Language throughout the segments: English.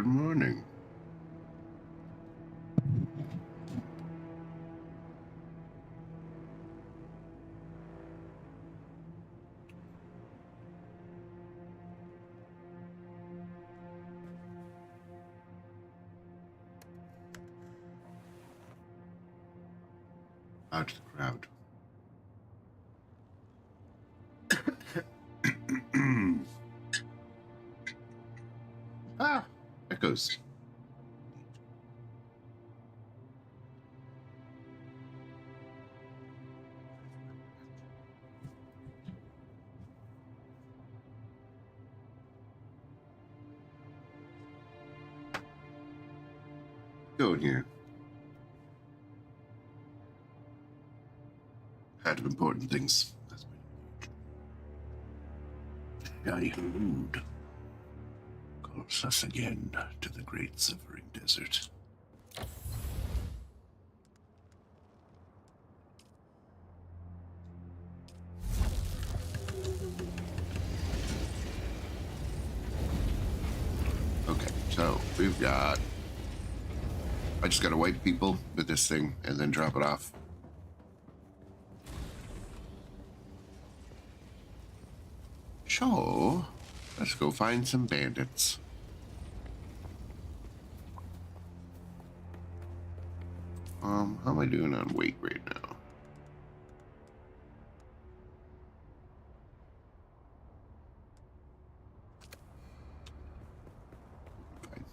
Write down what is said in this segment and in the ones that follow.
Good morning. Out to the crowd. Ah, echoes. Go in here. Had important things. Yahoo! Calls us again to the great suffering desert. Okay, so we've got. I just gotta wipe people with this thing and then drop it off. So, let's go find some bandits. How am I doing on weight right now? Fine.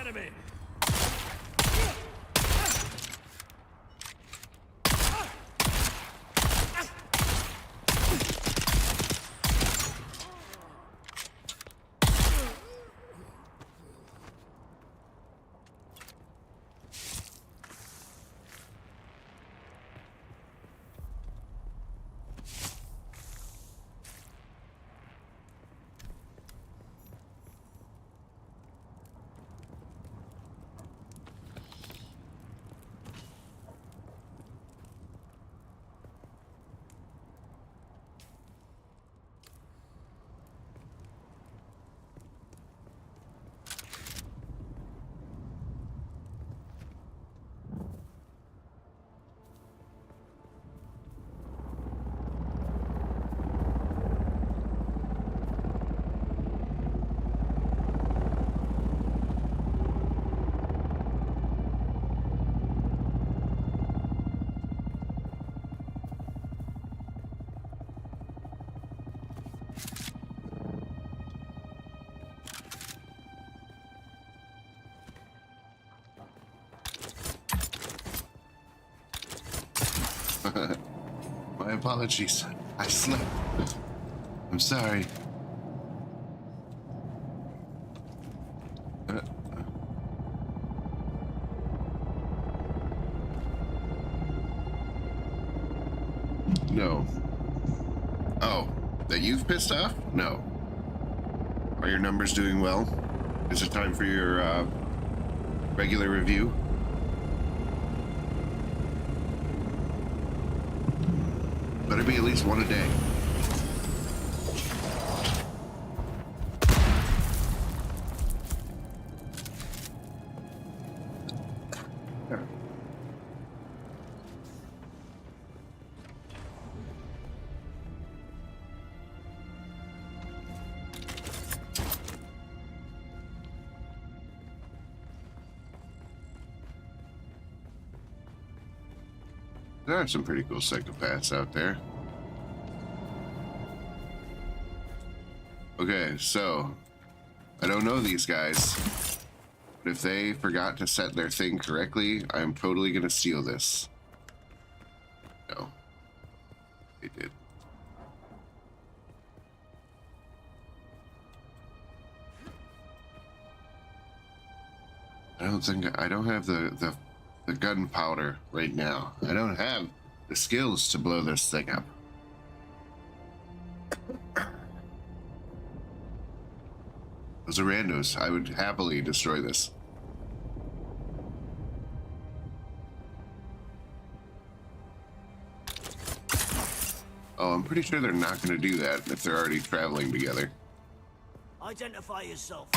Enemy. My apologies. I slept. I'm sorry. No. Oh, that you've pissed off? No. Are your numbers doing well? Is it time for your regular review? Better be at least one a day. There are some pretty cool psychopaths out there. Okay, so I don't know these guys, but if they forgot to set their thing correctly, I'm totally gonna steal this. No, they did. I don't have the gunpowder right now. I don't have the skills to blow this thing up. Those are randos. I would happily destroy this. Oh, I'm pretty sure they're not going to do that if they're already traveling together. Identify yourself.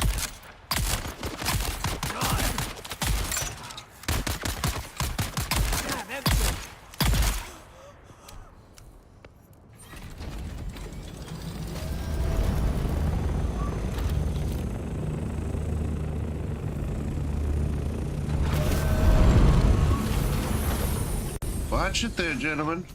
Damn, empty. Watch it there, gentlemen.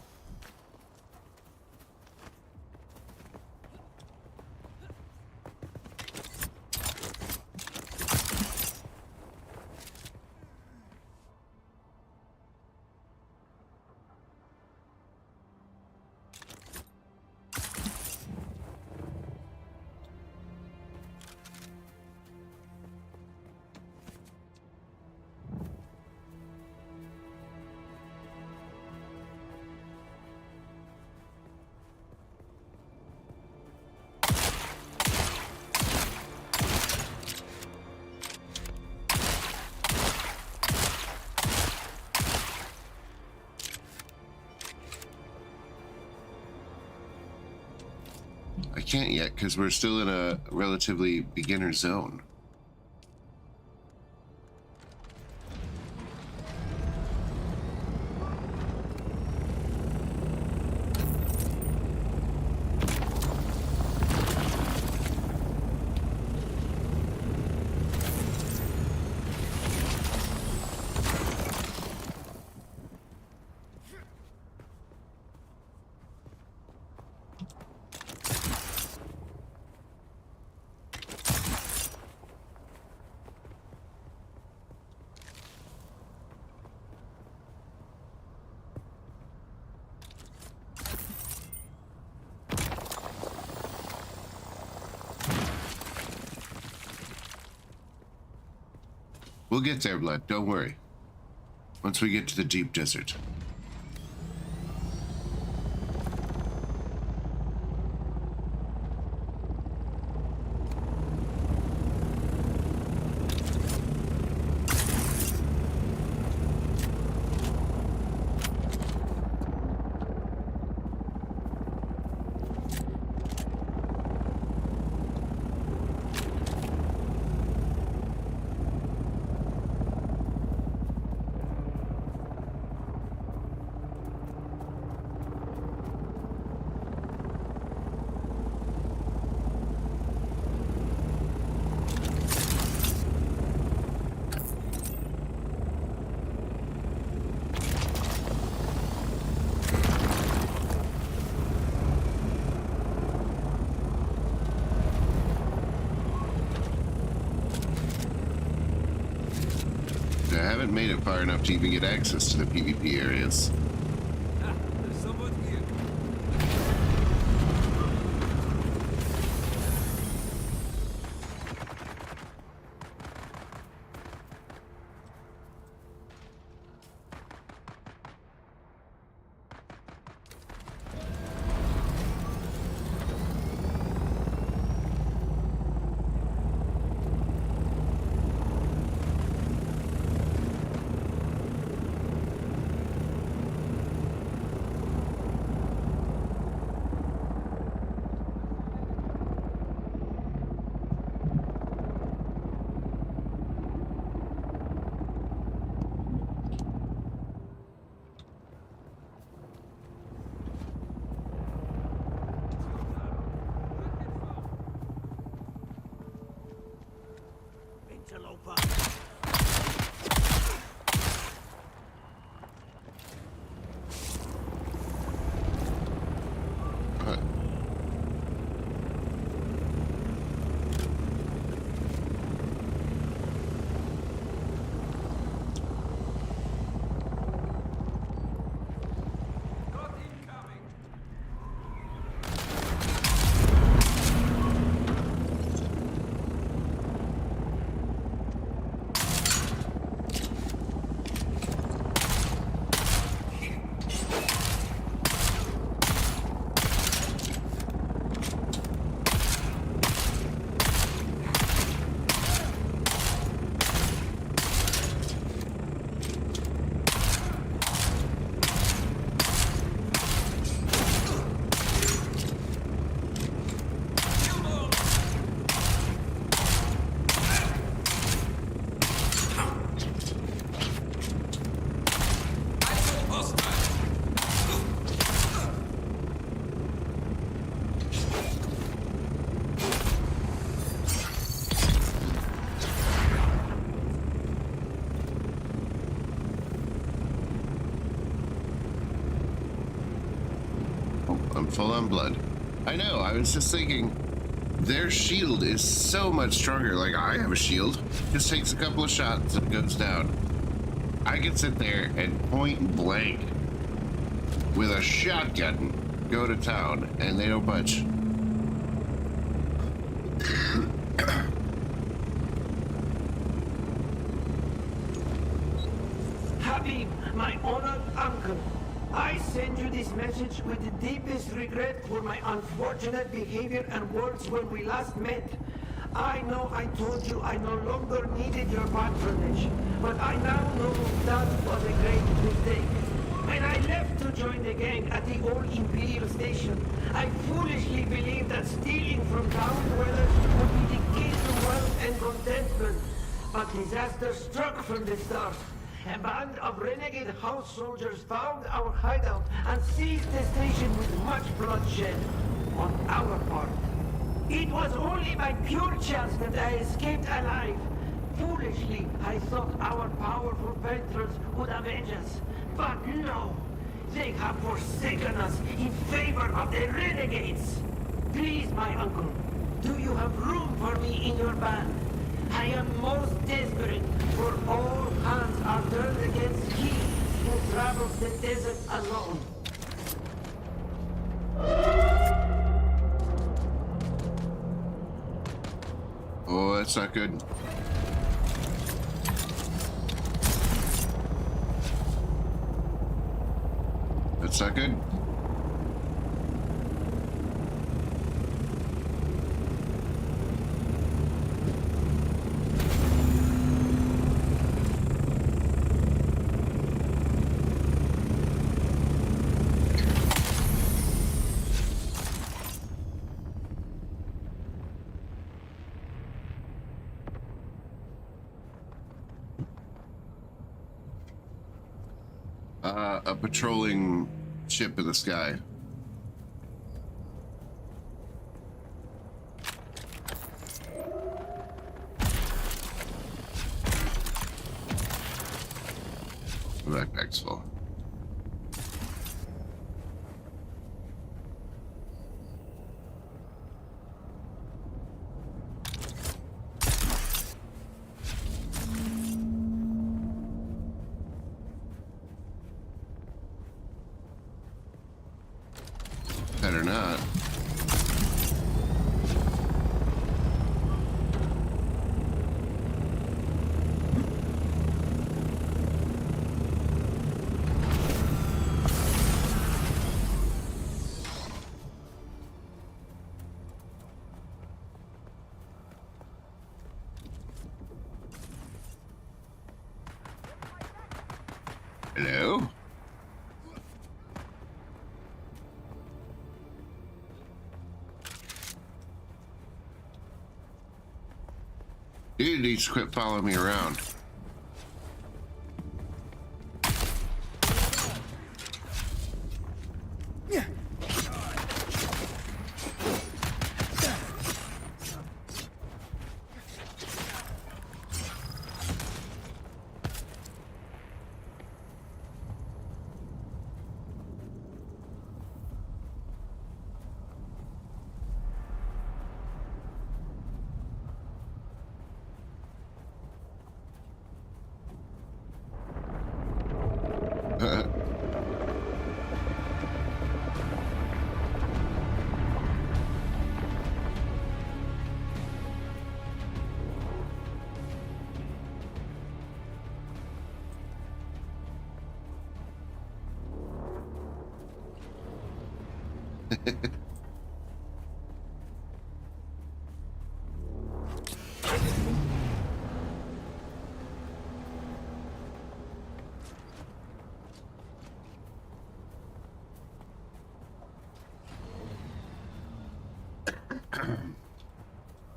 I can't yet because we're still in a relatively beginner zone. We'll get there, Blood. Don't worry. Once we get to the deep desert. I haven't made it far enough to even get access to the PvP areas. There's someone here. Interloper. Uh, Got incoming. I'm full on blood. I know, I was just thinking, their shield is so much stronger. Like, I have a shield. Just takes a couple of shots and it goes down. I can sit there and point blank with a shotgun go to town and they don't budge. Habib, my honored uncle, I send you this message with the deepest regret for my unfortunate behavior and words when we last met. I know I told you I no longer needed your patronage, but I now know that was a great mistake. When I left to join the gang at the old Imperial station, I foolishly believed that stealing from town dwellers would be the key to wealth and contentment. But disaster struck from the start. A band of renegade house soldiers found our hideout and seized the station with much bloodshed on our part. It was only by pure chance that I escaped alive. Foolishly, I thought our powerful patrons would avenge us. But no, they have forsaken us in favor of the renegades. Please, my uncle, do you have room for me in your band? I am most desperate, for all hands are turned against he who travels the desert alone. Oh, that's not good. That's not good. A patrolling ship in the sky. My backpack's full. Better not. Hello? You need to quit following me around.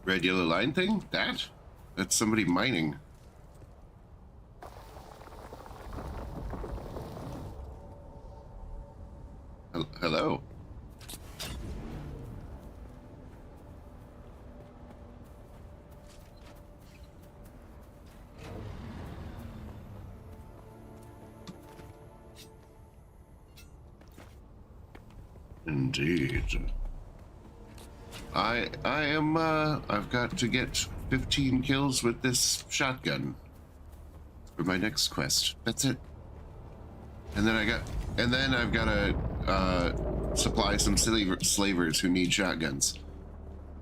Red yellow line thing? That's somebody mining. Hello. Indeed. I've got to get 15 kills with this shotgun for my next quest. That's it. And then I've got to supply some slavers who need shotguns.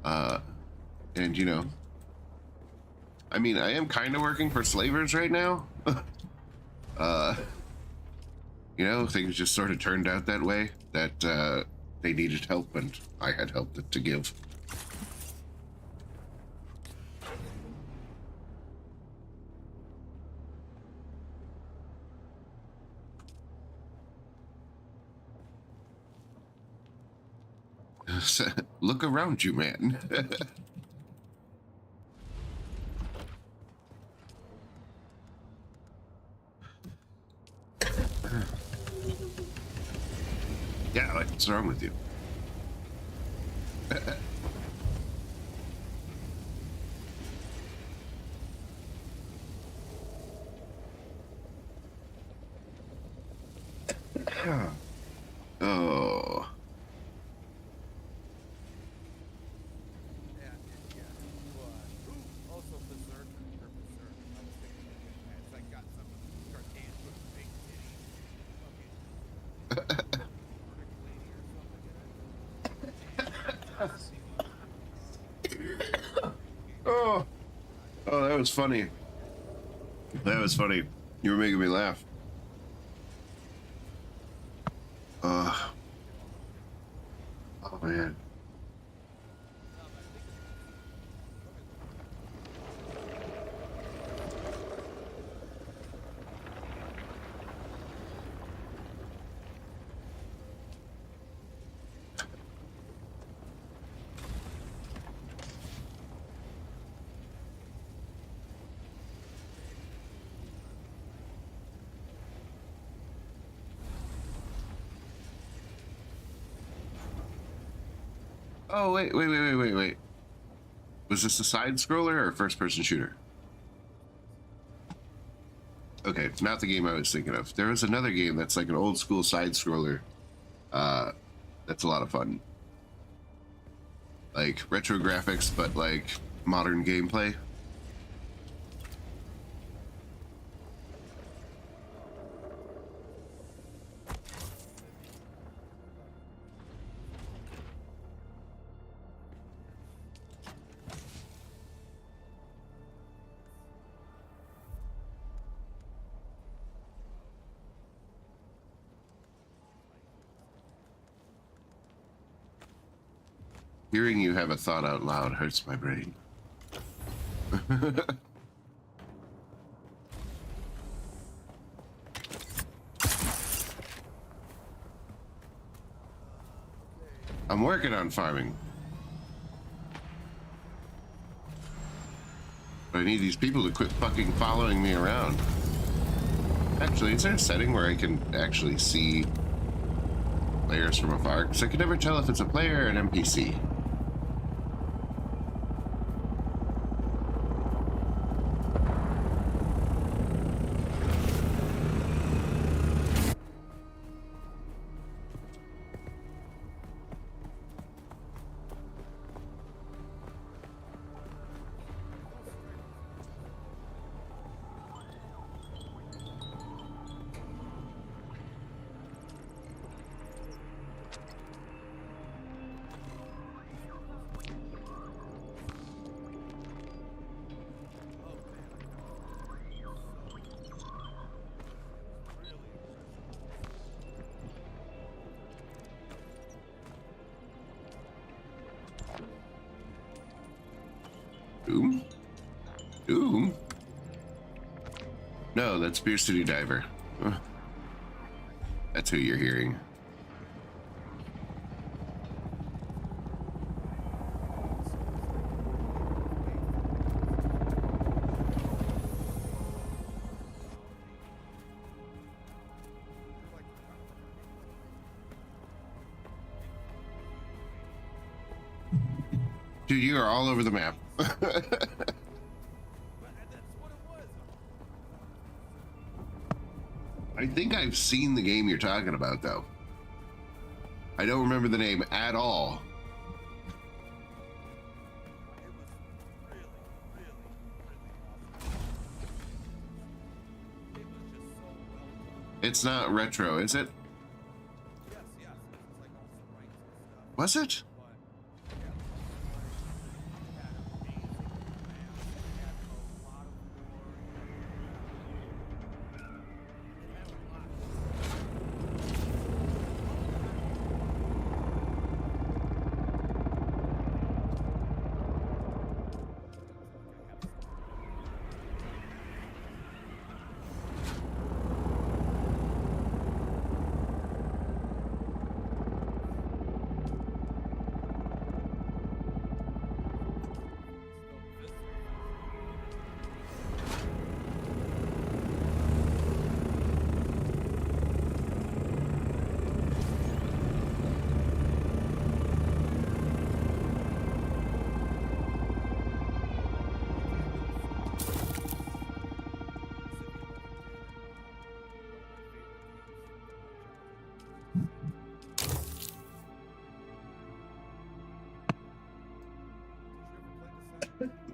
And you know, I mean, I am kind of working for slavers right now. You know, things just sort of turned out that way, that they needed help and I had help to give. Look around you, man. Yeah, like, what's wrong with you? Oh. Oh, that was funny. That was funny. You were making me laugh. Oh, wait. Was this a side scroller or a first person shooter? Okay, not the game I was thinking of. There was another game that's like an old school side scroller. That's a lot of fun. Like retro graphics, but like modern gameplay. Hearing you have a thought out loud hurts my brain. I'm working on farming. But I need these people to quit fucking following me around. Actually, is there a setting where I can actually see players from afar? Because I can never tell if it's a player or an NPC. Doom? Doom? No, that's Beer City Diver. That's who you're hearing. Dude, you are all over the map. I think I've seen the game you're talking about, though. I don't remember the name at all. It's not retro, is it? Was it?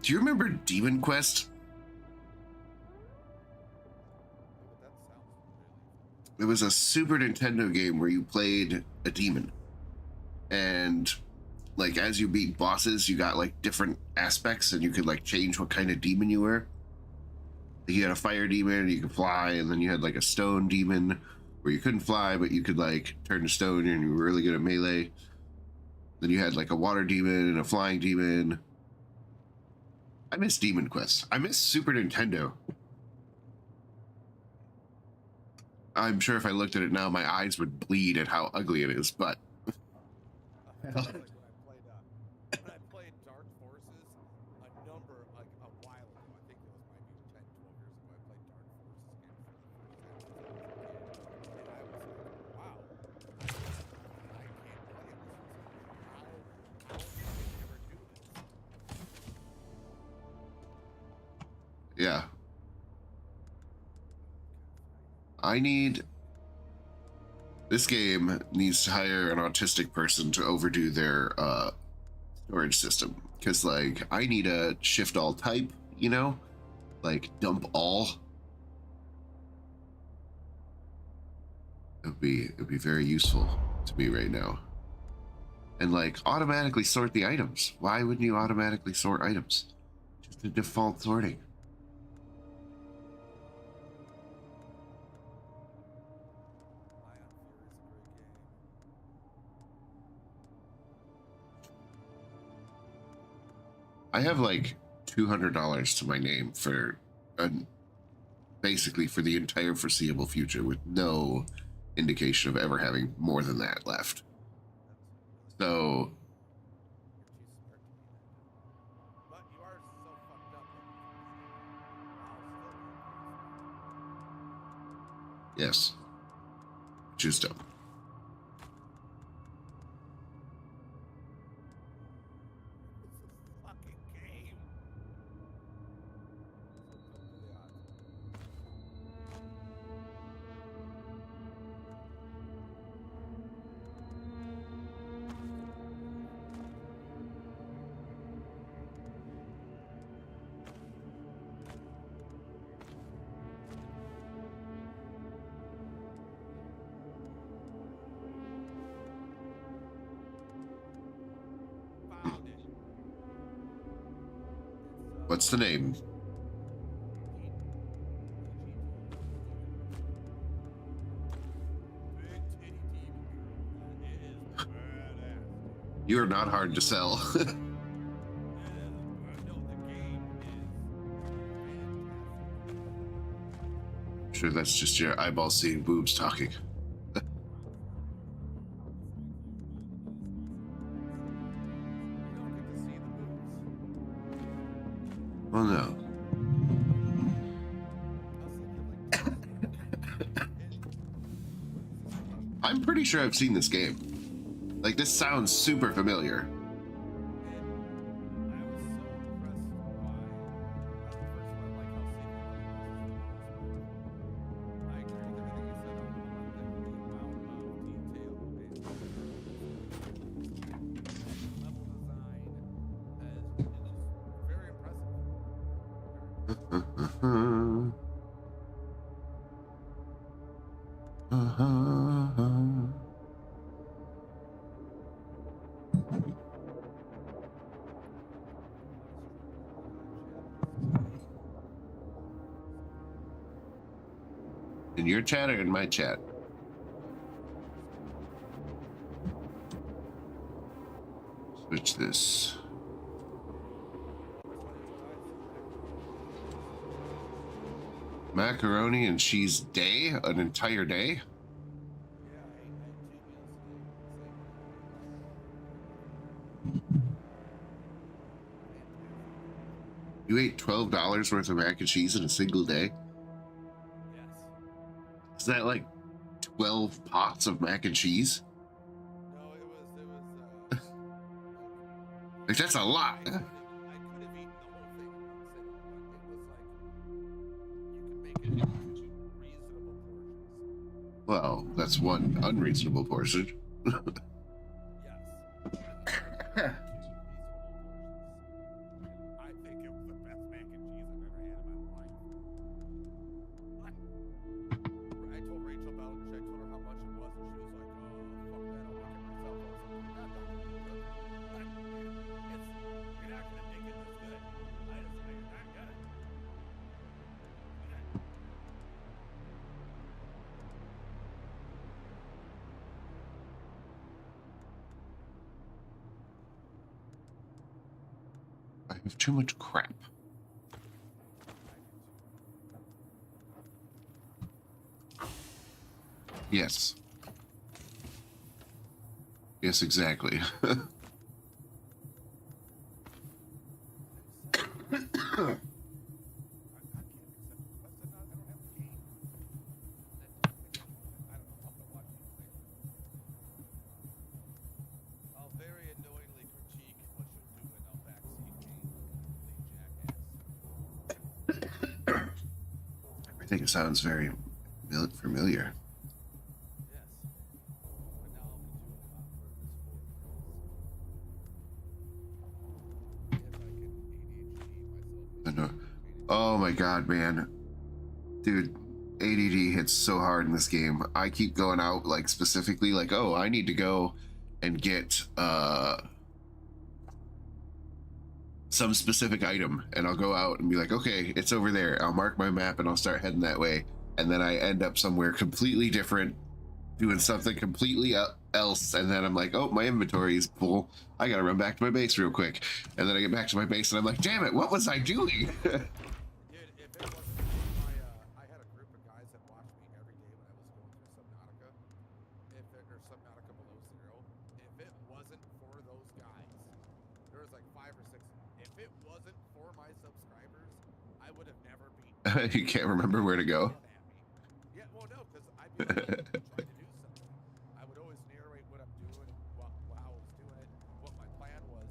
Do you remember Demon Quest? It was a Super Nintendo game where you played a demon. And like as you beat bosses, you got like different aspects and you could like change what kind of demon you were. You had a fire demon, you could fly, and then you had like a stone demon where you couldn't fly, but you could like turn to stone and you were really good at melee. Then you had like a water demon and a flying demon. I miss Demon Quest. I miss Super Nintendo. I'm sure if I looked at it now, my eyes would bleed at how ugly it is, but... Like when I played Dark Forces, a number, like a while ago, I think it was maybe 10, 12 years ago, I played Dark Forces again for the first time as a kid, and I was like, wow, I can't play this. How Yeah. I need... This game needs to hire an autistic person to overdo their storage system. Because, like, I need a shift all type, you know? Like, dump all. It'd be very useful to me right now. And, like, automatically sort the items. Why wouldn't you automatically sort items? Just a default sorting. I have like $200 to my name for basically for the entire foreseeable future, with no indication of ever having more than that left. So But you are so fucked up. yes, choose dumb. This is a fucking game. Found it. What's the name? Big titty demon girl. It is badass. You are not hard to sell. No, the game is fantastic. Sure, that's just your eyeball seeing boobs talking. You don't get to see the boobs. Well, no. I'm pretty sure I've seen this game. Like, this sounds super familiar. In your chat or in my chat? Switch this. Macaroni and cheese day? An entire day? You ate $12 worth of mac and cheese in a single day? Yes. Is that like 12 pots of mac and cheese? No, it was Like, that's a lot. I could have eaten the whole thing in one sitting, but it was like you can make it into reasonable portions. Well, that's one unreasonable portion. Yes. I think it was the best mac and cheese I've ever had in my life. I told Rachel about it. I told her how much it was, and she was like, "Oh, fuck that! I'll make it myself." I was like, "You're not gonna do it. You're not gonna make it this good. I just say you're not gonna." I have too much crap. Yes. Yes, exactly. I'll very annoyingly critique what you're doing. I'll backseat game, complete jackass. think it sounds very familiar. Yes. But now I'll be doing it on purpose for friends. If I can ADHD myself I know. into entertaining. Oh my god, man. Dude, ADD hits so hard in this game. I keep going out, like, specifically, like, oh, I need to go and get, some specific item, and I'll go out and be like, okay, it's over there. I'll mark my map and I'll start heading that way. And then I end up somewhere completely different, doing something completely else. And then I'm like, oh, my inventory is full. I gotta run back to my base real quick. And then I get back to my base and I'm like, damn it, what was I doing? Dude, if it wasn't for my, I had a group of guys that watched me every day when I was going through Subnautica. Or Subnautica below zero. If it wasn't for those guys, there was like 5 or 6. If it wasn't for my subscribers, I would have never beat. You can't remember where to go. Yeah, well, no, because I'd be like, trying to do something. I would always narrate what I'm doing, how I was doing it, what my plan was,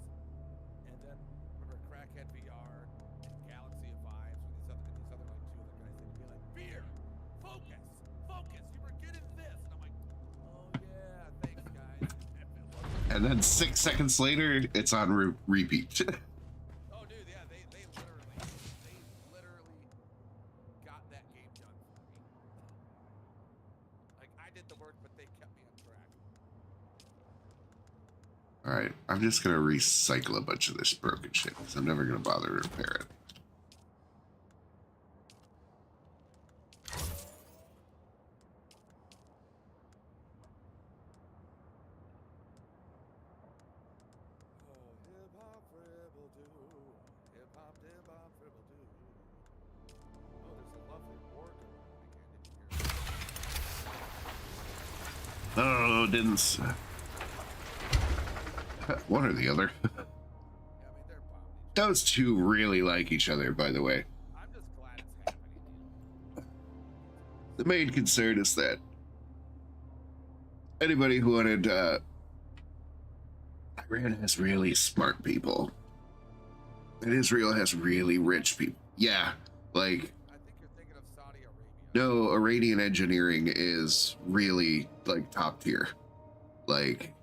and then remember Crackhead VR and Galaxy of Vibes with these other like 2 other guys, they'd be like, "Beer, focus, you were getting this," and I'm like, "Oh yeah, thanks guys." And then 6 seconds later, it's on repeat. Oh, dude, yeah, they literally got that game done for me. Like, I did the work, but they kept me on track. All right, I'm just gonna recycle a bunch of this broken shit because I'm never gonna bother to repair it. Oh, hip-hop fribble do. Hip-hop, dip-hop fribble do. Oh, there's a lovely war going on again. Did you hear? Oh, didn't. One or the other. Yeah, I mean, they're bombing each Those two really like each other, by the way. other. I'm just glad it's happening, you know? The main concern is that anybody who wanted, Iran has really smart people. And Israel has really rich people. Yeah, like, I think you're thinking of Saudi Arabia. no, Iranian engineering is really, like, top tier. Like,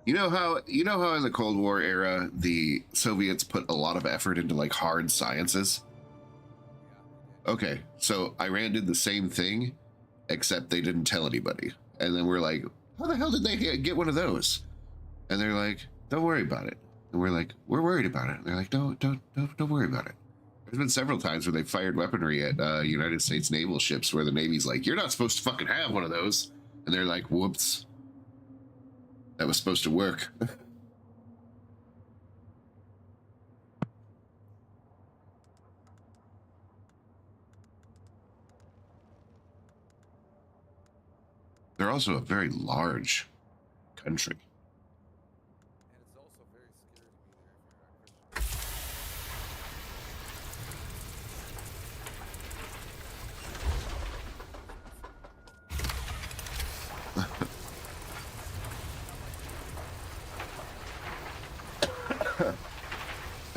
you know how in the Cold War era, the Soviets put a lot of effort into, like, hard sciences? Yeah, Okay, so Iran did the same thing, except they didn't tell anybody. And then we're like, how the hell did they get one of those? And they're like, don't worry about it. And we're like, we're worried about it. And they're like, don't worry about it. There's been several times where they fired weaponry at United States naval ships where the Navy's like, you're not supposed to fucking have one of those. And they're like, whoops. That was supposed to work. They're also a very large country. and it's also very scary to be there if you're not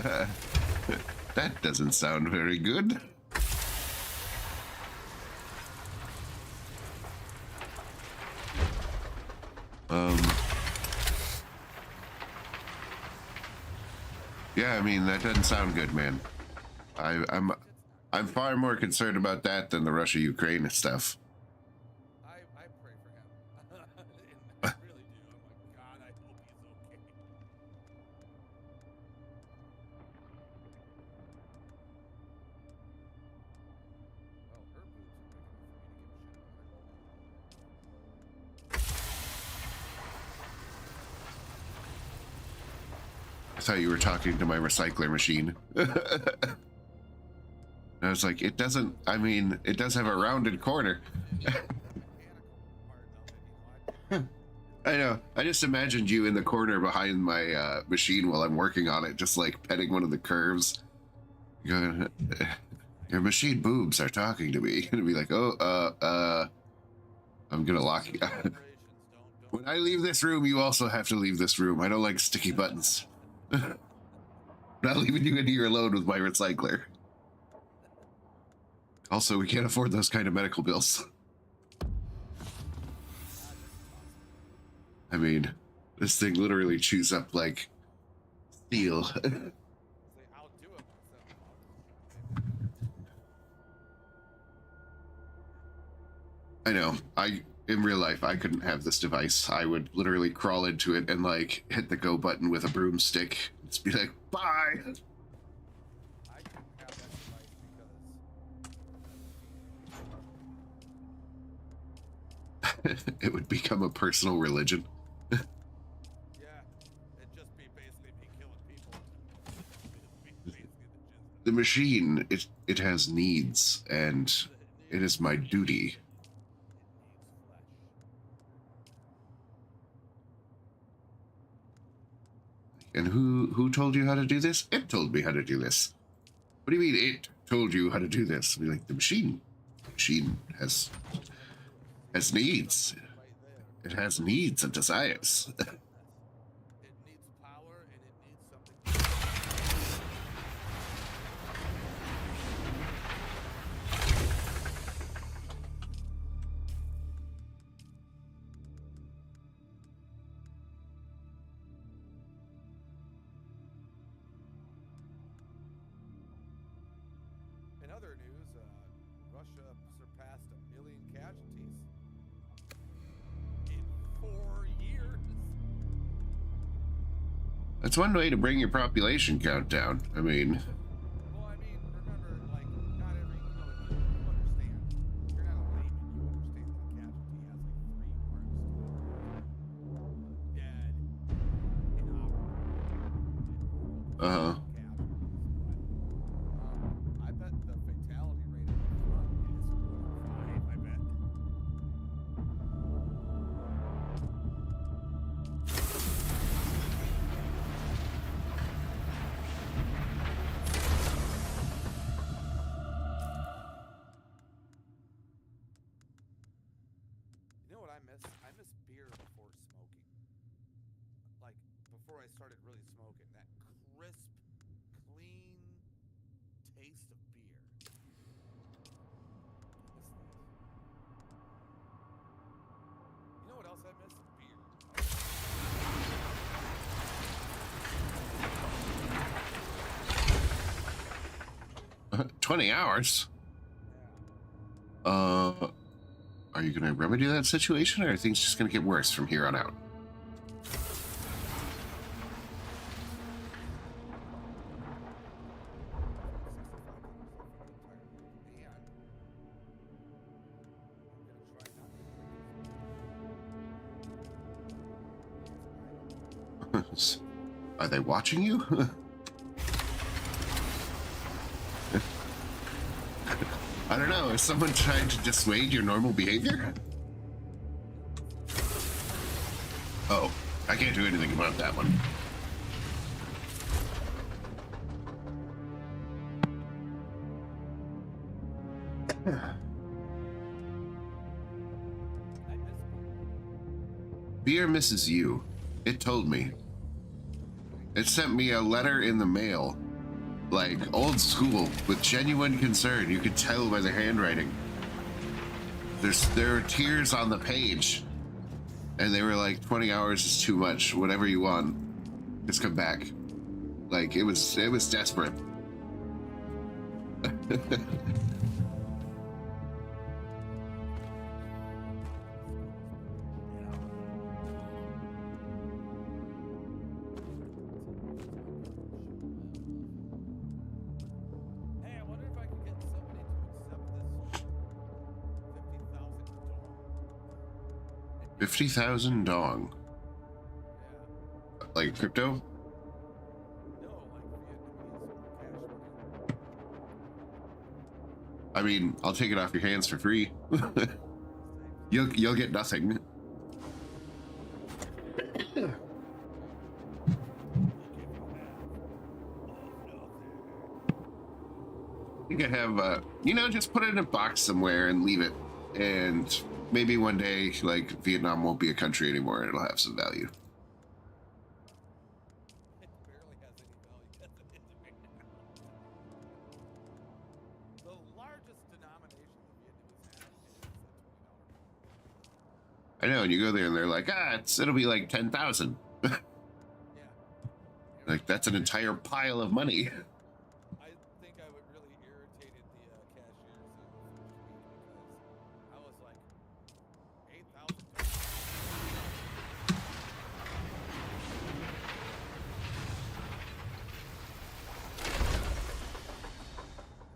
Christian. That doesn't sound very good. Yeah, I mean, that doesn't sound good, man. I'm far more concerned about that than the Russia-Ukraine stuff. I pray for him. And I really do. I'm like, God, I hope he's okay. Well, her boobs are big enough for me to give a shit about. I thought you were talking to my recycler machine. I was like, it doesn't, I mean, it does have a rounded corner. Mechanical part of it, you know. I know. I just imagined you in the corner behind my machine while I'm working on it, just like petting one of the curves. Going, your machine boobs are talking to me. And be like, oh, I'm gonna lock you. When I leave this room, you also have to leave this room. I don't like sticky buttons. Not leaving you in here alone with my recycler. Also, we can't afford those kind of medical bills. I mean, this thing literally chews up like steel. Say, I'll do it myself. I know. In real life, I couldn't have this device. I would literally crawl into it and like hit the go button with a broomstick. Just be like, bye. I couldn't have that device because It would become a personal religion. yeah, it'd just be basically me killing people. It'd be basically the gist. The machine, it has needs, and it is my duty. And who told you how to do this? It told me how to do this. What do you mean it told you how to do this? I mean, like the machine. The machine has needs. Right there. It has needs and desires. It needs power and it needs something. In other news, Russia surpassed 1 million casualties in 4 years. That's one way to bring your population count down. I mean, Well, I mean, remember, like, not every, you understand. You're not a layman. You understand that a casualty has like 3 parts to it. Dead, inoperable, uh-huh. casualties. But I bet the fatality rate at the front is 1 in 5. I bet. You know what I miss? I miss beer before smoking. Like, before I started really smoking, that crisp, clean taste of beer. I miss that. You know what else I miss? Beer. 20 hours. Yeah. Are you gonna remedy that situation, or are things just gonna get worse from here on out? Are they watching you? I don't know. Is someone trying to dissuade your normal behavior? Oh, I can't do anything about that one. Beer misses you. It told me. It sent me a letter in the mail. Like, old school, with genuine concern. You could tell by the handwriting. There are tears on the page. And they were like, 20 hours is too much. Whatever you want. Just come back. Like, it was desperate. Hey, I wonder if I could get somebody to accept this 50,000 dong. Yeah. Like crypto? No, like Vietnamese cash money. I mean, I'll take it off your hands for free. You'll get nothing. You could have, just put it in a box somewhere and leave it. And maybe one day, like, Vietnam won't be a country anymore and it'll have some value. It barely has any value as it is right now. The largest denominator I know, and you go there and they're like, it'll be like 10,000. Yeah. Like, that's an entire pile of money. I think I would really irritated the cashiers in the first week because I was like, 8,000.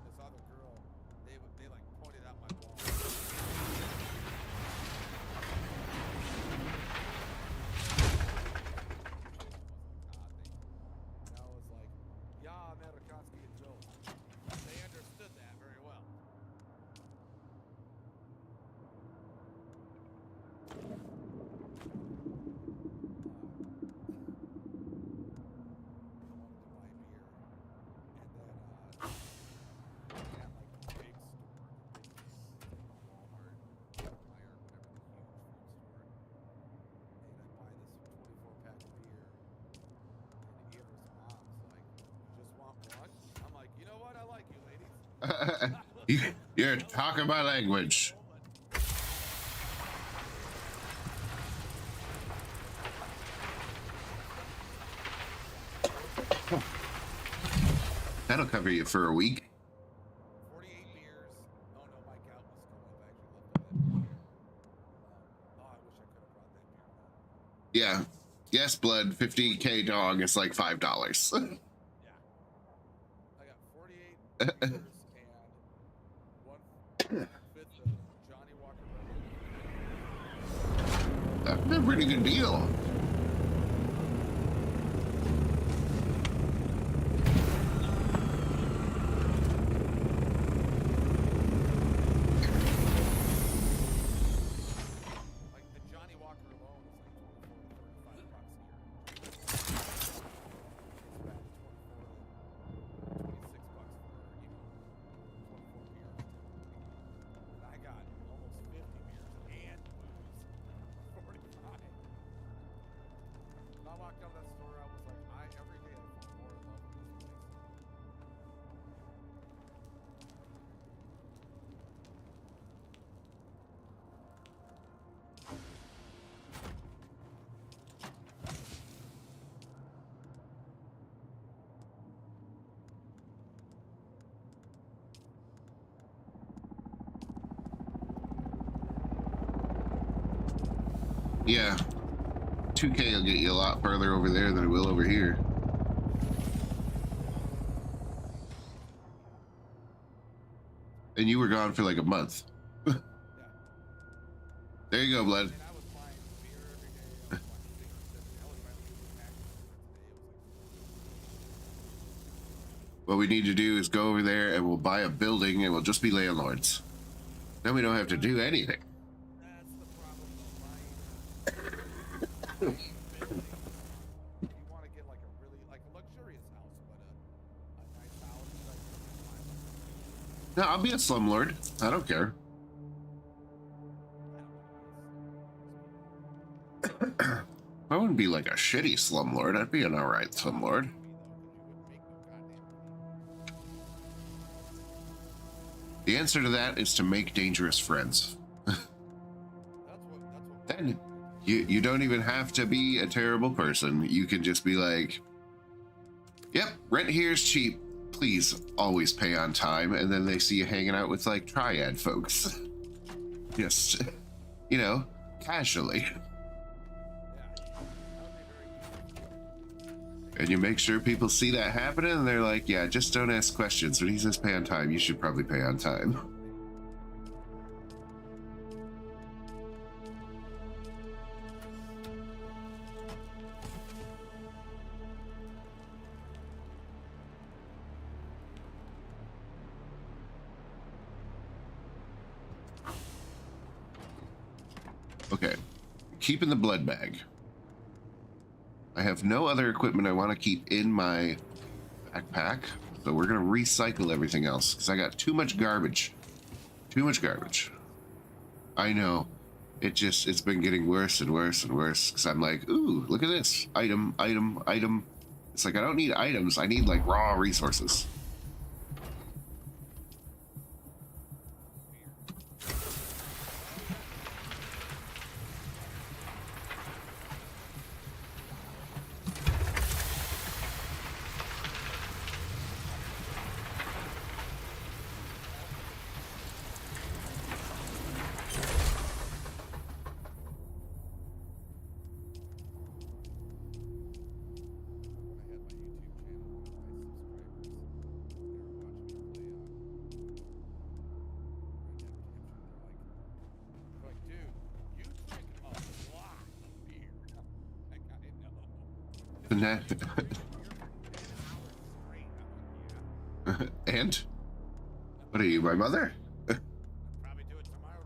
This other girl, they like pointed out my wall. And I was like, yeah, Amerikansky and Joe. They understood that very well. I wanted to buy beer. And then at like the big store, the big Walmart, Meijer, whatever, the huge food store. And I buy this 24-pack of beer. And Eva's mom's like, you just want one? I'm like, you know what? I like you, ladies. You're talking my language. That'll cover you for a week. 48 beers. Oh no, my gout was still up. I actually left that beer. Oh, I wish I could have brought that beer back. Yeah. Yes, blood. 50K dog is like $5. Yeah. I got 48 beers and 1/5 of Johnny Walker Red. That's a pretty good deal. Like the Johnny Walker alone is like 24 to 35 bucks here. It's back 24 to 26 bucks for, 24 beers. And I got almost 50 beers and booze for 45. When I walked out of that store, I was like, every day I fall more in love with this place. Yeah. 2K will get you a lot further over there than it will over here. And you were gone for like a month. Yeah. There you go, blood. And I was buying beer every day. I was buying cigarettes every day. I was buying a pack of cigarettes a day. It was like, What we need to do is go over there and we'll buy a building and we'll just be landlords. Then we don't have to do anything. that's the problem though. Buying you want to get like a really like a luxurious house, but a nice house. Like, No, I'll be a slumlord. I don't care. I wouldn't be like a shitty slumlord. I'd be an alright slumlord. The answer to that is to make dangerous friends. Then you don't even have to be a terrible person. You can just be like, yep, rent here is cheap. Please always pay on time. And then they see you hanging out with like triad folks. Just, casually. And you make sure people see that happening and they're like, yeah, just don't ask questions. When he says pay on time, you should probably pay on time. Okay, keeping the blood bag. I have no other equipment I want to keep in my backpack, so we're going to recycle everything else because I got too much garbage. Too much garbage. I know. It's been getting worse and worse and worse because I'm like, ooh, look at this. Item, item, item. It's like I don't need items. I need like raw resources. Nah. And? What are you, my mother? Probably do it tomorrow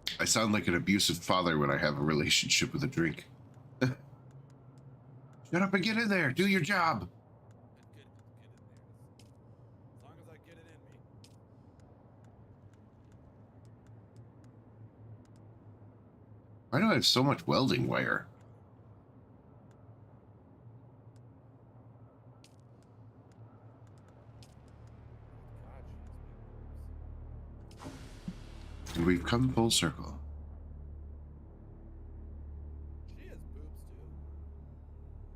too. I sound like an abusive father when I have a relationship with a drink. Shut up and get in there. Do your job. Get in there. As long as I get it in me. Why do I have so much welding wire? God, And we've come full circle. she has boobs too.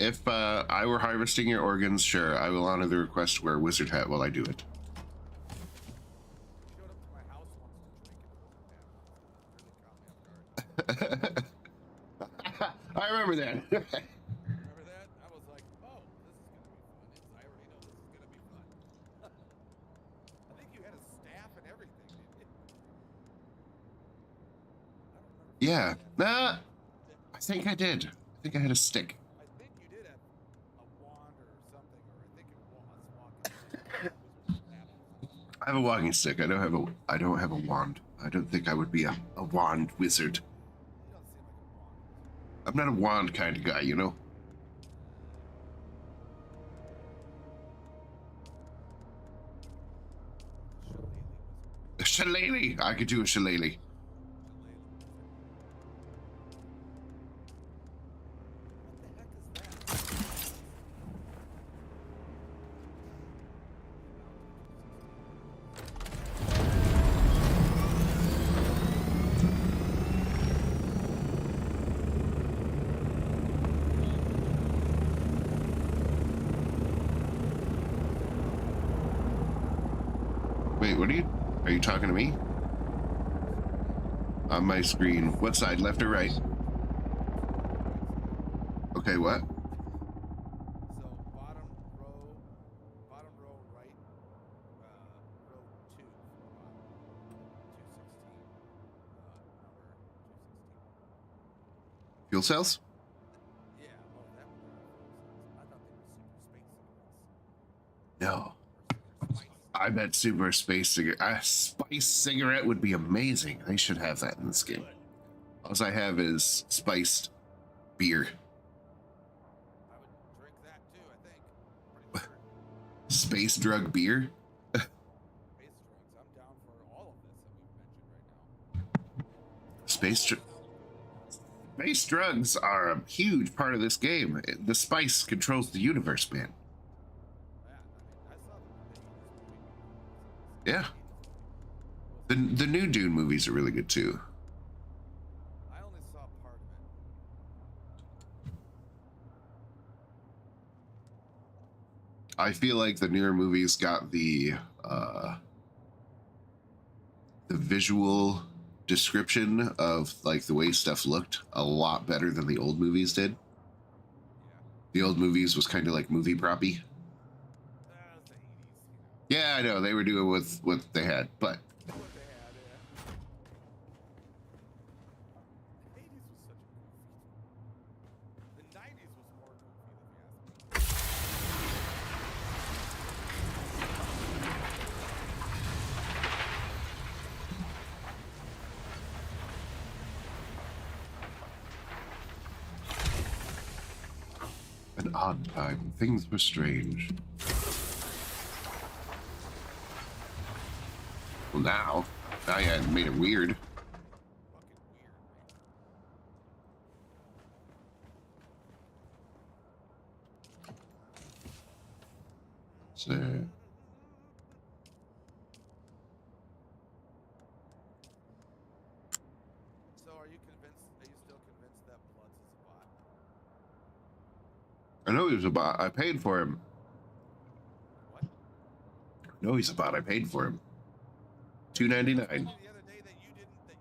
If I were harvesting your organs, sure, I will honor the request to wear a wizard hat while I do it. Showed up to my house once to drink and it really caught me off guard. I remember that. Remember that? I was like, oh, this is gonna be fun. I already know this is gonna be fun. I think you had a staff and everything, didn't you? I don't remember. If you Yeah. had a Nah. staff. I think I did. I think I had a stick. I think you did have a wand or something, or I think it was walking stick. I have a walking stick. I don't have a wand. I don't think I would be a wand wizard. You don't seem like a wand. I'm not a wand kind of guy, you know? A shillelagh. I could do a shillelagh. What the heck is that? Wait, what are you talking to me? On my screen. What side, left or right? Okay, what? So bottom row right, row 2, 216, number 216. Fuel cells? Yeah, oh, that one. I thought they were super space cigarettes. No. Or super spice. I bet super space cigarette. A spice cigarette would be amazing. They should have that in this game. All I have is spiced beer. I would drink that too, I think. Pretty sure. Space drug beer? Space drugs. I'm down for all of this that we've mentioned right now. Space drugs are a huge part of this game. The spice controls the universe, man. Yeah, I mean, I saw the movie. Yeah. The new Dune movies are really good too. I only saw part of it. I feel like the newer movies got the visual description of like the way stuff looked a lot better than the old movies did. Yeah. The old movies was kind of like movie proppy. That was the 80s, you know. Yeah, I know they were doing with what they had, but What they had, yeah. The 80s was such a goofy. The 90s was more goofy, if you ask me. an odd time. Things were strange. Well, now you made it weird. Fucking weird, man. So, So are you still convinced that Bloods is a bot? I know he was a bot. I paid for him. What? No, he's a bot. I paid for him. $2.99. The other day that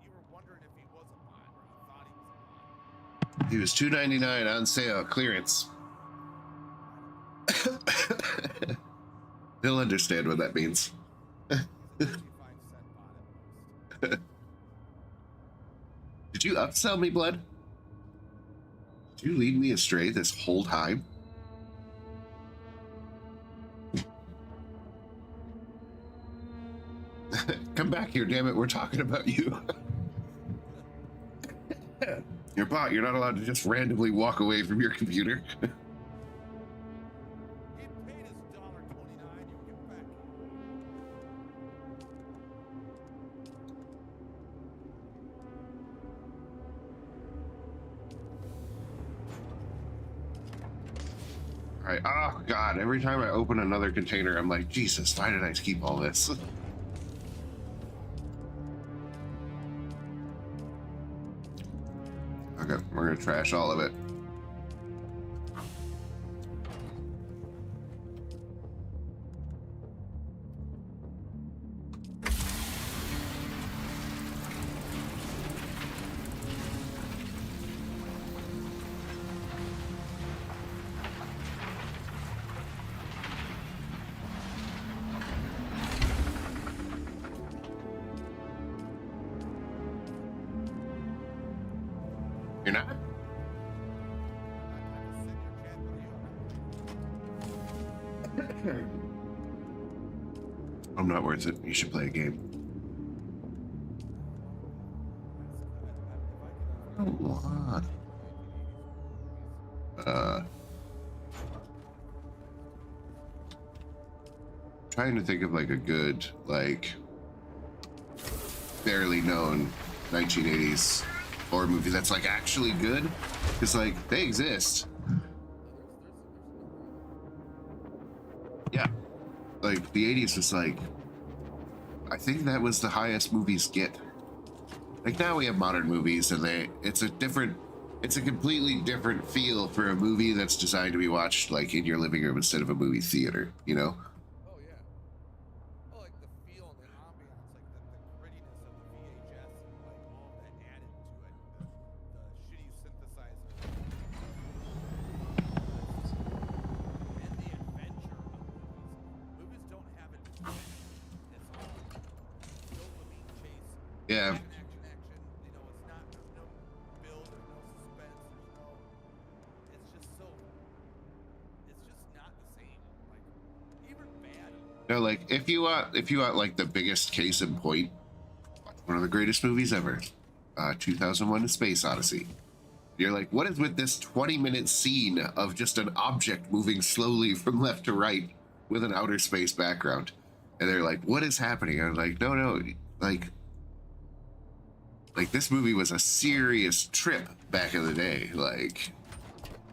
you were wondering if he was a bot, or you thought he was a bot. He was $2.99 on sale, clearance. He'll understand what that means. He's a 55-cent bot at most. Did you upsell me, Blood? Did you lead me astray this whole time? Come back here, damn it. We're talking about you. Your bot, you're not allowed to just randomly walk away from your computer. He paid us $1.29. You give it back. All right. Oh, God. Every time I open another container, I'm like, Jesus, why did I keep all this? Okay, we're going to trash all of it. You're not? I'm not worth it. You should play a game. What? Trying to think of like a good, like, barely known 1980s horror movie that's like actually good, because like they exist. Yeah, like the 80s was like, I think that was the highest movies get. Like now we have modern movies and it's a completely different feel for a movie that's designed to be watched like in your living room instead of a movie theater, you know? Oh yeah. Oh, like the feel and the ambiance, like the grittiness of the VHS, and like all that added to it. The shitty synthesizer. And the adventure of movies. Movies don't have adventure. It's all dopamine chase. Yeah. Action. You know, it's not. There's no build. There's no suspense. There's no. It's just so. It's just not the same. Like even bad. No, like if you want like the biggest case in point, one of the greatest movies ever, 2001: A Space Odyssey. You're like, what is with this 20-minute scene of just an object moving slowly from left to right with an outer space background? And they're like, what is happening? I'm like, no, like this movie was a serious trip back in the day. Like,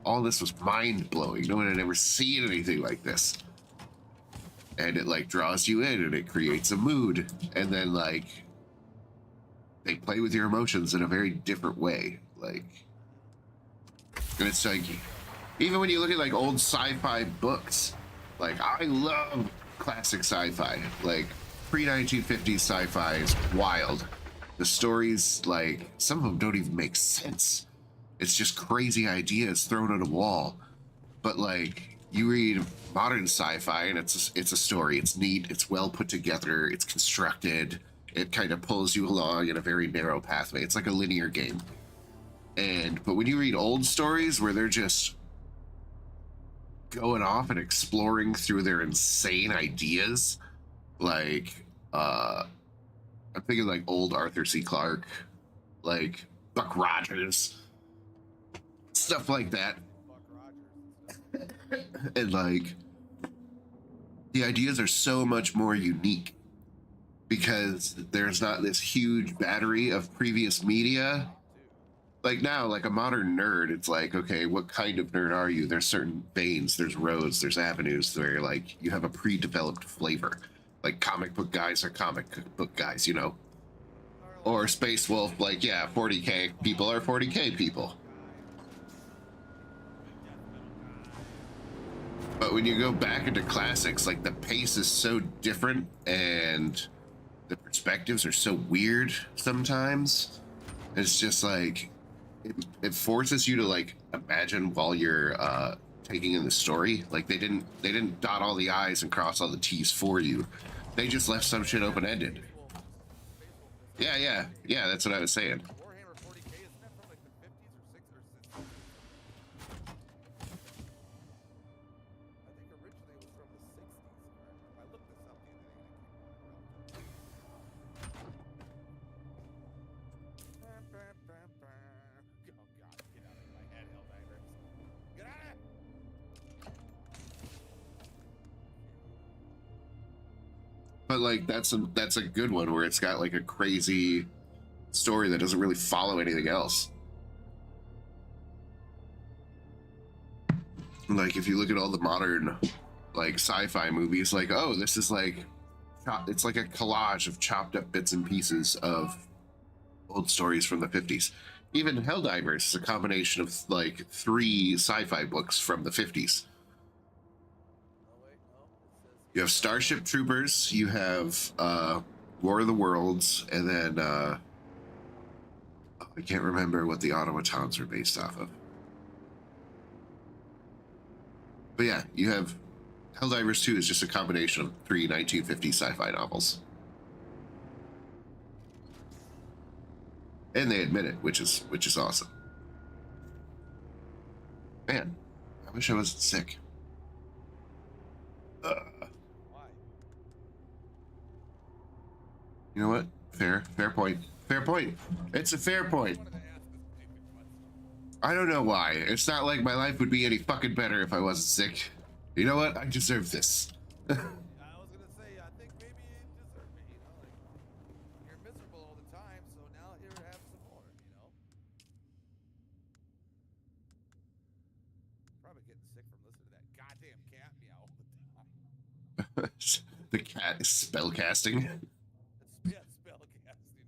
all this was mind-blowing. No one had ever seen anything like this. And it like draws you in and it creates a mood. And then like they play with your emotions in a very different way. Like, and it's like, even when you look at like old sci-fi books, like I love classic sci-fi. Like pre-1950s sci-fi is wild. The stories, like some of them don't even make sense. It's just crazy ideas thrown at a wall. But like you read modern sci-fi and it's a story. It's neat. It's well put together. It's constructed. It kind of pulls you along in a very narrow pathway. It's like a linear game. But when you read old stories where they're just going off and exploring through their insane ideas, like I'm thinking like old Arthur C. Clarke, like Buck Rogers, stuff like that. And like the ideas are so much more unique because there's not this huge battery of previous media. Like now, like a modern nerd, it's like, okay, what kind of nerd are you? There's certain veins, there's roads, there's avenues where like you have a pre-developed flavor. Like comic book guys are comic book guys, you know? Or Space Wolf, like, yeah, 40K people are 40K people. But when you go back into classics, like the pace is so different and the perspectives are so weird sometimes. It's just like, it forces you to like imagine while you're taking in the story. Like they didn't dot all the I's and cross all the T's for you. They just left some shit open-ended. Yeah, that's what I was saying. Warhammer 40K is But like that's a good one where it's got like a crazy story that doesn't really follow anything else. Like if you look at all the modern like sci-fi movies, like, oh, this is like it's like a collage of chopped up bits and pieces of old stories from the 50s. Even Helldivers is a combination of like 3 sci-fi books from the 50s. You have Starship Troopers, you have War of the Worlds, and then I can't remember what the automatons are based off of. But yeah, you have Helldivers 2 is just a combination of 3 1950s sci-fi novels. And they admit it, which is awesome. Man, I wish I wasn't sick. Why? You know what? Fair point. Fair point. It's a fair point. I wanted to ask this stupid question. I don't know why. It's not like my life would be any fucking better if I wasn't sick. You know what? I deserve this. I was gonna say, I think maybe you deserve it, you know? Like, you're miserable all the time, so now here, have some more, you know? Probably getting sick from listening to that goddamn cat meow all the time. The cat is spell casting. Yeah, spell casting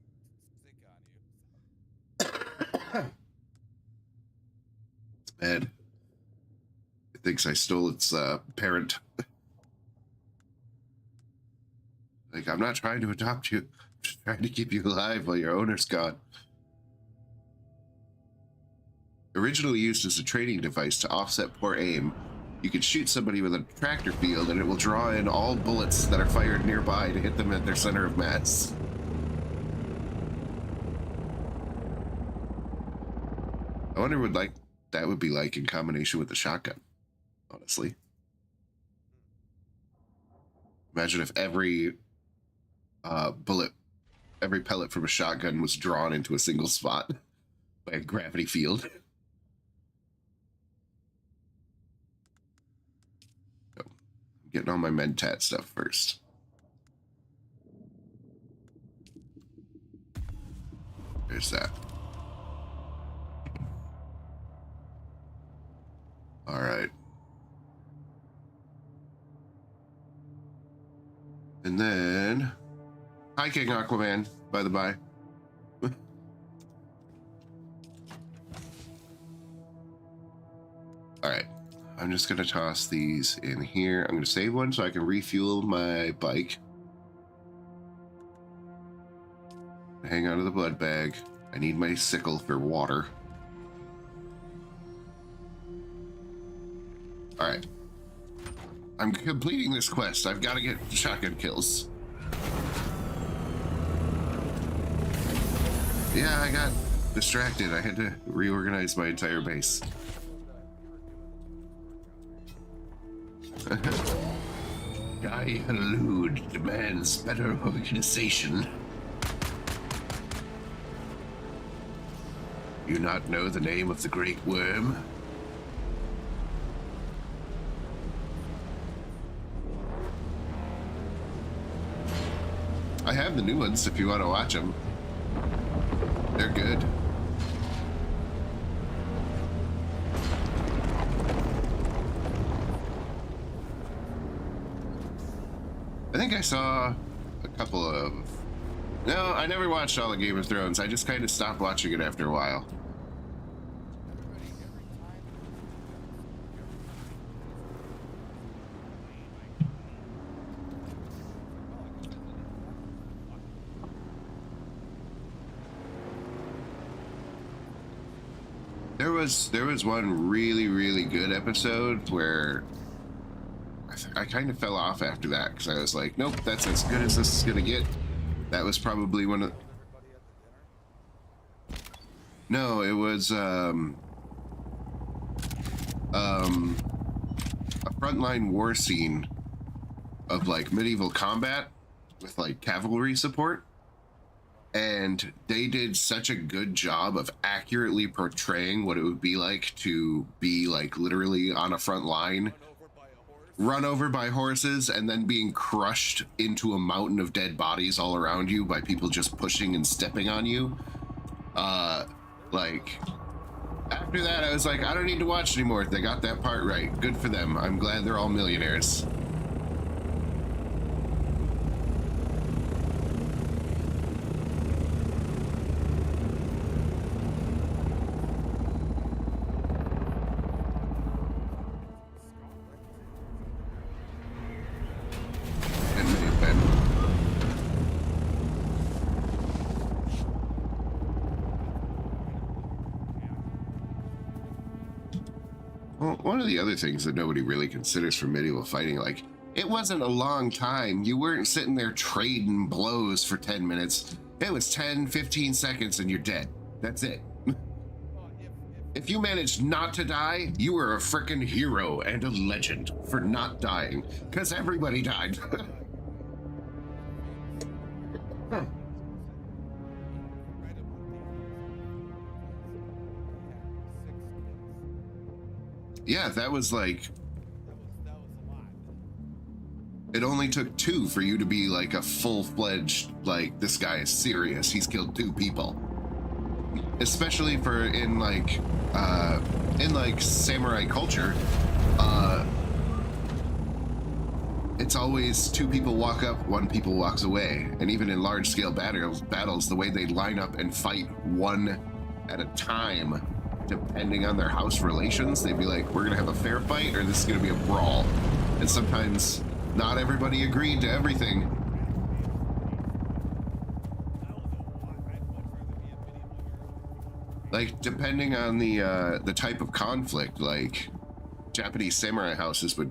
sick on you. It's bad. It thinks I stole its parent. Like, I'm not trying to adopt you. I'm just trying to keep you alive while your owner's gone. Originally used as a training device to offset poor aim, you could shoot somebody with a tractor field and it will draw in all bullets that are fired nearby to hit them at their center of mass. I wonder what that would be like in combination with the shotgun, honestly. Imagine if every every pellet from a shotgun was drawn into a single spot by a gravity field. So, I'm getting all my mentat stuff first. There's that. All right. And then, hi, King Aquaman, by the by. All right. I'm just going to toss these in here. I'm going to save one so I can refuel my bike. Hang on to the blood bag. I need my sickle for water. All right. I'm completing this quest. I've got to get shotgun kills. Yeah, I got distracted. I had to reorganize my entire base. Guy Halud demands better organization. You not know the name of the Great Worm? I have the new ones if you want to watch them. They're good. I think I saw a couple of... No, I never watched all of Game of Thrones. I just kind of stopped watching it after a while. There was one really good episode where I kind of fell off after that because I was like, nope, that's as good as this is gonna get. That was probably one of... No, it was a frontline war scene of like medieval combat with like cavalry support. And they did such a good job of accurately portraying what it would be like to be like literally on a front line run over by horses and then being crushed into a mountain of dead bodies all around you by people just pushing and stepping on you. Like, after that, I was like, I don't need to watch anymore. They got that part right. Good for them. I'm glad they're all millionaires. It may have been. Well, one of the other things that nobody really considers for medieval fighting, like, it wasn't a long time. You weren't sitting there trading blows for 10 minutes. It was 10, 15 seconds and you're dead. That's it. If you managed not to die, you were a frickin' hero and a legend for not dying, because everybody died. Huh. Yeah, that was like, it only took 2 for you to be like a full-fledged, like, this guy is serious. He's killed 2 people. Especially for in like samurai culture, it's always 2 people walk up, 1 people walks away. And even in large-scale battles, the way they line up and fight one at a time, depending on their house relations, they'd be like, we're gonna have a fair fight or this is gonna be a brawl. And sometimes not everybody agreed to everything. Like, depending on the type of conflict, like Japanese samurai houses would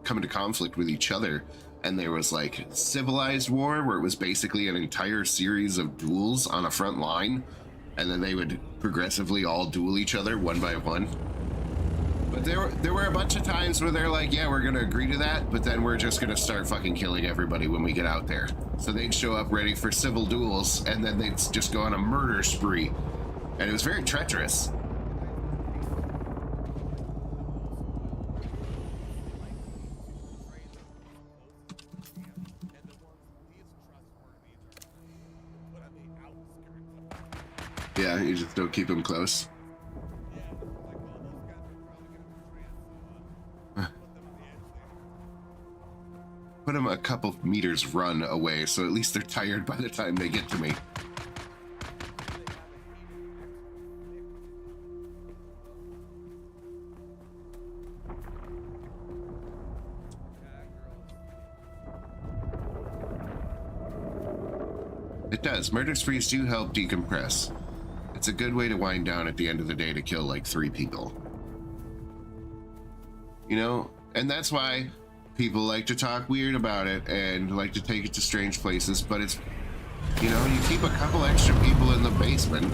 come into conflict with each other, and there was like civilized war where it was basically an entire series of duels on a front line, and then they would progressively all duel each other one by one. But there were a bunch of times where they're like, yeah, we're gonna agree to that, but then we're just gonna start fucking killing everybody when we get out there. So they'd show up ready for civil duels, and then they'd just go on a murder spree. And it was very treacherous. Yeah, you just don't keep them close. Put them a couple meters run away, so at least they're tired by the time they get to me. It does. Murder sprees do help decompress. It's a good way to wind down at the end of the day to kill like 3 people. You know, and that's why people like to talk weird about it and like to take it to strange places, but it's, you know, you keep a couple extra people in the basement,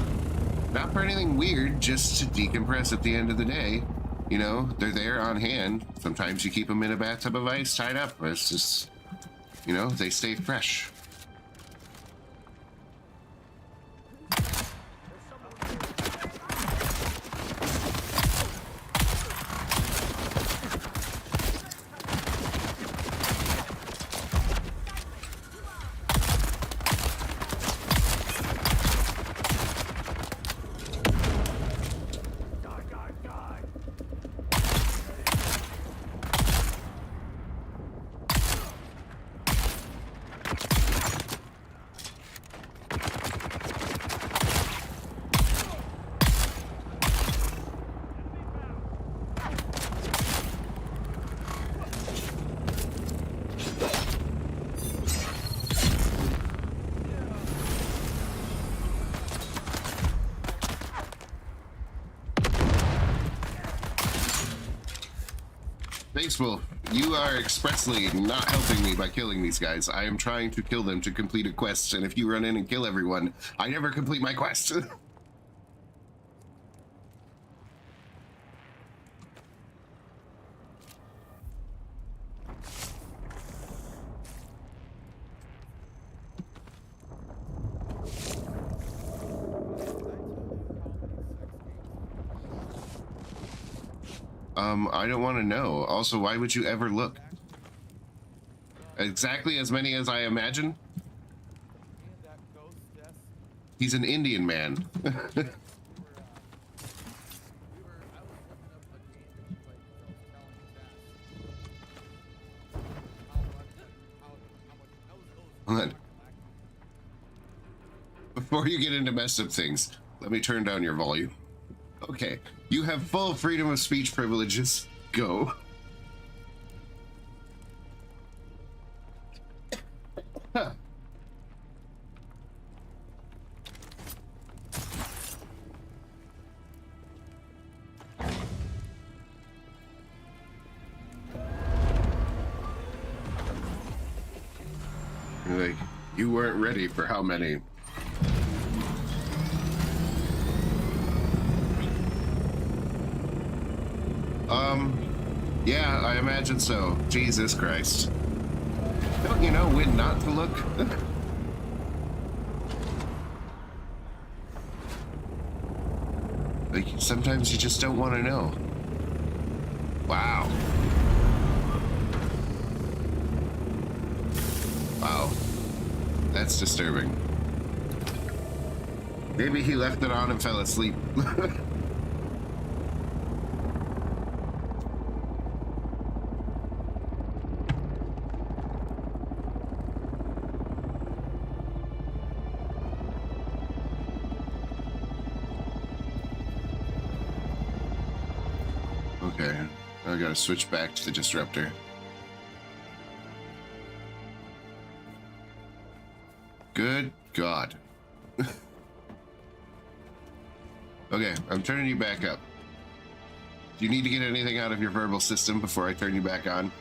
not for anything weird, just to decompress at the end of the day. You know, they're there on hand. Sometimes you keep them in a bathtub of ice tied up. It's just, you know, they stay fresh. Thanks, Wolf. You are expressly not helping me by killing these guys. I am trying to kill them to complete a quest, and if you run in and kill everyone, I never complete my quest. I don't want to know. Also, why would you ever look? Exactly as many as I imagine? And that ghost, yes. He's an Indian man. I was looking up a game that you played because I was telling Tess how much Hold on. Before you get into messed up things, let me turn down your volume. Okay, you have full freedom of speech privileges. Go. Huh. Like, you weren't ready for how many. Yeah, I imagine so. Jesus Christ. Don't you know when not to look? Like, sometimes you just don't want to know. Wow. Wow. That's disturbing. Maybe he left it on and fell asleep. Okay, I gotta switch back to the disruptor. Good God. Okay, I'm turning you back up. Do you need to get anything out of your verbal system before I turn you back on?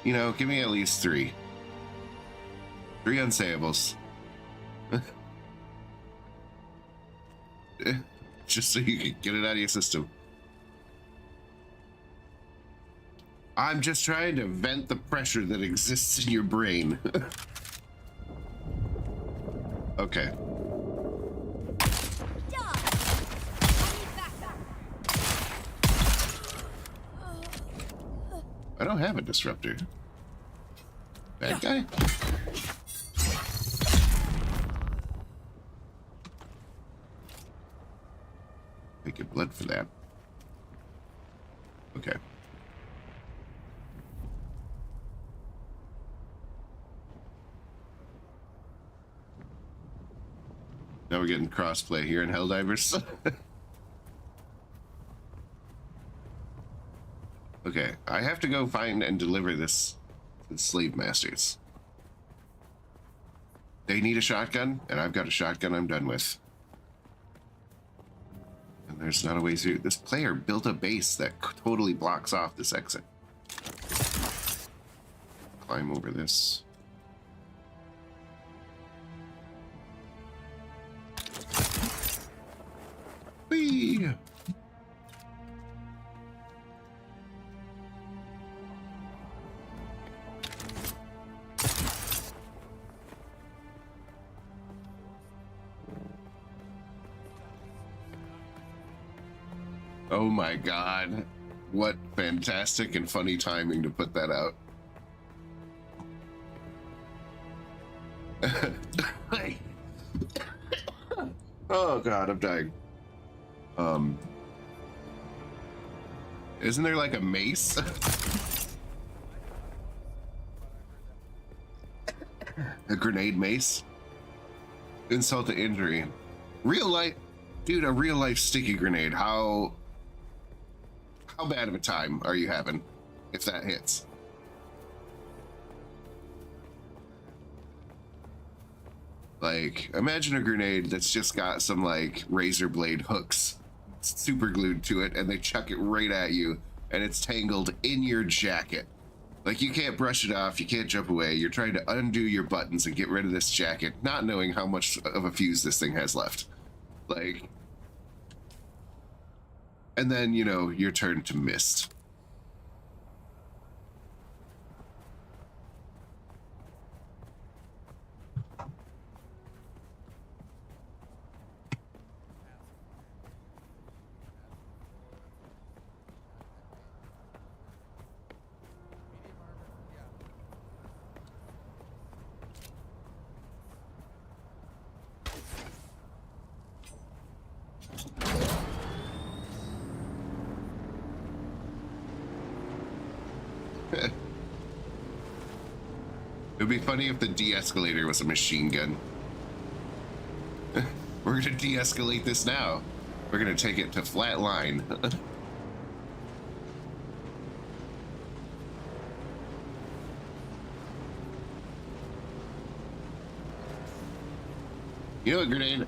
You know, give me at least 3. 3 unsayables. Just so you can get it out of your system. I'm just trying to vent the pressure that exists in your brain. Okay. I don't have a disruptor. Bad guy? I get blood for that. Okay. Now we're getting crossplay here in Helldivers. Okay, I have to go find and deliver this to the slave masters. They need a shotgun, and I've got a shotgun I'm done with. And there's not a way through. This player built a base that totally blocks off this exit. Climb over this. Whee! Oh my God. What fantastic and funny timing to put that out. Oh God, I'm dying. Isn't there like a mace? A grenade mace? Insult to injury. Real life, dude, a real life sticky grenade. How bad of a time are you having if that hits? Like, imagine a grenade that's just got some like razor blade hooks super glued to it, and they chuck it right at you, and it's tangled in your jacket. Like, you can't brush it off, you can't jump away. You're trying to undo your buttons and get rid of this jacket, not knowing how much of a fuse this thing has left. Like, and then, you know, you're turned to mist. It'd be funny if the de-escalator was a machine gun. We're gonna de-escalate this now. We're gonna take it to flat line. You know what grenade?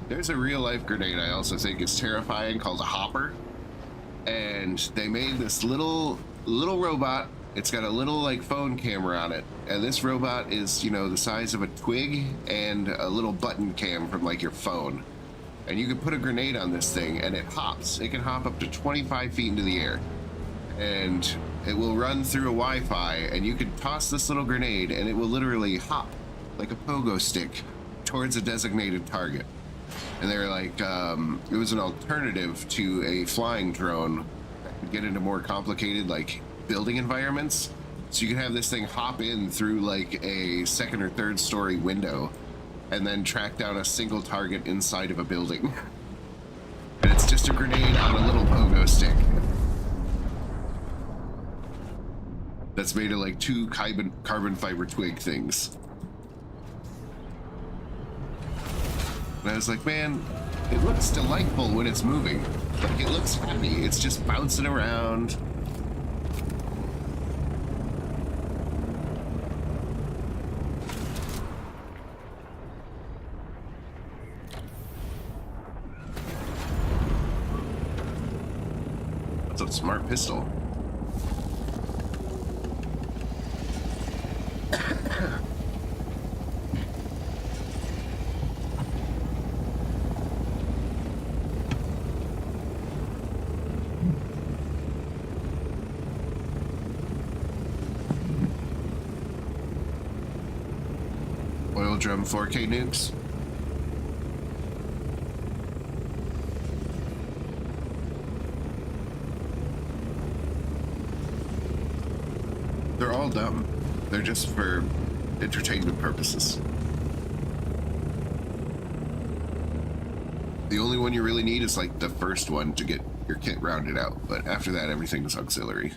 There's a real life grenade I also think is terrifying called a hopper. And they made this little robot. It's got a little like phone camera on it. And this robot is, you know, the size of a twig and a little button cam from like your phone. And you can put a grenade on this thing and it hops. It can hop up to 25 feet into the air. And it will run through a Wi-Fi and you can toss this little grenade and it will literally hop like a pogo stick towards a designated target. And they're like, it was an alternative to a flying drone that could get into more complicated like building environments. So you can have this thing hop in through like a second or third story window and then track down a single target inside of a building. And it's just a grenade on a little pogo stick. That's made of like two carbon fiber twig things. And I was like, man, it looks delightful when it's moving. Like, it looks happy. It's just bouncing around. That's a smart pistol. Oil drum 4K nukes. They're all dumb. They're just for entertainment purposes. The only one you really need is like the first one to get your kit rounded out, but after that everything's auxiliary.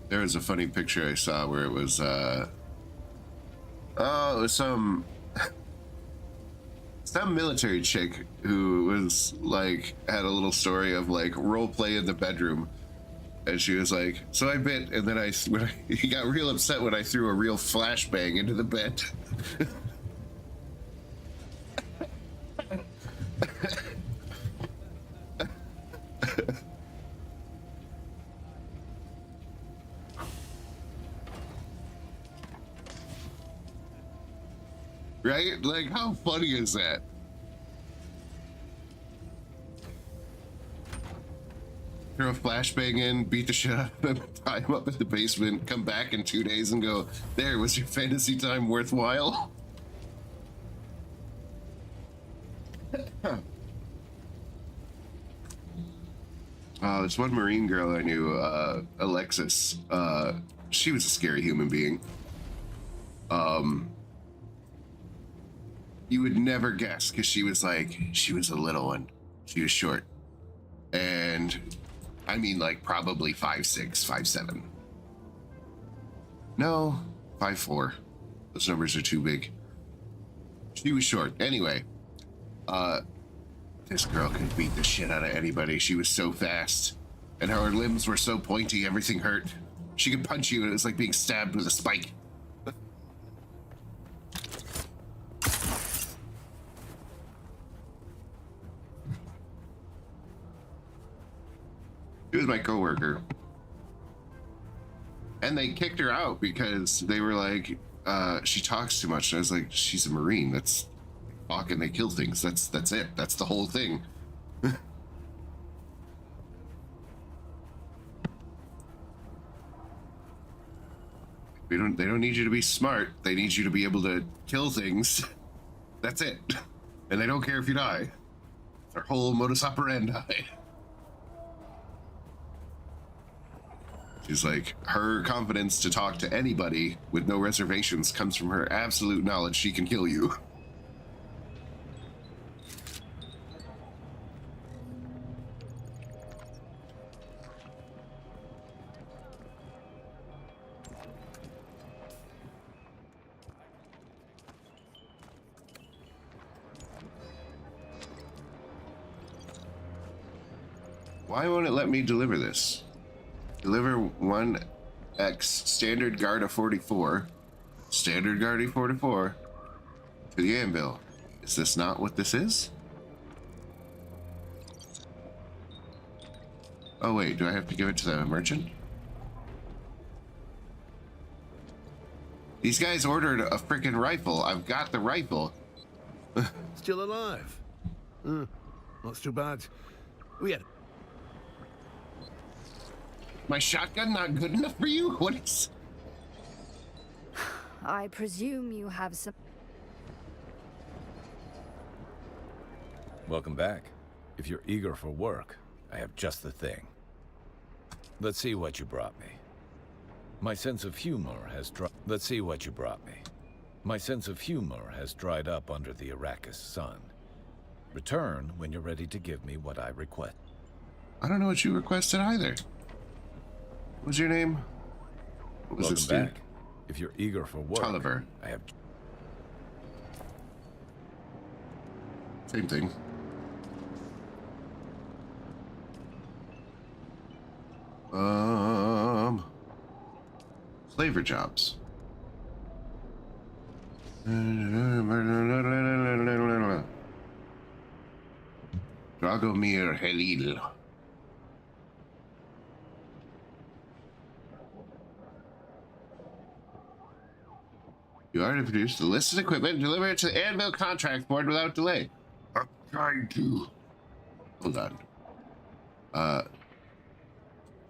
There was a funny picture I saw where it was, it was some military chick who was like, had a little story of like role play in the bedroom. And she was like, so I bit, and then he got real upset when I threw a real flashbang into the bed. Right? Like, how funny is that? Throw a flashbang in, beat the shit out of him, tie him up in the basement, come back in 2 days and go, there, was your fantasy time worthwhile? There's one Marine girl I knew, Alexis. She was a scary human being. You would never guess, because she was a little one. She was short. And I mean, like, probably 5'6", 5'7". No, 5'4". Those numbers are too big. She was short. Anyway, this girl could beat the shit out of anybody. She was so fast. And her limbs were so pointy, everything hurt. She could punch you, and it was like being stabbed with a spike. is my coworker. And they kicked her out because they were like, she talks too much. And I was like, she's a Marine. That's talk and they kill things. That's it. That's the whole thing. They don't need you to be smart. They need you to be able to kill things. That's it. And they don't care if you die. It's their whole modus operandi. She's like, her confidence to talk to anybody with no reservations comes from her absolute knowledge she can kill you. Why won't it let me deliver this? Deliver 1X standard guard of 44, standard guard of 44 to the anvil. Is this not what this is? Oh wait, do I have to give it to the merchant? These guys ordered a freaking rifle. I've got the rifle. Still alive? Not too bad. We had. My shotgun not good enough for you? What is... I presume you have some... Welcome back. If you're eager for work, I have just the thing. Let's see what you brought me. My sense of humor has Let's see what you brought me. My sense of humor has dried up under the Arrakis sun. Return when you're ready to give me what I request. I don't know what you requested either. What's your name? What was Welcome this back. dude? If you're eager for work, Oliver. I have... Same thing. Slaver jobs. Dragomir Helil. You already produced the listed equipment and deliver it to the Anvil Contract Board without delay. I'm trying to. Hold on. I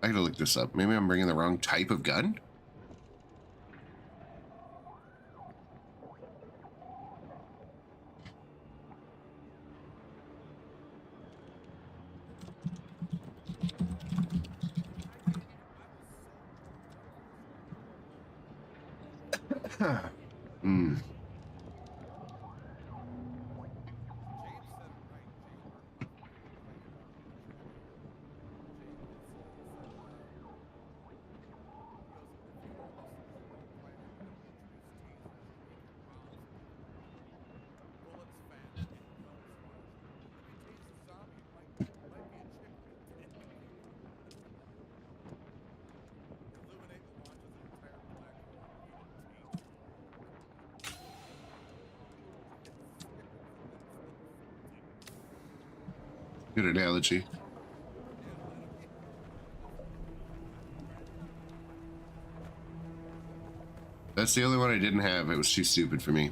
gotta look this up. Maybe I'm bringing the wrong type of gun? Hmm. Good analogy. That's the only one I didn't have. It was too stupid for me.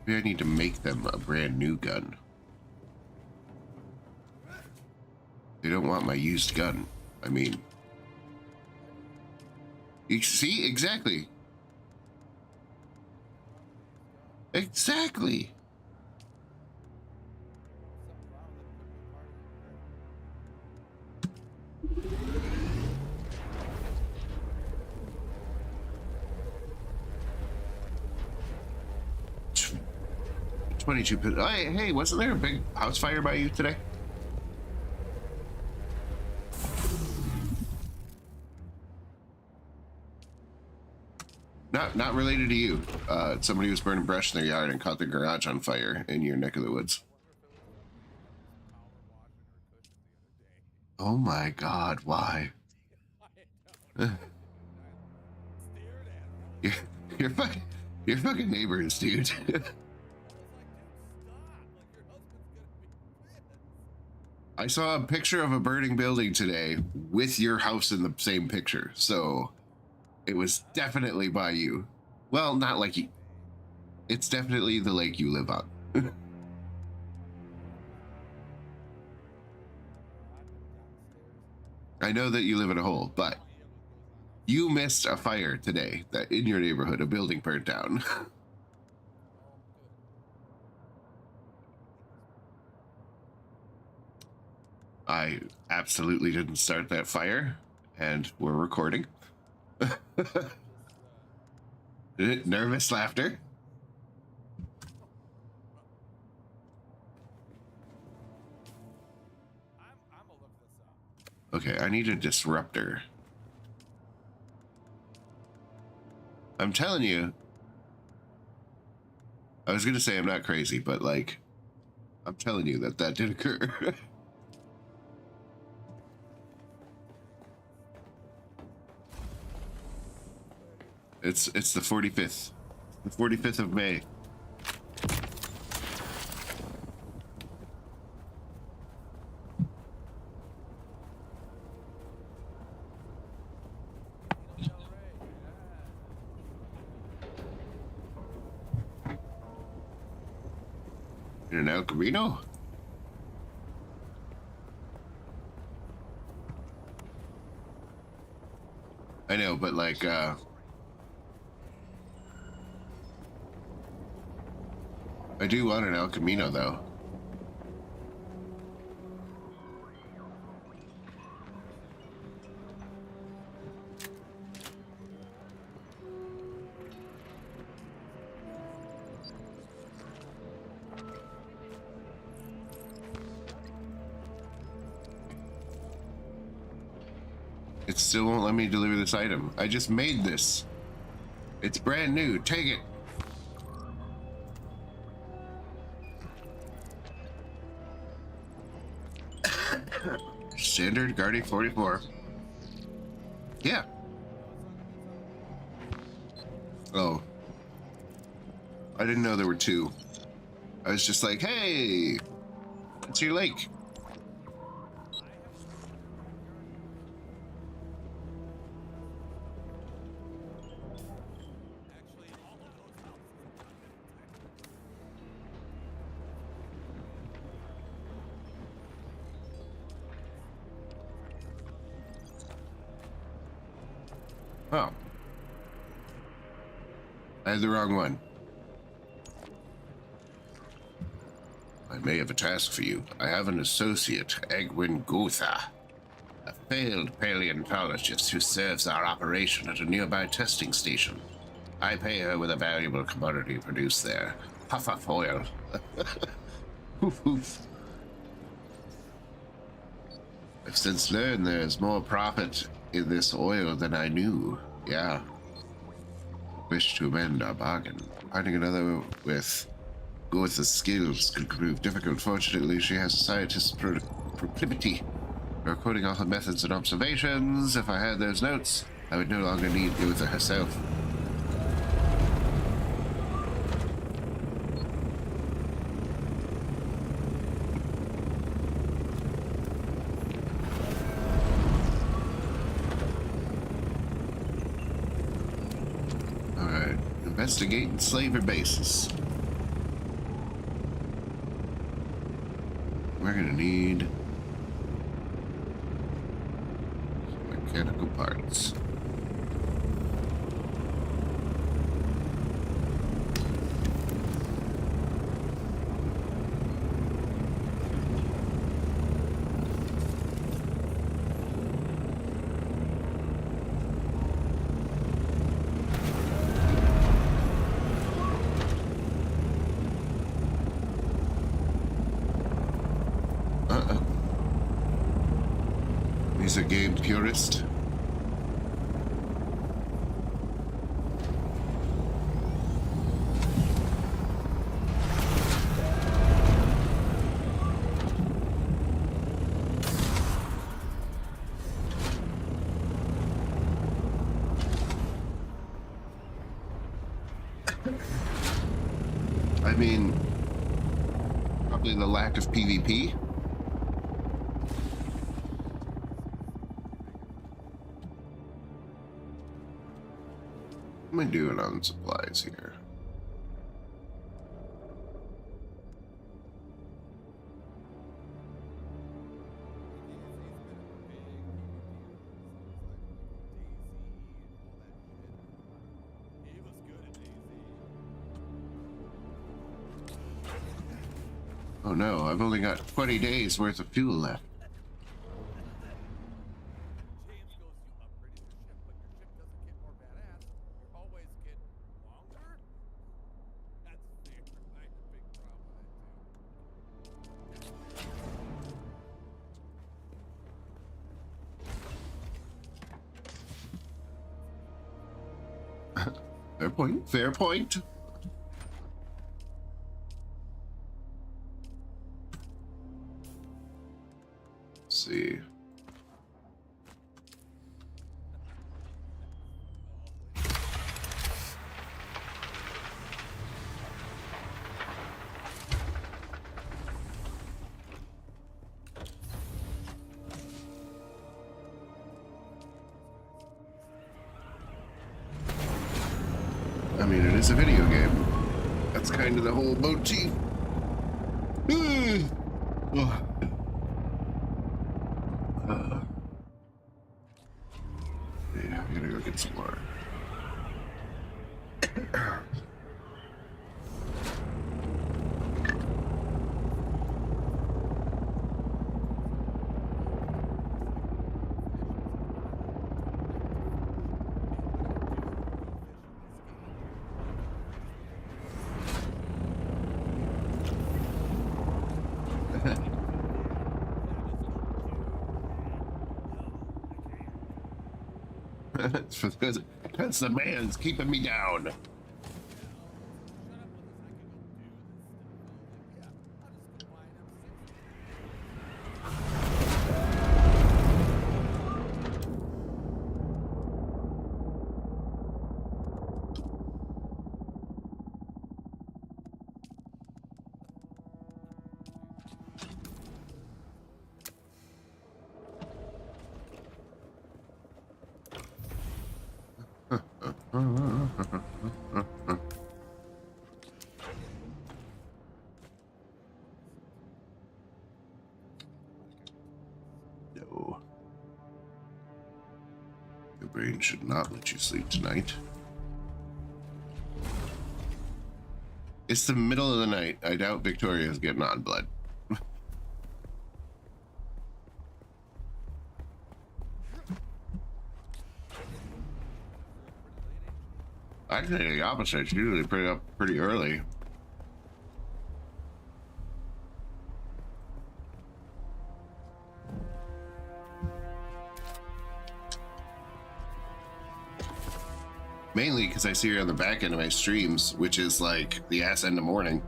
Maybe I need to make them a brand new gun. They don't want my used gun. I mean... You see? Exactly. Exactly. Hey, wasn't there a big house fire by you today? Not related to you. Somebody was burning brush in their yard and caught their garage on fire in your neck of the woods. Oh my God! Why? You're, you're fucking, you're fucking neighbors, dude. I saw a picture of a burning building today with your house in the same picture, so it was definitely by you. Well, not like you. It's definitely the lake you live on. I know that you live in a hole, but you missed a fire today that in your neighborhood, a building burnt down. I absolutely didn't start that fire, and we're recording. Nervous laughter. Okay, I need a disruptor. I'm telling you, I was gonna say I'm not crazy, but like, I'm telling you that did occur. It's the 45th. The 45th of May. In an El Camino? I know, but like, I do want an El Camino, though. It still won't let me deliver this item. I just made this. It's brand new. Take it. Standard Guardian 44. Yeah. Oh. I didn't know there were two. I was just like, hey, it's your lake. Oh. I had the wrong one. I may have a task for you. I have an associate, Egwin Gotha, a failed paleontologist who serves our operation at a nearby testing station. I pay her with a valuable commodity produced there, puff oil. Oof, oof. I've since learned there is more profit in this oil than I knew. Yeah. Wish to amend our bargain. Finding another with Gotha's skills could prove difficult. Fortunately, she has a scientist's proclivity for recording all her methods and observations. If I had those notes, I would no longer need Gotha herself. Investigating slaver bases. We're gonna need some mechanical parts. He's a game purist. I mean, probably the lack of PvP. What am I doing on supplies here? Oh no, I've only got 20 days worth of fuel left. James goes, you upgraded your ship, but your ship doesn't get more badass. Your hallways get longer? That's fair. I have a big problem with that too. Fair point, fair point. Let's see. I mean, it is a video game. That's kind of the whole motif. Yeah, I gotta go get some water. That's the man's keeping me down. No. Your brain should not let you sleep tonight. It's the middle of the night. I doubt Victoria's getting on blood. Actually, the opposite. It's usually pretty early. Mainly because I see her on the back end of my streams, which is like the ass end of morning.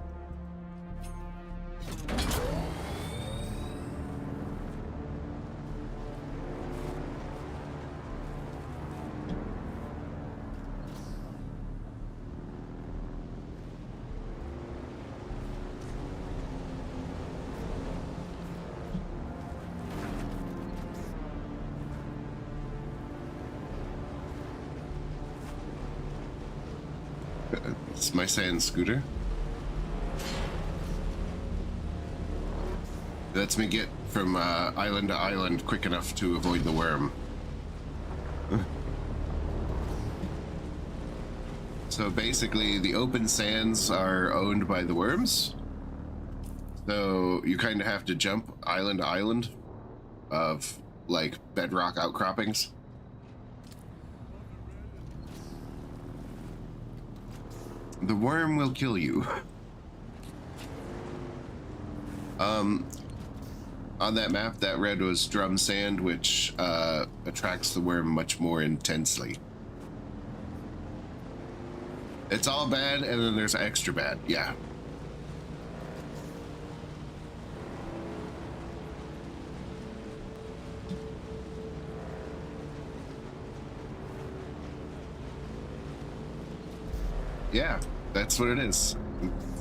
It's my sand scooter. It lets me get from island to island quick enough to avoid the worm. So basically, the open sands are owned by the worms. So you kind of have to jump island to island of like bedrock outcroppings. The worm will kill you. On that map, that red was drum sand, which attracts the worm much more intensely. It's all bad, and then there's extra bad, yeah. Yeah, that's what it is.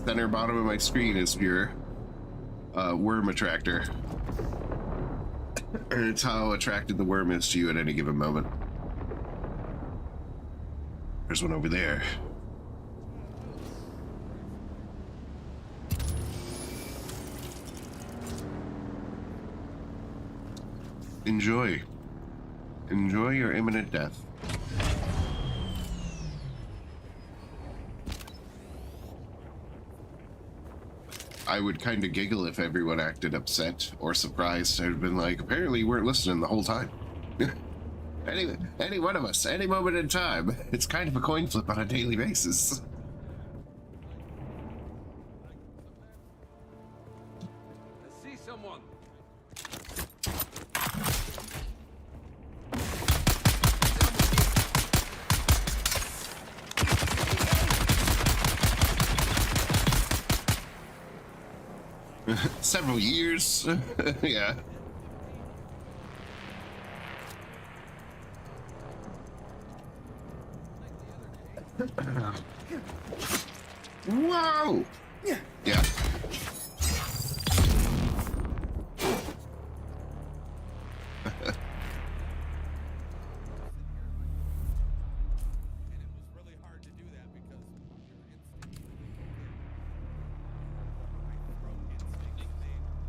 center bottom of my screen is your worm attractor. And it's how attracted the worm is to you at any given moment. There's one over there. Enjoy. Enjoy your imminent death. I would kind of giggle if everyone acted upset or surprised. I'd have been like, apparently you weren't listening the whole time. any one of us, any moment in time. It's kind of a coin flip on a daily basis. I see someone. Several years. Yeah. Whoa! Yeah. And it was really hard to do that because your instinctively my throat instinct they all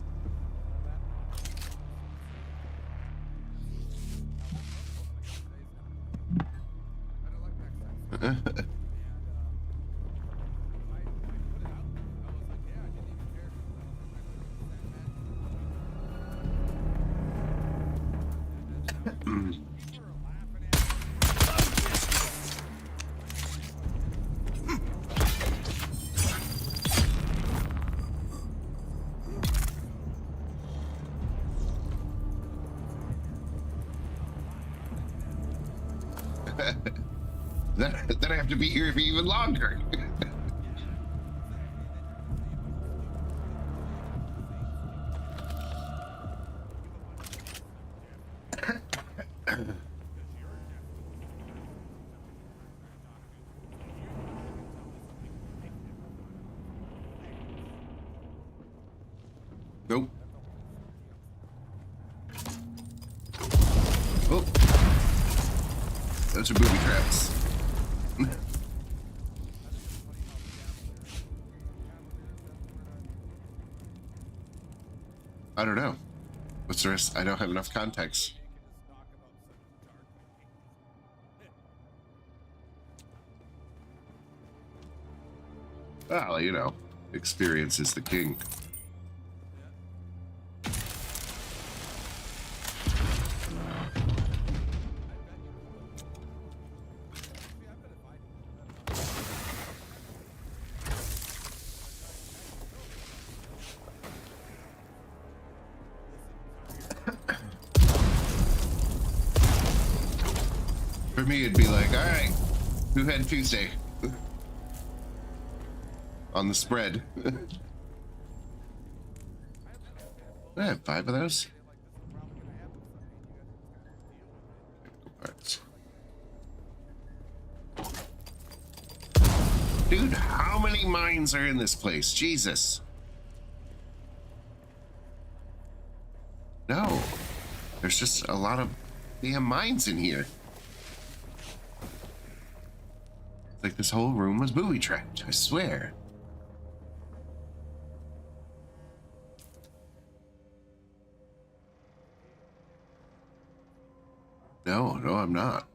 that better luck next time. And I put it out. I was like, yeah, I didn't even care. People are laughing at me. Then I have to be here for even longer. Nope. Oh. Those are booby traps. I don't know. What's the rest? I don't have enough context. Well, you know, experience is the king. For me, it'd be like, all right, who had Tuesday on the spread? I have 5 of those. Parts. Dude, how many mines are in this place? Jesus. No, there's just a lot of damn mines in here. Like this whole room was booby trapped, I swear. No, I'm not.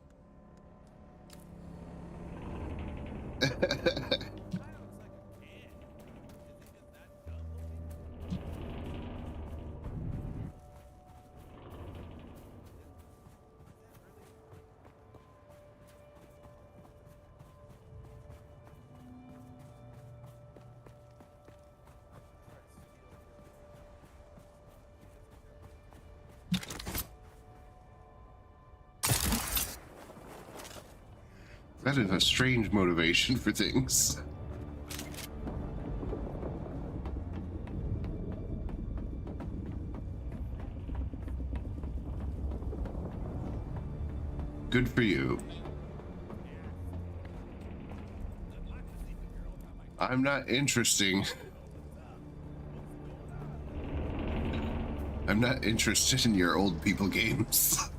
That is a strange motivation for things. Good for you. I'm not interesting. I'm not interested in your old people games.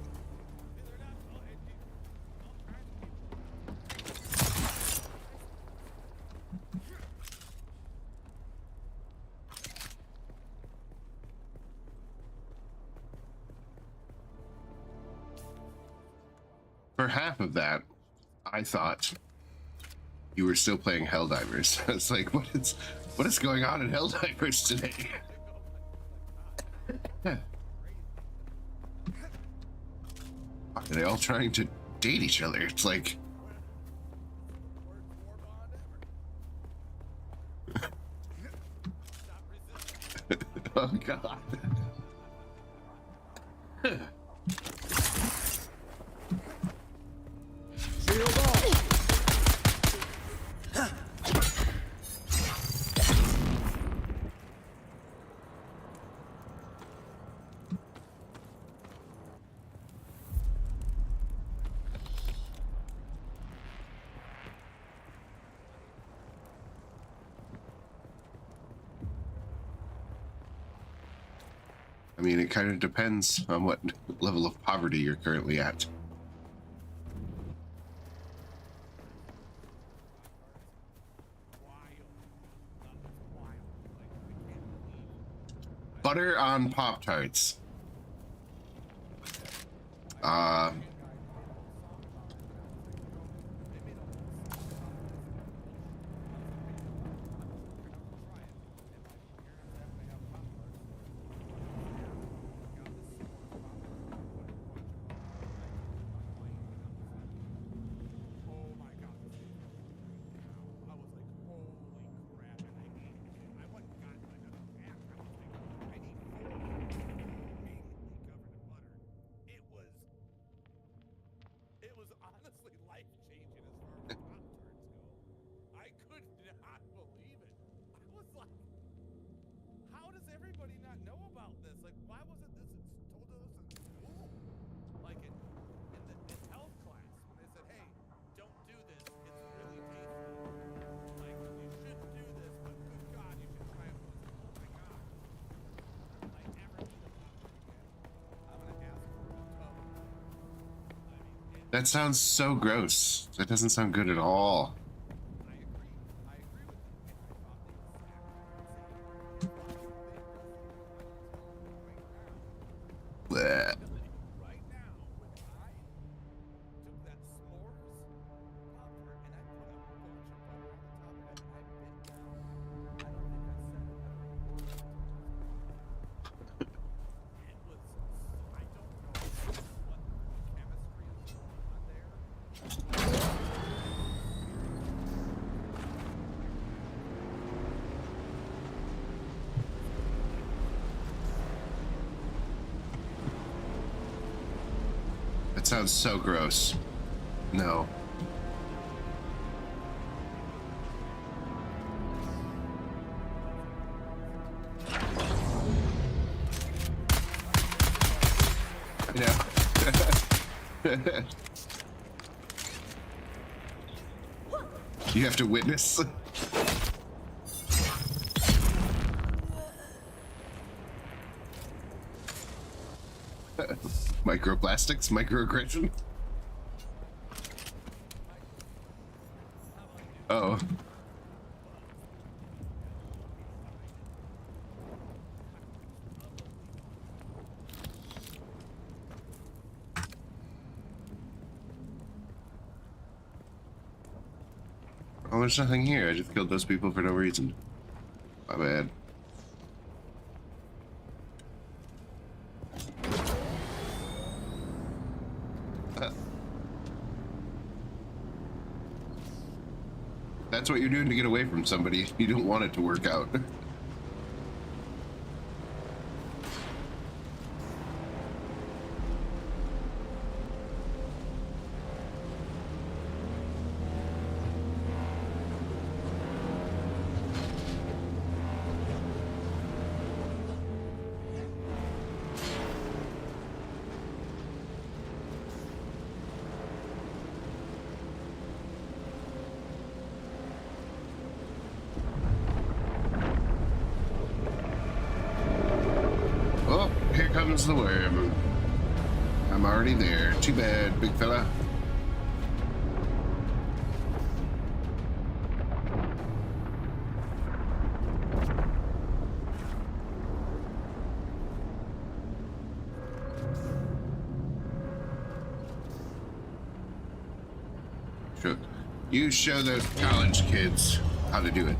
For half of that, I thought you were still playing Helldivers. I was like, what is going on in Helldivers today? Are they all trying to date each other? It's like, oh god. I mean, it kind of depends on what level of poverty you're currently at. Butter on Pop-Tarts. That sounds so gross. That doesn't sound good at all. Blech. That sounds so gross. No. I know. You have to witness. Microplastics, microaggression. Oh. Oh, there's nothing here. I just killed those people for no reason. My bad. That's what you're doing to get away from somebody. You don't want it to work out. comes the worm. I'm already there. Too bad, big fella. You show those college kids how to do it.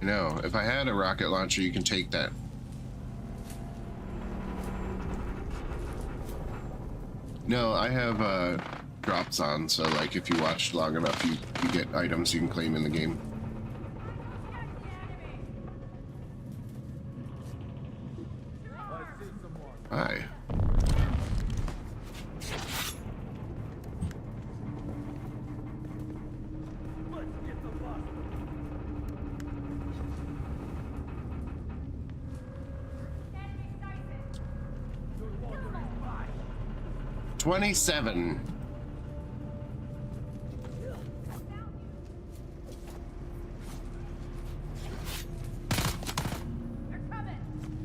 No, if I had a rocket launcher, you can take that. No, I have drops on, so like if you watch long enough, you get items you can claim in the game. Hi. $27.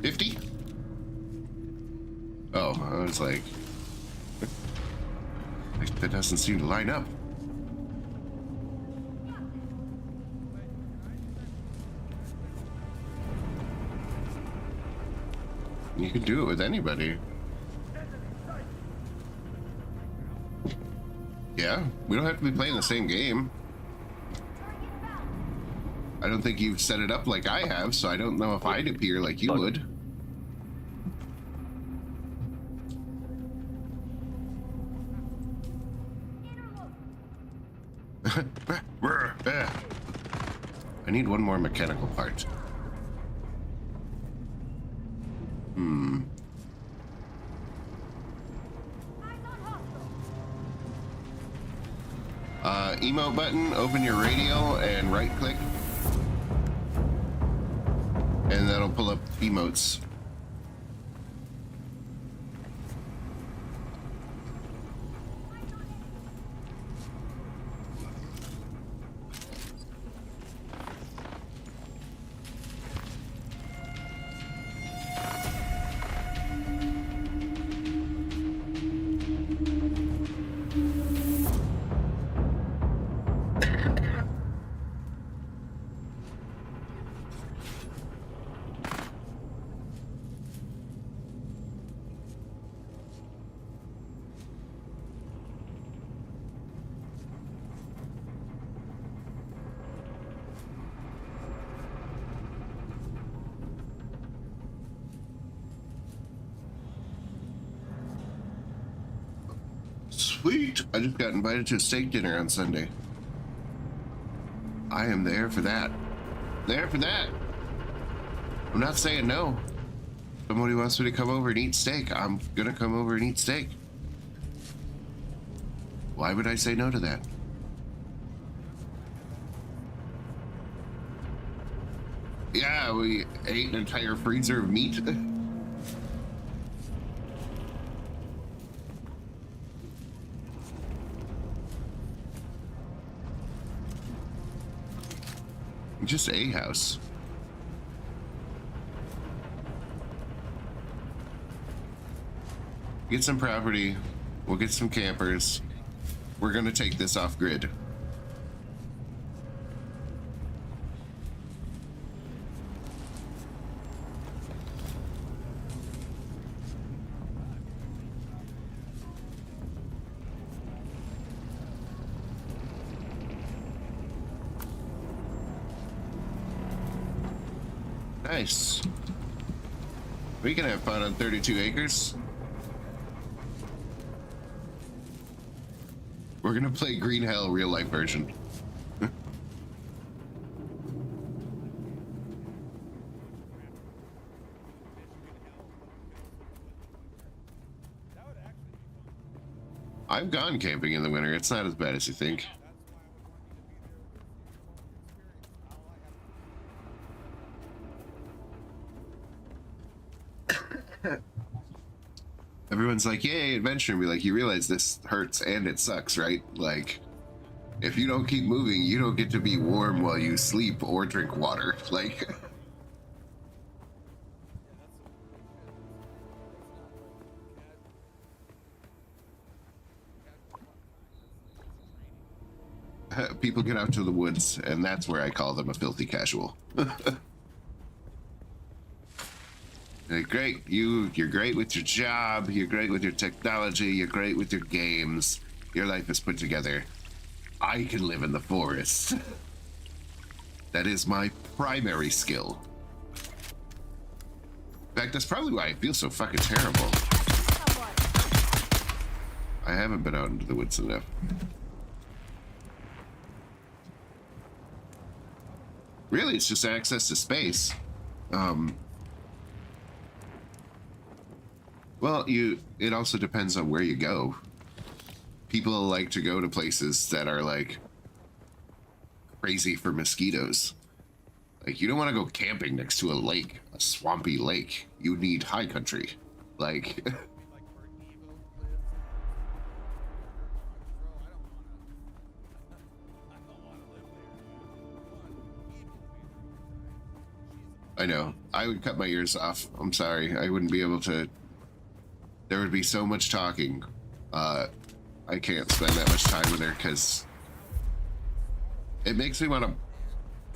$50? Oh, I was like, that doesn't seem to line up. You can do it with anybody. Yeah, we don't have to be playing the same game. I don't think you've set it up like I have, so I don't know if I'd appear like you would. I need one more mechanical part. Emote button, open your radio and right click. And that'll pull up emotes. Sweet! I just got invited to a steak dinner on Sunday. I am there for that. There for that! I'm not saying no. Somebody wants me to come over and eat steak. I'm gonna come over and eat steak. Why would I say no to that? Yeah, we ate an entire freezer of meat. Just a house. Get some property. We'll get some campers. We're gonna take this off grid. Nice. We can have fun on 32 acres. We're gonna play Green Hell real life version. I've gone camping in the winter. It's not as bad as you think. Everyone's like, yay, adventure. And be like, you realize this hurts and it sucks, right? Like, if you don't keep moving, you don't get to be warm while you sleep or drink water. Like, people get out to the woods, and that's where I call them a filthy casual. Like, great, you're great with your job, you're great with your technology, you're great with your games, your life is put together. I can live in the forest. That is my primary skill. In fact, that's probably why I feel so fucking terrible. I haven't been out into the woods enough. Really, it's just access to space. Well, it also depends on where you go. People like to go to places that are like crazy for mosquitoes. Like, you don't want to go camping next to a lake, a swampy lake. You need high country. Like, I know. I would cut my ears off. I'm sorry. I wouldn't be able to. There would be so much talking. I can't spend that much time with her because it makes me want to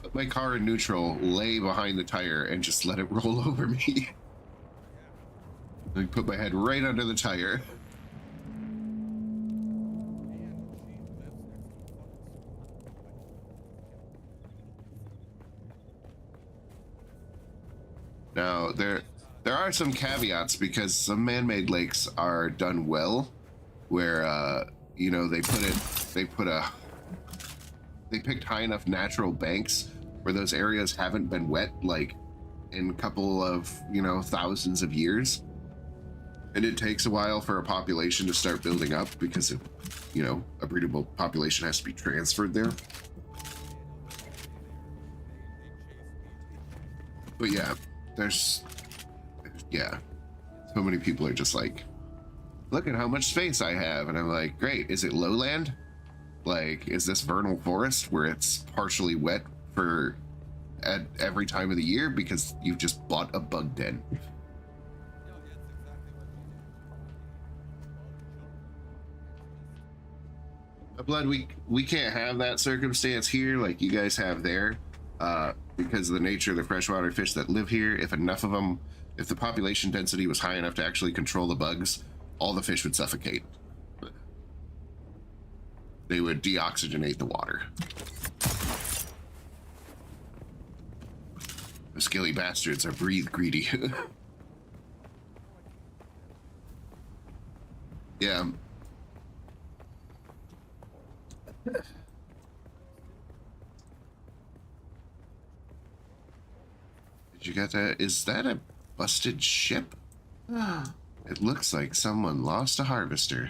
put my car in neutral, lay behind the tire, and just let it roll over me. Like, put my head right under the tire. Now, there are some caveats because some man-made lakes are done well, where you know, they picked high enough natural banks where those areas haven't been wet like in a couple of, you know, thousands of years, and it takes a while for a population to start building up because of, you know, a breedable population has to be transferred there. But yeah, so many people are just like, look at how much space I have, and I'm like, great, is it lowland? Like, is this vernal forest where it's partially wet at every time of the year because you've just bought a bug den? Blood, we can't have that circumstance here like you guys have there, because of the nature of the freshwater fish that live here. If enough of them, if the population density was high enough to actually control the bugs, all the fish would suffocate. They would deoxygenate the water. The skilly bastards are breathe greedy. Yeah. Did you get that? Is that a busted ship? It looks like someone lost a harvester.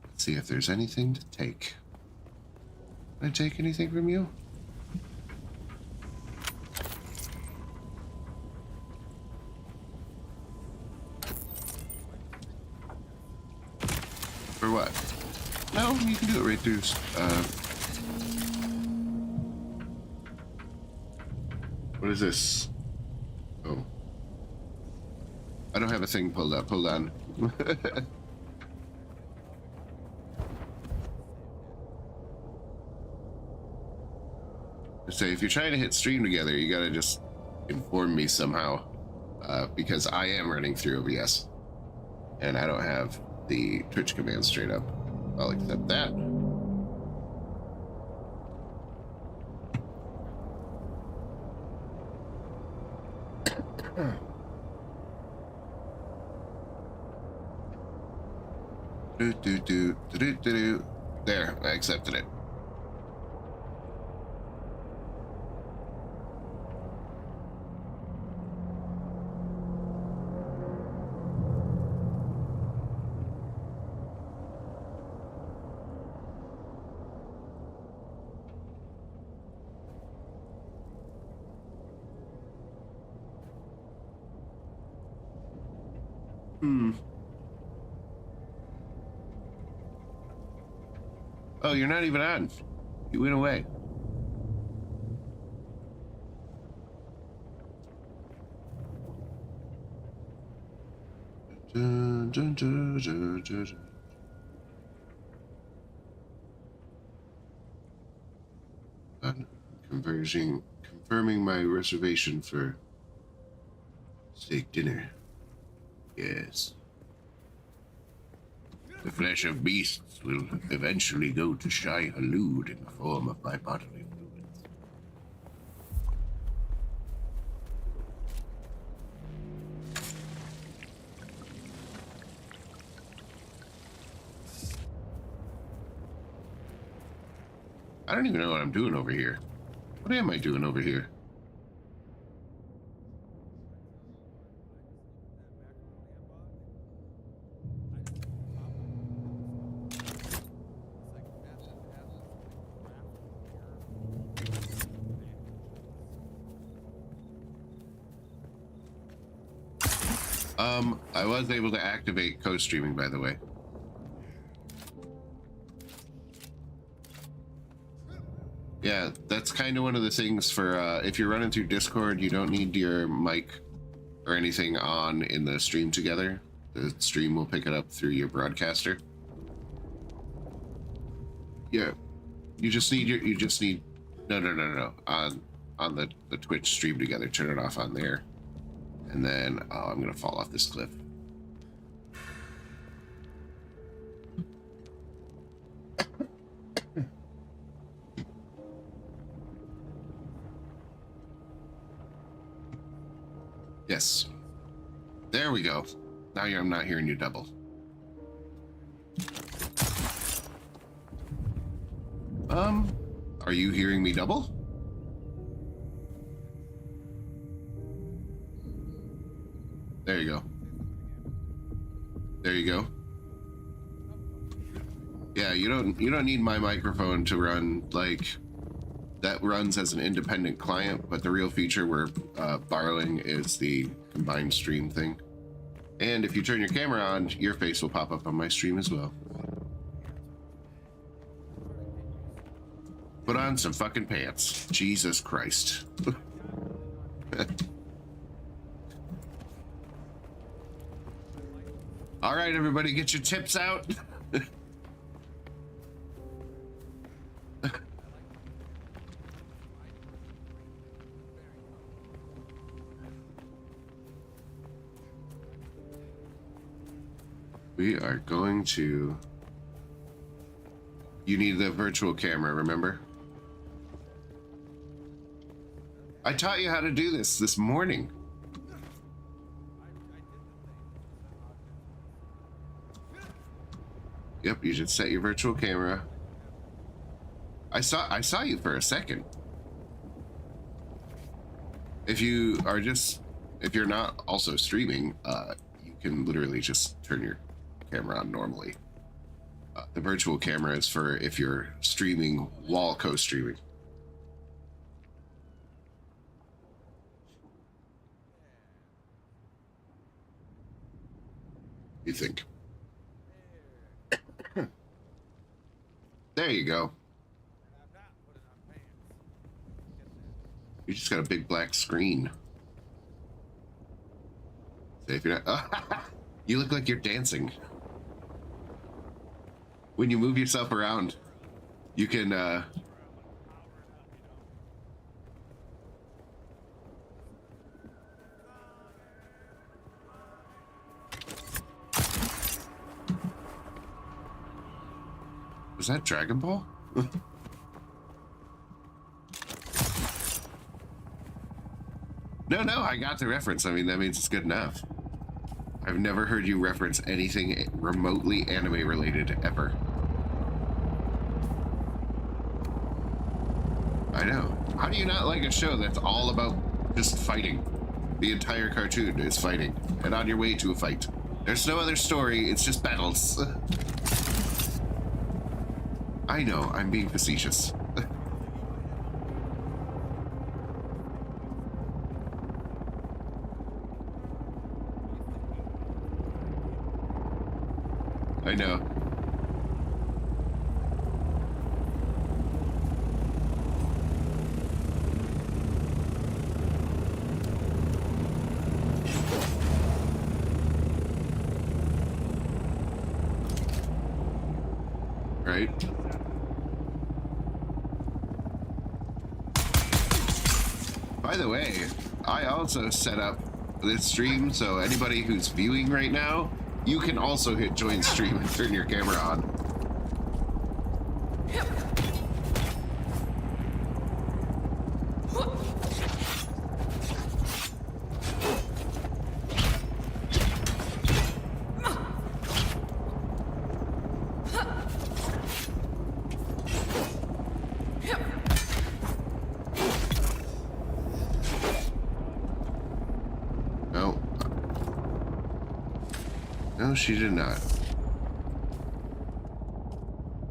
Let's see if there's anything to take. Can I take anything from you? For what? No, you can do it right through. What is this? Oh. I don't have a thing pulled up. Hold on. Say, if you're trying to hit stream together, you gotta just inform me somehow. Because I am running through OBS. And I don't have the Twitch command straight up. I'll accept that. There, I accepted it. Oh, you're not even on. You went away. Dun, dun, dun, dun, dun, dun. Confirming my reservation for steak dinner. Yes. The flesh of beasts will eventually go to Shai Halud in the form of my bodily fluids. I don't even know what I'm doing over here. What am I doing over here? I was able to activate co-streaming, by the way. Yeah, that's kind of one of the things for if you're running through Discord, you don't need your mic or anything on in the stream together. The stream will pick it up through your broadcaster. Yeah, you just need no on the Twitch stream together. Turn it off on there, and then I'm gonna fall off this cliff. Yes. There we go. Now I'm not hearing you double. Are you hearing me double? There you go. There you go. Yeah, you don't need my microphone to run, like, that runs as an independent client, but the real feature we're borrowing is the combined stream thing. And if you turn your camera on, your face will pop up on my stream as well. Put on some fucking pants. Jesus Christ. All right, everybody, get your tips out. We are going to... You need the virtual camera, remember? I taught you how to do this morning. Yep, you should set your virtual camera. I saw you for a second. If you're not also streaming, you can literally just turn your camera on normally. The virtual camera is for if you're streaming while co-streaming. You think? There you go. You just got a big black screen. So if you're not, you look like you're dancing. When you move yourself around, you can Was that Dragon Ball? No, no, I got the reference. I mean, that means it's good enough. I've never heard you reference anything remotely anime related ever. I know. How do you not like a show that's all about just fighting? The entire cartoon is fighting, and on your way to a fight. There's no other story, it's just battles. I know, I'm being facetious. I know. Right? By the way, I also set up this stream so anybody who's viewing right now, you can also hit join stream and turn your camera on. No. No, she did not.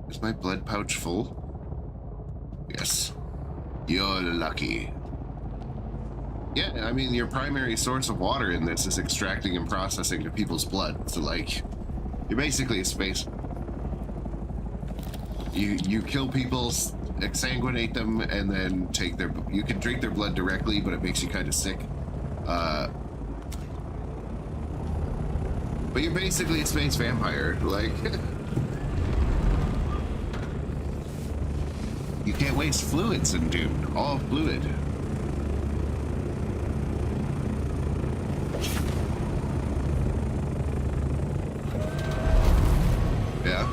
Is my blood pouch full? Yes. You're lucky. Yeah, I mean, your primary source of water in this is extracting and processing the people's blood. So, like, you're basically a space. You kill people, exsanguinate them, and then take their... You can drink their blood directly, but it makes you kind of sick. But you're basically a space vampire. Like... You can't waste fluids in Dune. All fluid. Yeah.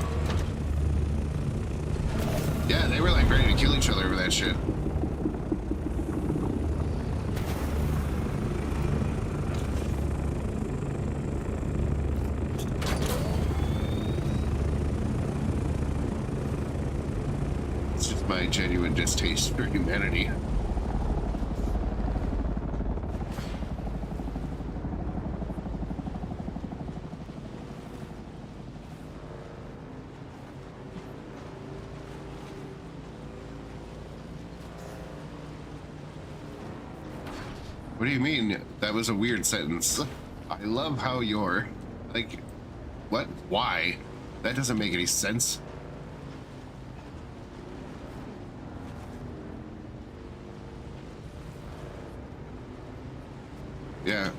Yeah, they were like ready to kill each other over that shit. It's just my genuine distaste for humanity. What do you mean? That was a weird sentence. I love how you're... Like... What? Why? That doesn't make any sense. Yeah.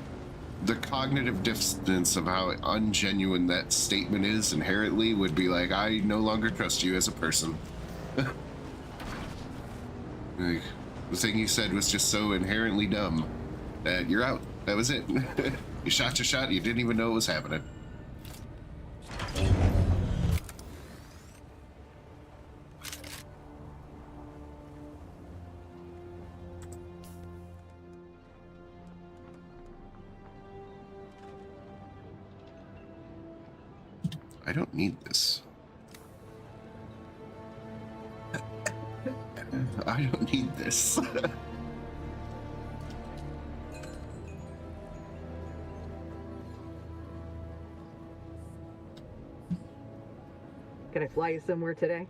The cognitive dissonance of how ungenuine that statement is inherently would be like, I no longer trust you as a person. Like, the thing you said was just so inherently dumb that you're out. That was it. You shot your shot, you didn't even know it was happening. I don't need this. I don't need this. Can I fly you somewhere today?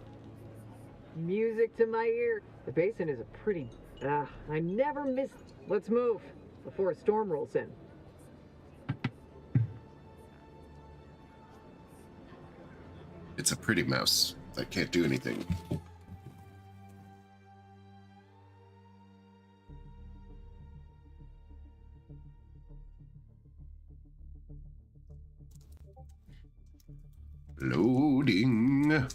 Music to my ear. The basin is a pretty... I never miss... Let's move before a storm rolls in. It's a pretty mouse that can't do anything. Loading.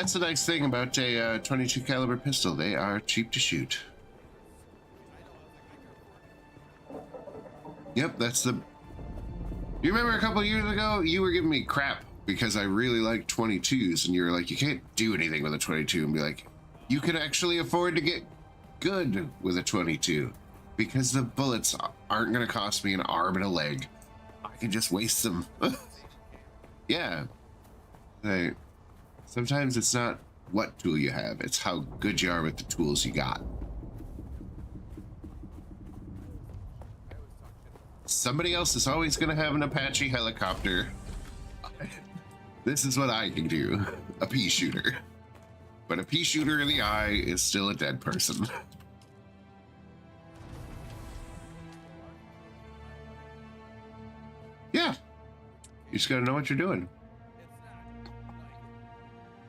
That's the nice thing about a 22 caliber pistol. They are cheap to shoot. Yep, that's the... You remember a couple years ago, you were giving me crap because I really like 22s, and you were like, you can't do anything with a 22, and be like, you could actually afford to get good with a 22 because the bullets aren't going to cost me an arm and a leg. I can just waste them. Yeah. Hey, sometimes it's not what tool you have, it's how good you are with the tools you got. Somebody else is always going to have an Apache helicopter. This is what I can do. A pea shooter. But a pea shooter in the eye is still a dead person. Yeah. You just gotta know what you're doing.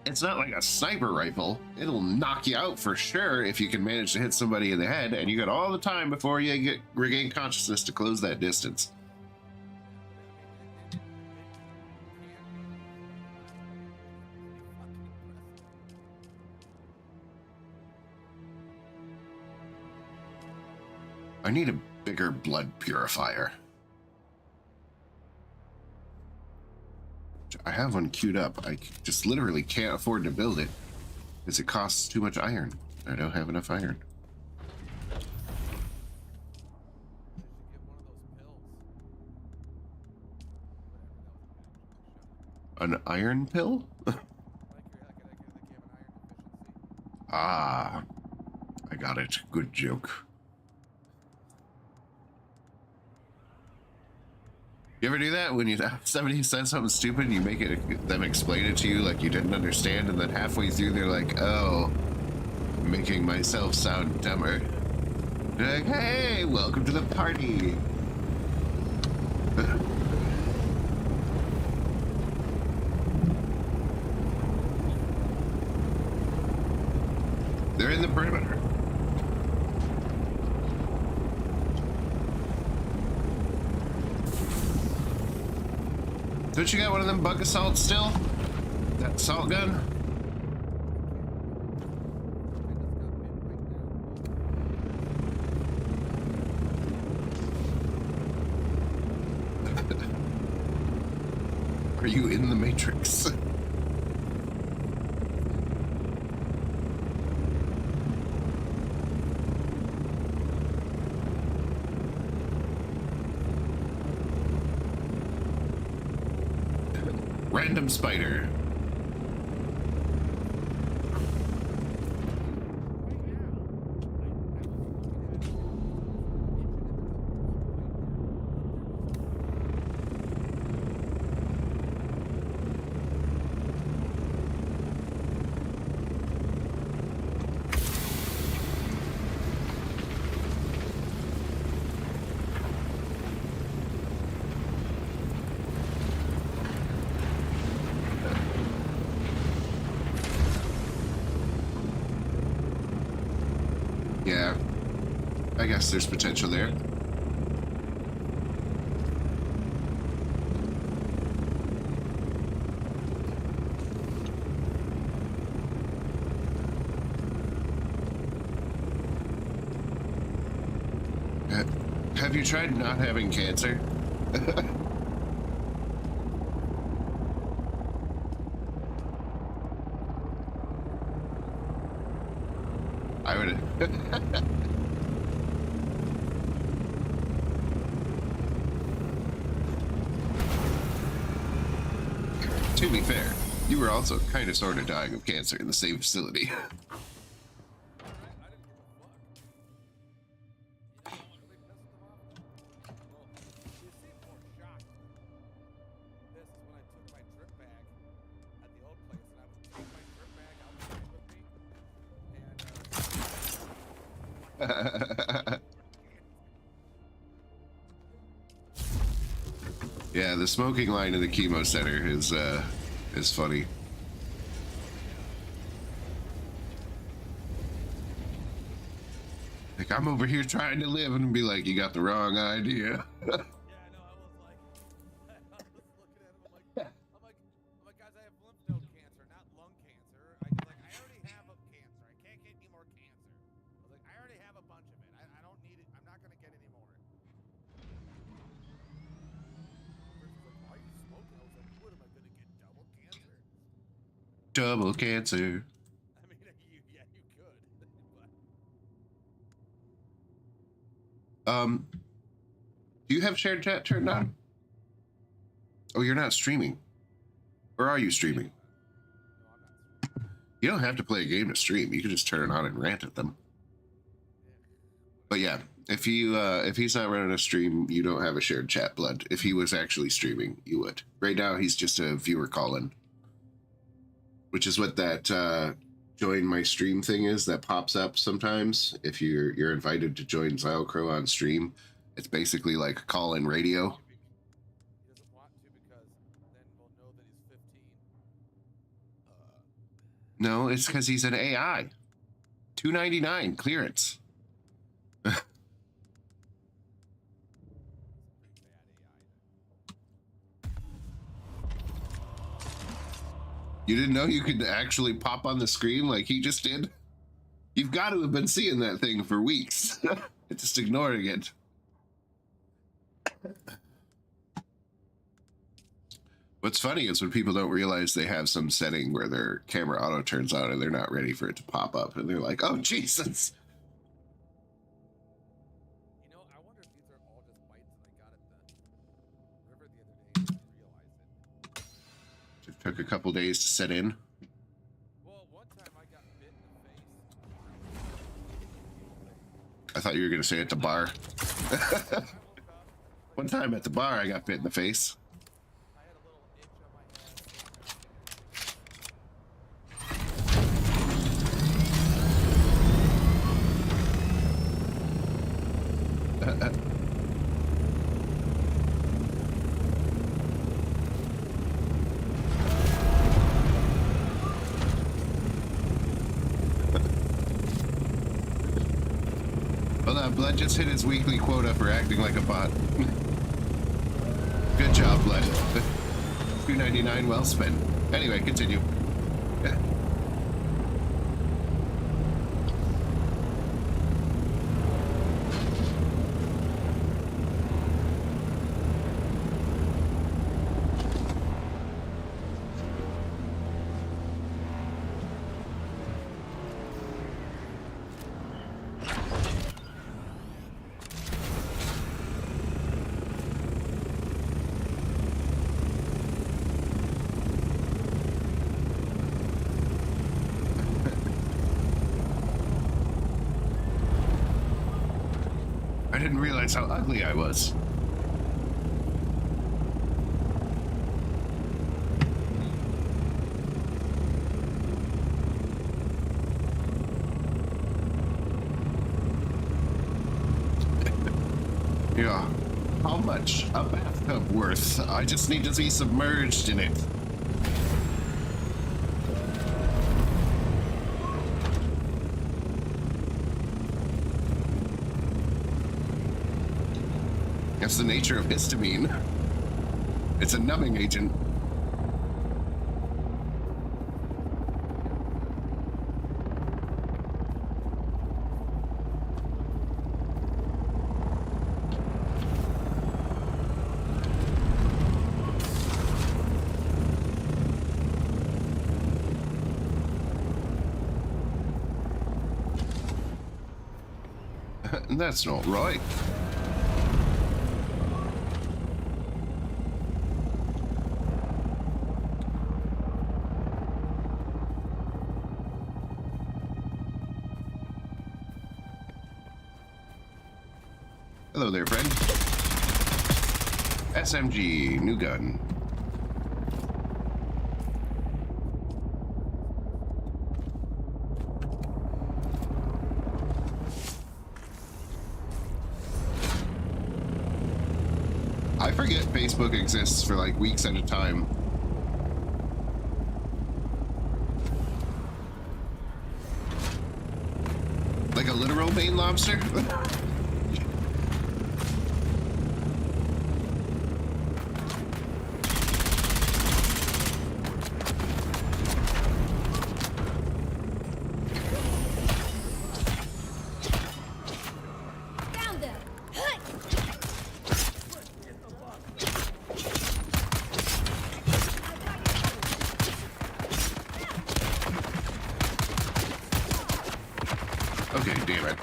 It's not like a sniper rifle. It'll knock you out for sure if you can manage to hit somebody in the head, and you got all the time before you regain consciousness to close that distance. I need a bigger blood purifier. I have one queued up. I just literally can't afford to build it because it costs too much iron. I don't have enough iron. An iron pill? Ah, I got it. Good joke. You ever do that when somebody says something stupid and you make them explain it to you like you didn't understand, and then halfway through they're like, oh, making myself sound dumber. They're like, hey, welcome to the party. They're in the perimeter. Don't you got one of them bug assaults still? That assault gun? Are you in the Matrix? Random spider. Yeah, I guess there's potential there. Have you tried not having cancer? I would. To be fair, you were also kind of sort of dying of cancer in the same facility. Yeah, the smoking line in the chemo center is funny. Like, I'm over here trying to live, and be like, you got the wrong idea. Yeah, I know. I was looking at him. I'm like, guys, I have lymph node cancer, not lung cancer. I Double cancer. I mean, yeah, you could. But Do you have shared chat turned on? Oh, you're not streaming. Or are you streaming? no, I'm not. You don't have to play a game to stream. You can just turn it on and rant at them. But yeah, if he's not running a stream, you don't have a shared chat, Blood. If he was actually streaming, you would. Right now, he's just a viewer call-in, which is what that join my stream thing is that pops up sometimes. If you're invited to join Zylcrow on stream, it's basically like call-in radio. He doesn't want to because then we'll know that he's 15. No, it's because he's an AI. $2.99 clearance. You didn't know you could actually pop on the screen like he just did? You've got to have been seeing that thing for weeks. Just ignoring it. What's funny is when people don't realize they have some setting where their camera auto turns on and they're not ready for it to pop up. And they're like, oh, Jesus. You know, I wonder if these are all just bites that I got at the river the other day and didn't realize it. It took a couple days to set in. Well, one time I got bit in the face. I thought you were going to say at the bar. I woke up, One time at the bar, I got bit in the face. I had a little itch on my Hold on, Blood just hit his weekly quota for acting like a bot. Good job, Blood. $2.99 well spent. Anyway, continue. I didn't realize how ugly I was. Yeah. How much? A bathtub worth. I just need to be submerged in it. That's the nature of histamine. It's a numbing agent. That's not right. Hello there, friend. SMG, new gun. I forget Facebook exists for like weeks at a time. Like a literal Maine lobster? Found them. Okay, damn it.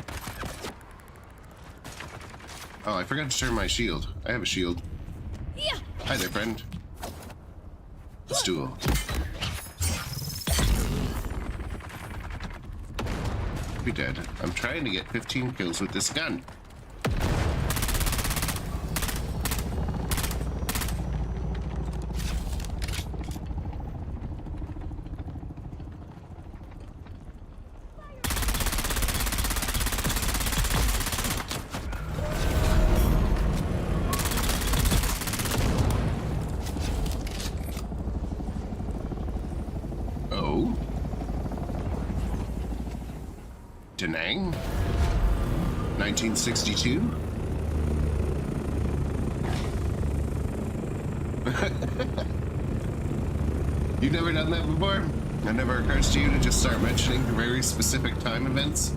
Oh, I forgot to turn my shield. I have a shield. Yeah. Hi there, friend. Let's duel. Be dead. I'm trying to get 15 kills with this gun. Oh. Da Nang? 1962? You've never done that before? It never occurs to you to just start mentioning very specific time events?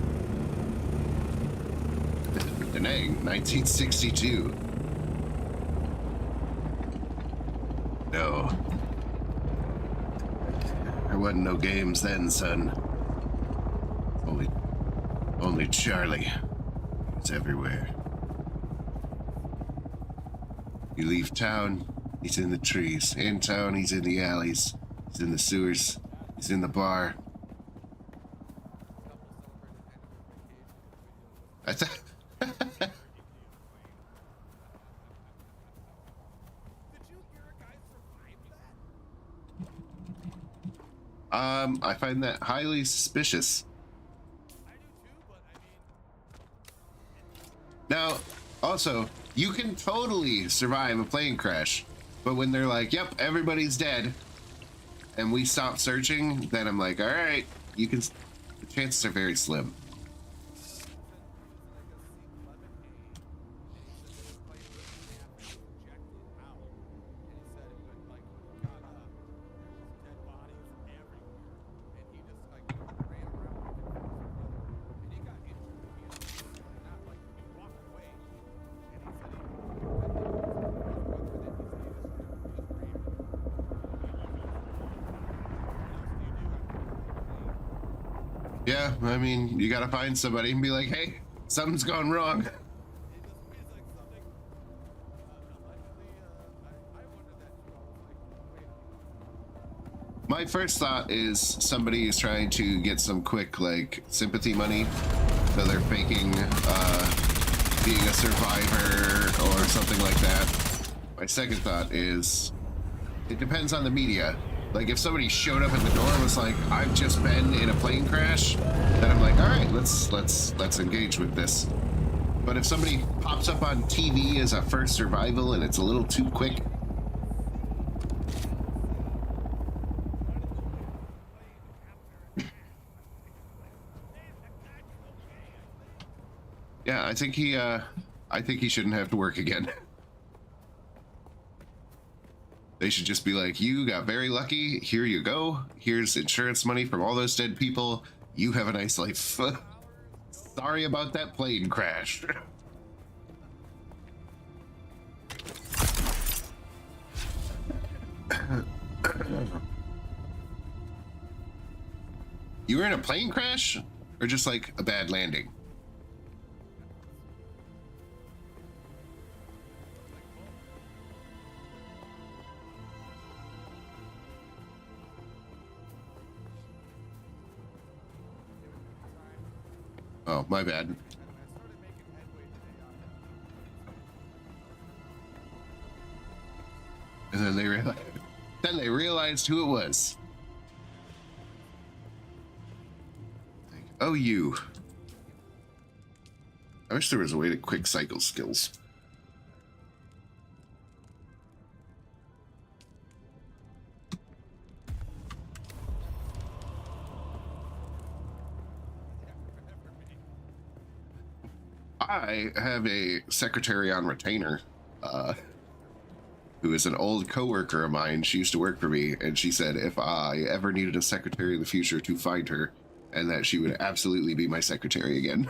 Da Nang, 1962. No. There wasn't no games then, son. Only Charlie. He's everywhere. You leave town, he's in the trees. In town, he's in the alleys. He's in the sewers. He's in the bar. I thought. Did you hear a guy survive that? I find that highly suspicious. I do too, but I mean, Now, also, you can totally survive a plane crash, but when they're like, yep, everybody's dead, and we stop searching, then I'm like, all right, you can, the chances are very slim. Yeah, I mean, you gotta find somebody and be like, hey, something's gone wrong. My first thought is somebody is trying to get some quick, like, sympathy money, so they're faking being a survivor or something like that. My second thought is, it depends on the media. Like, if somebody showed up at the door and was like, I've just been in a plane crash, then I'm like, all right, let's engage with this. But if somebody pops up on TV as a first survival and it's a little too quick, yeah, I think he shouldn't have to work again. They should just be like, you got very lucky. Here you go. Here's insurance money from all those dead people. You have a nice life. Sorry about that plane crash. You were in a plane crash? Or just like a bad landing? Oh, my bad. And then they realized who it was. Like, oh, you. I wish there was a way to quick cycle skills. I have a secretary on retainer, who is an old coworker of mine. She used to work for me, and she said if I ever needed a secretary in the future to find her, and that she would absolutely be my secretary again.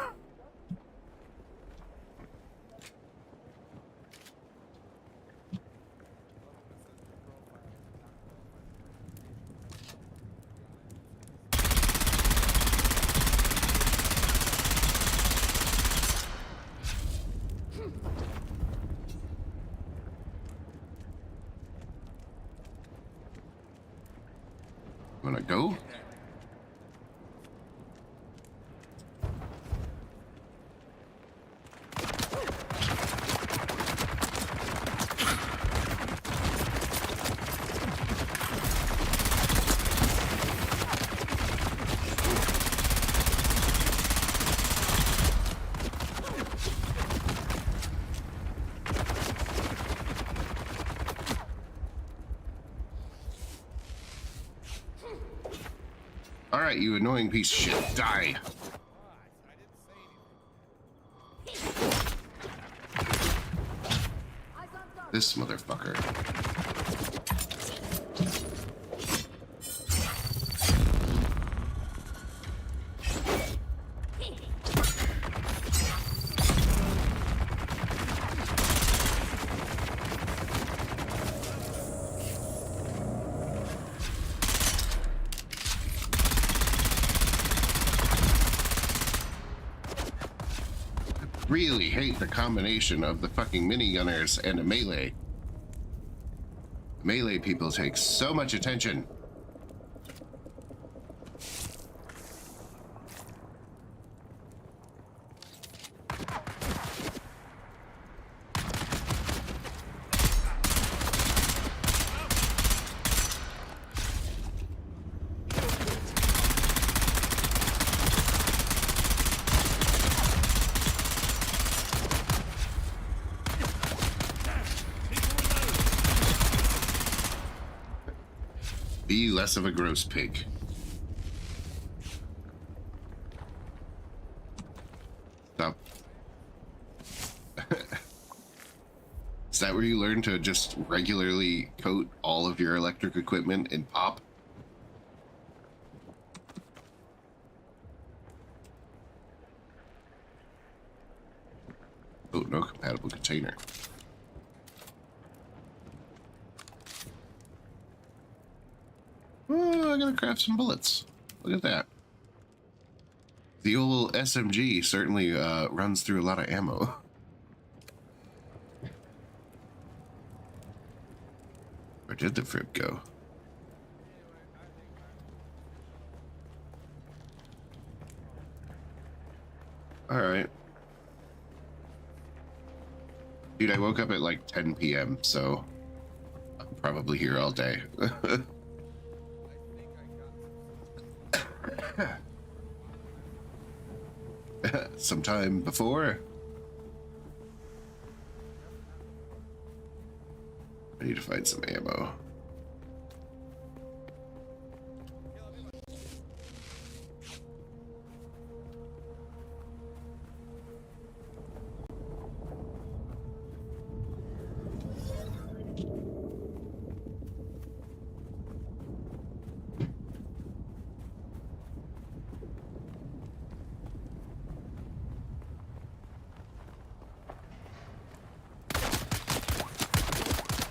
wanna go? Alright, you annoying piece of shit. Die. This motherfucker. Really hate the combination of the fucking minigunners and a melee. Melee people take so much attention. Be less of a gross pig. Stop. Is that where you learn to just regularly coat all of your electric equipment in pop? Oh, no compatible container. Oh, I gotta craft some bullets. Look at that. The old SMG certainly runs through a lot of ammo. Where did the Frip go? Alright. Dude, I woke up at like 10 p.m., so I'm probably here all day. Sometime before. I need to find some ammo.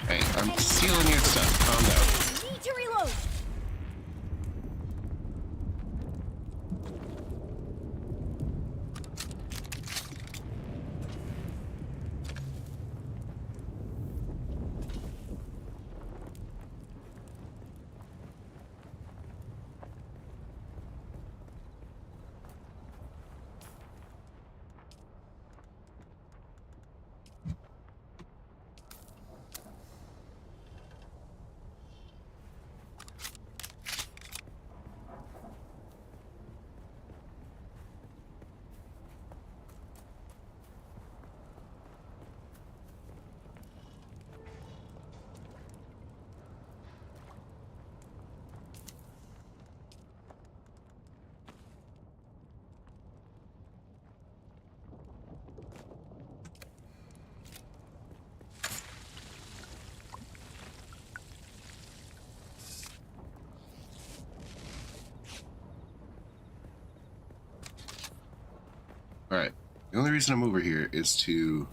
Hey, I'm stealing your stuff. Calm down. Need to reload. Alright, the only reason I'm over here is to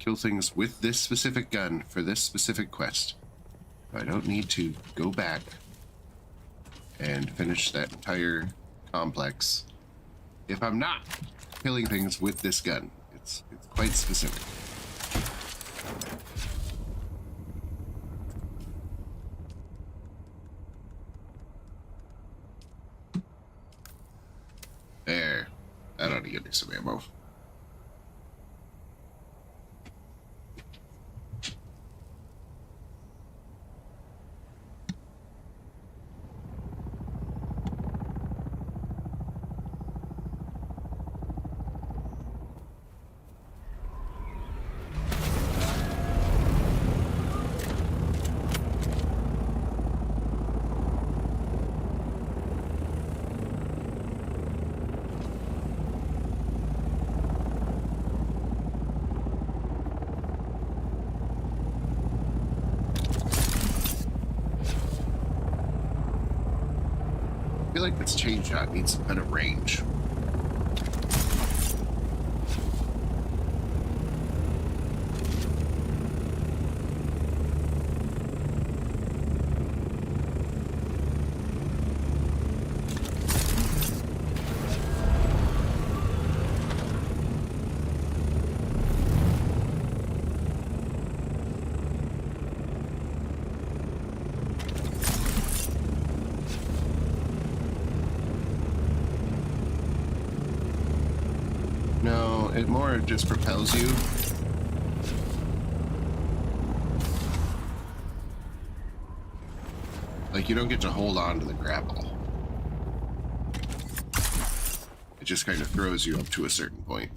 kill things with this specific gun for this specific quest. I don't need to go back and finish that entire complex if I'm not killing things with this gun. It's quite specific. get me some ammo. I feel like this chain shot needs some kind of range. No, it more just propels you. Like, you don't get to hold on to the grapple. It just kind of throws you up to a certain point.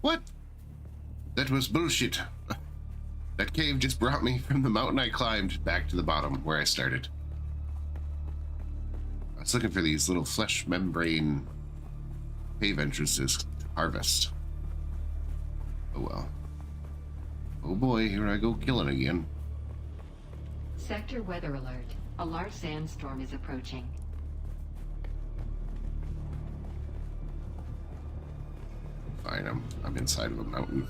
What? That was bullshit. That cave just brought me from the mountain I climbed back to the bottom where I started. I was looking for these little flesh membrane cave entrances to harvest. Oh well. Oh boy, here I go killing again. Sector weather alert. A large sandstorm is approaching. Fine, I'm inside of a mountain.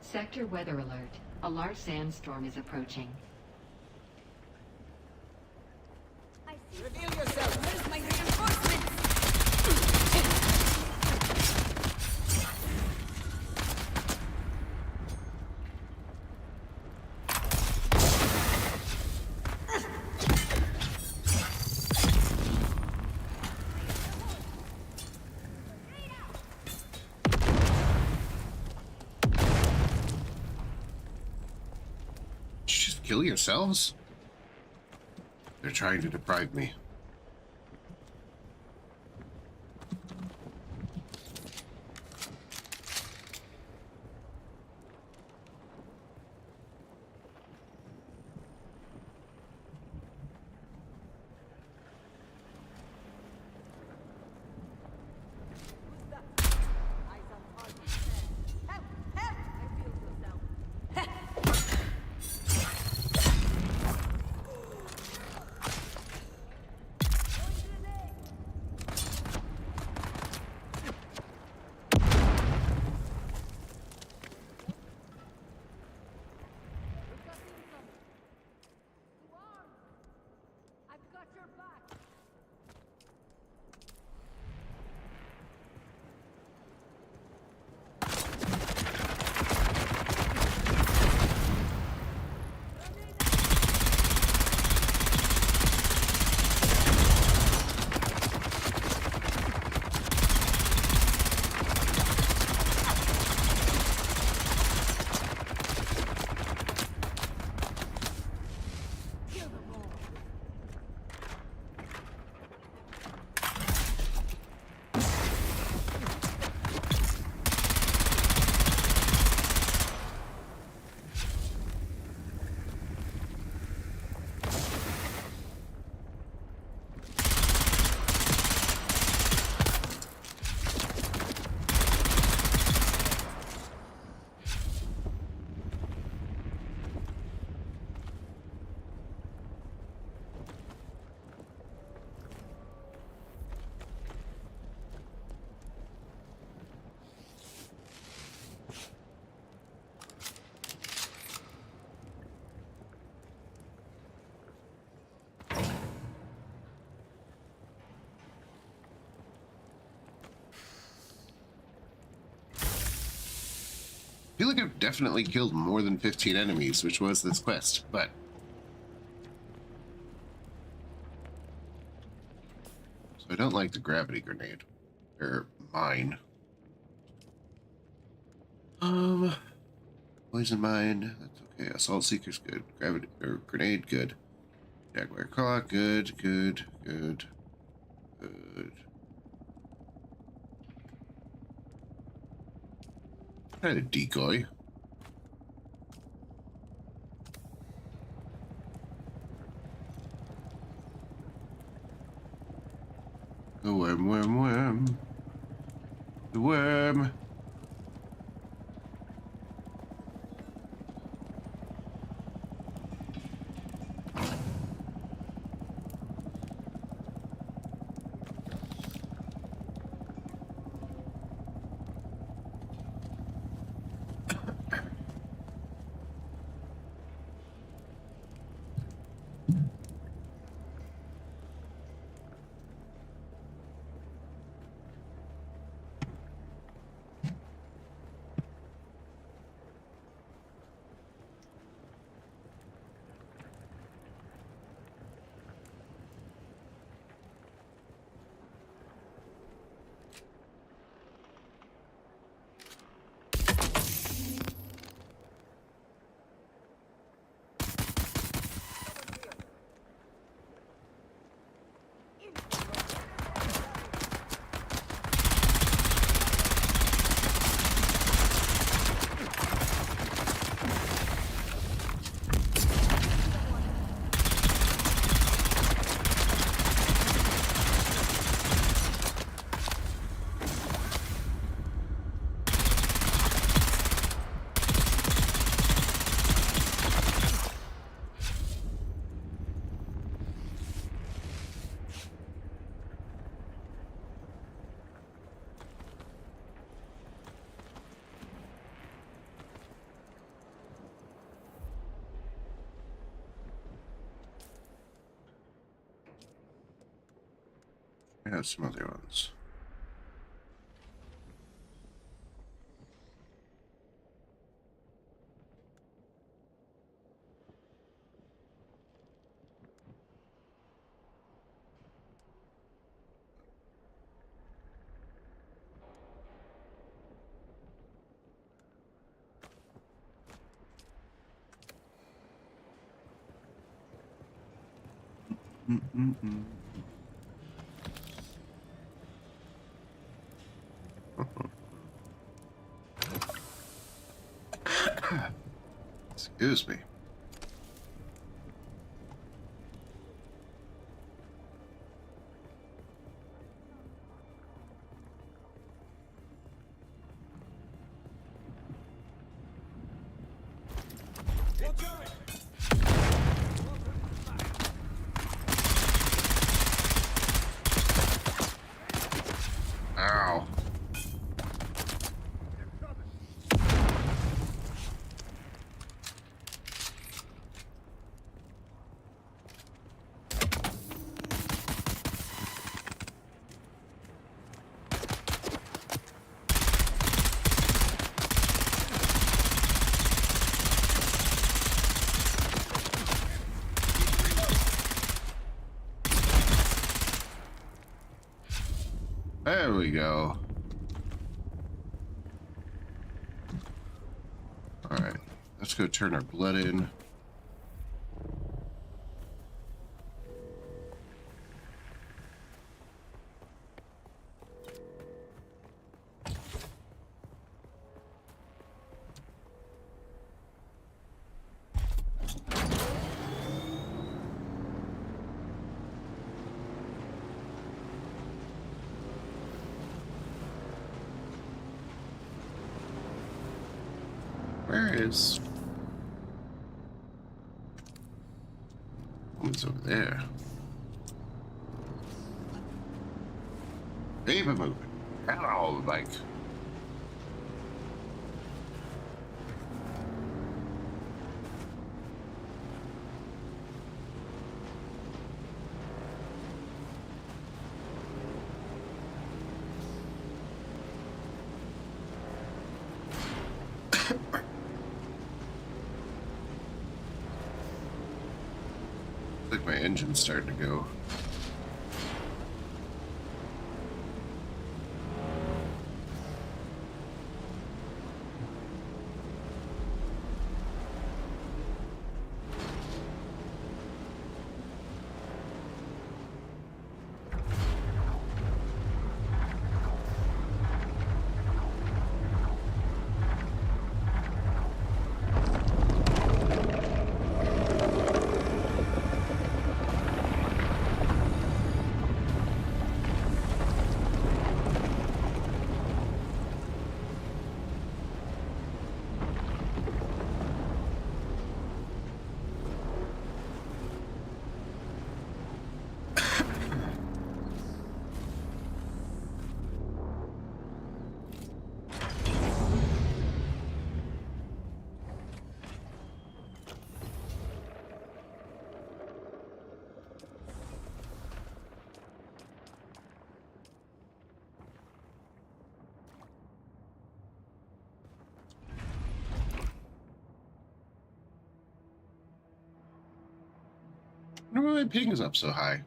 Sector weather alert. A large sandstorm is approaching. Reveal yourself! Where's my reinforcements? Just kill yourselves? They're trying to deprive me. feel like I've definitely killed more than 15 enemies, which was this quest, but... So I don't like the gravity grenade. Or mine. Poison mine, that's okay. Assault seeker's good. Gravity or grenade, good. Jaguar claw, good. Try to decoy. The worm. The worm. I have some other ones. Excuse me. Ow. There we go. All right, let's go turn our blood in. Where is... What's over there? Keep it moving. Hello, the bike. like my engine's starting to go. I wonder why my ping is up so high.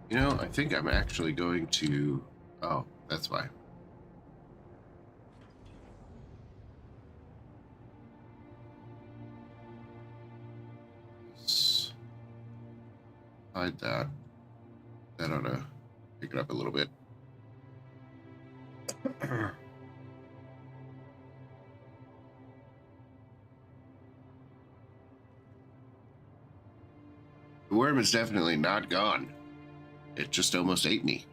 You know, I think I'm actually going to... Oh, that's why. Hide that. I don't know. Pick it up a little bit. The worm is definitely not gone. It just almost ate me.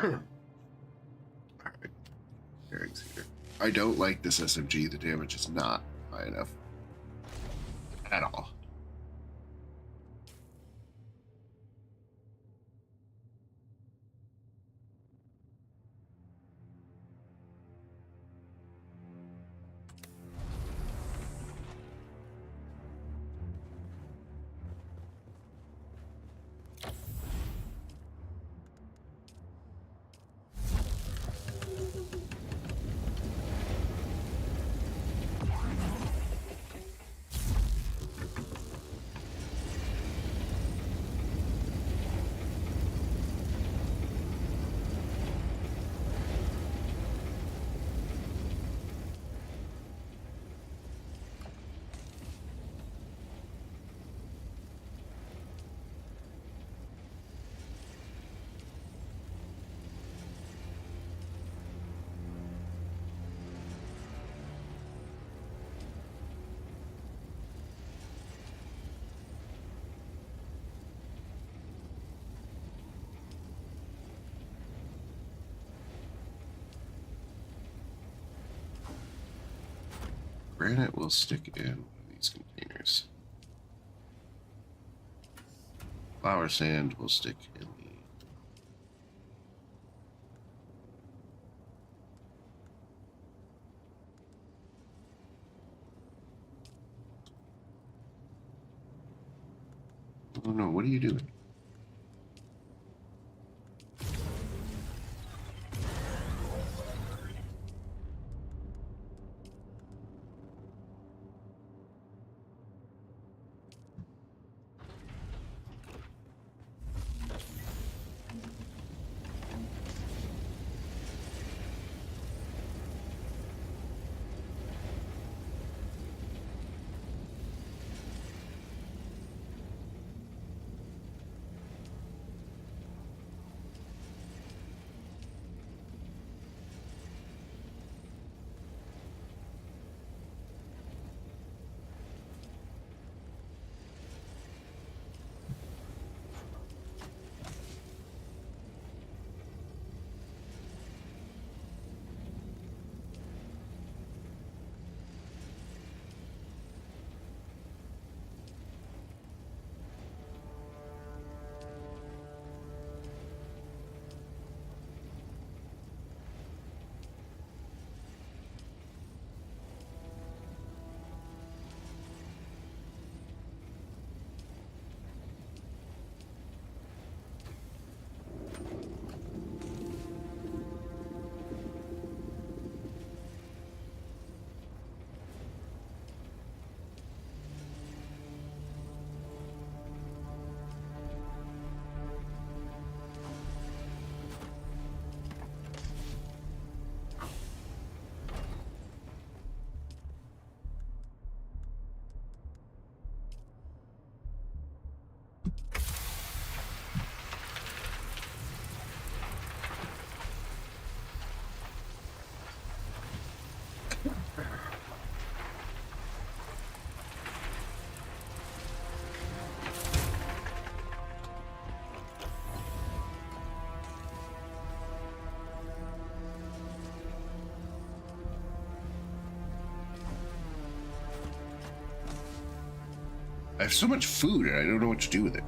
Alright. Bearings here. I don't like this SMG. The damage is not high enough. At all. Granite will stick in one of these containers. Flower sand will stick in the... Oh no, what are you doing? I have so much food and I don't know what to do with it.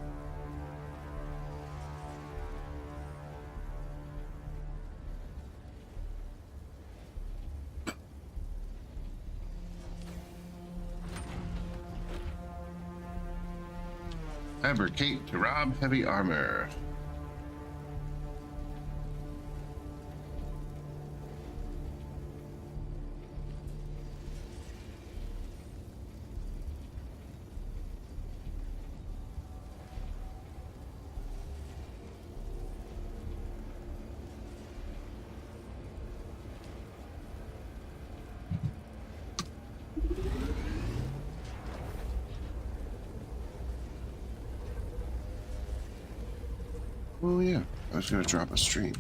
Fabricate to rob heavy armor. Oh yeah, I was gonna drop a stream.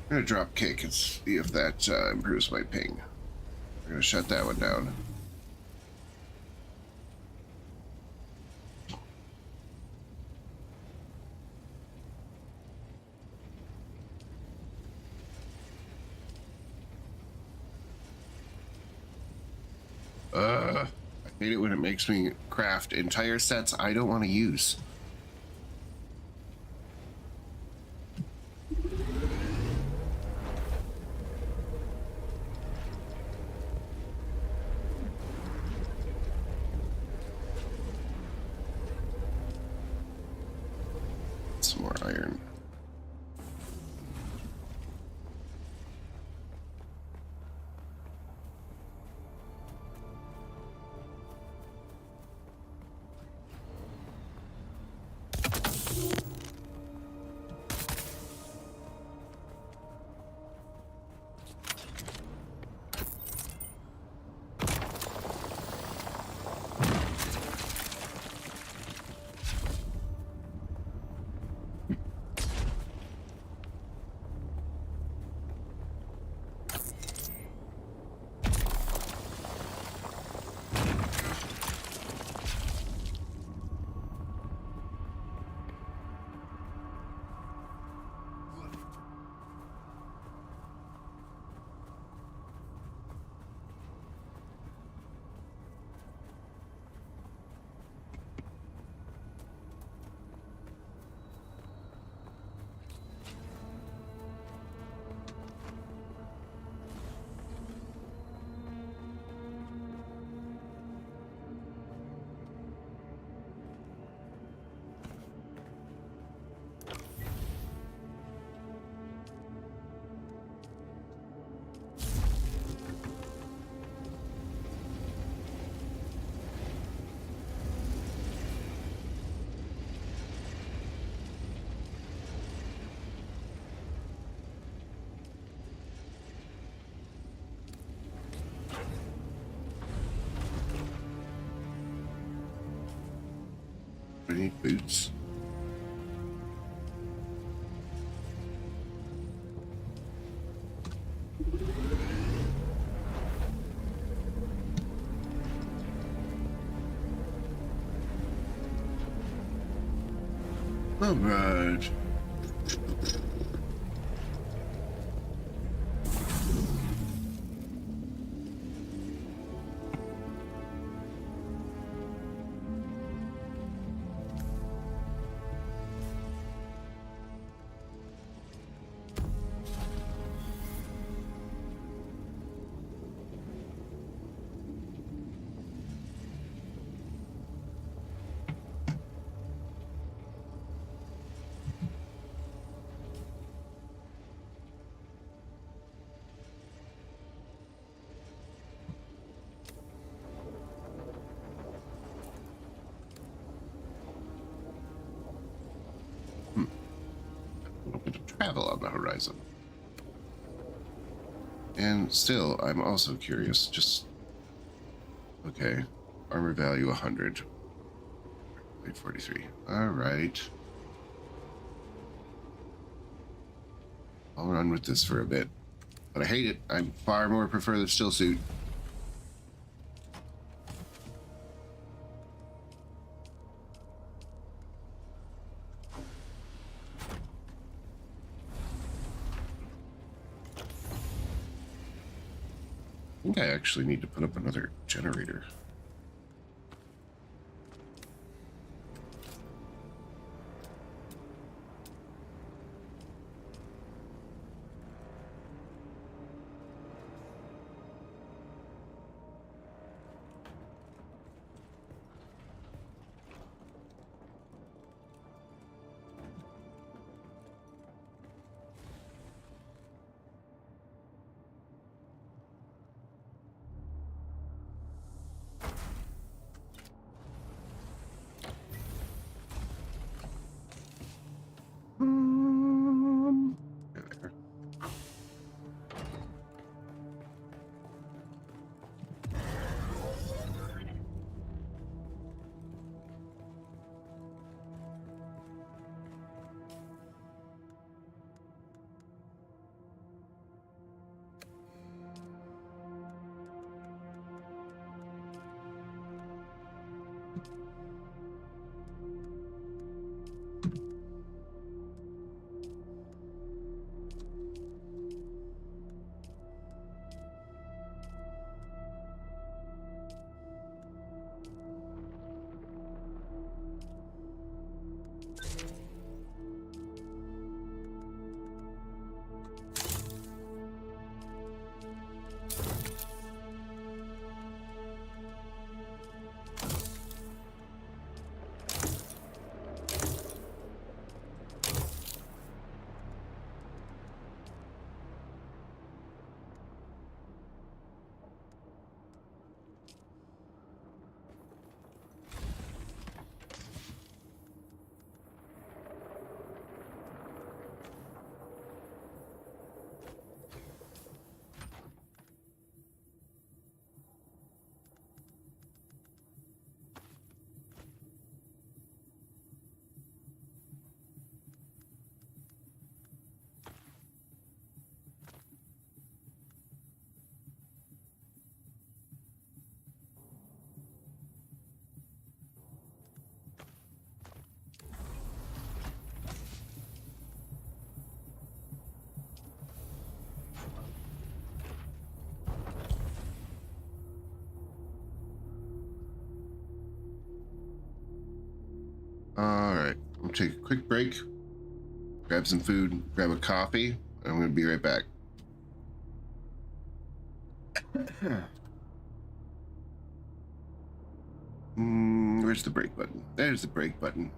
I'm gonna drop kick and see if that improves my ping. I'm gonna shut that one down. I hate it when it makes me craft entire sets I don't want to use. Some more iron. I need boots. All right. A little bit of travel on the horizon. And still, I'm also curious, just... Okay. Armor value 100. 43. Alright. I'll run with this for a bit. But I hate it. I far more prefer the still suit. I think I actually need to put up another generator. All right, I'm gonna take a quick break, grab some food, grab a coffee. I'm gonna be right back. Where's the break button? There's the break button.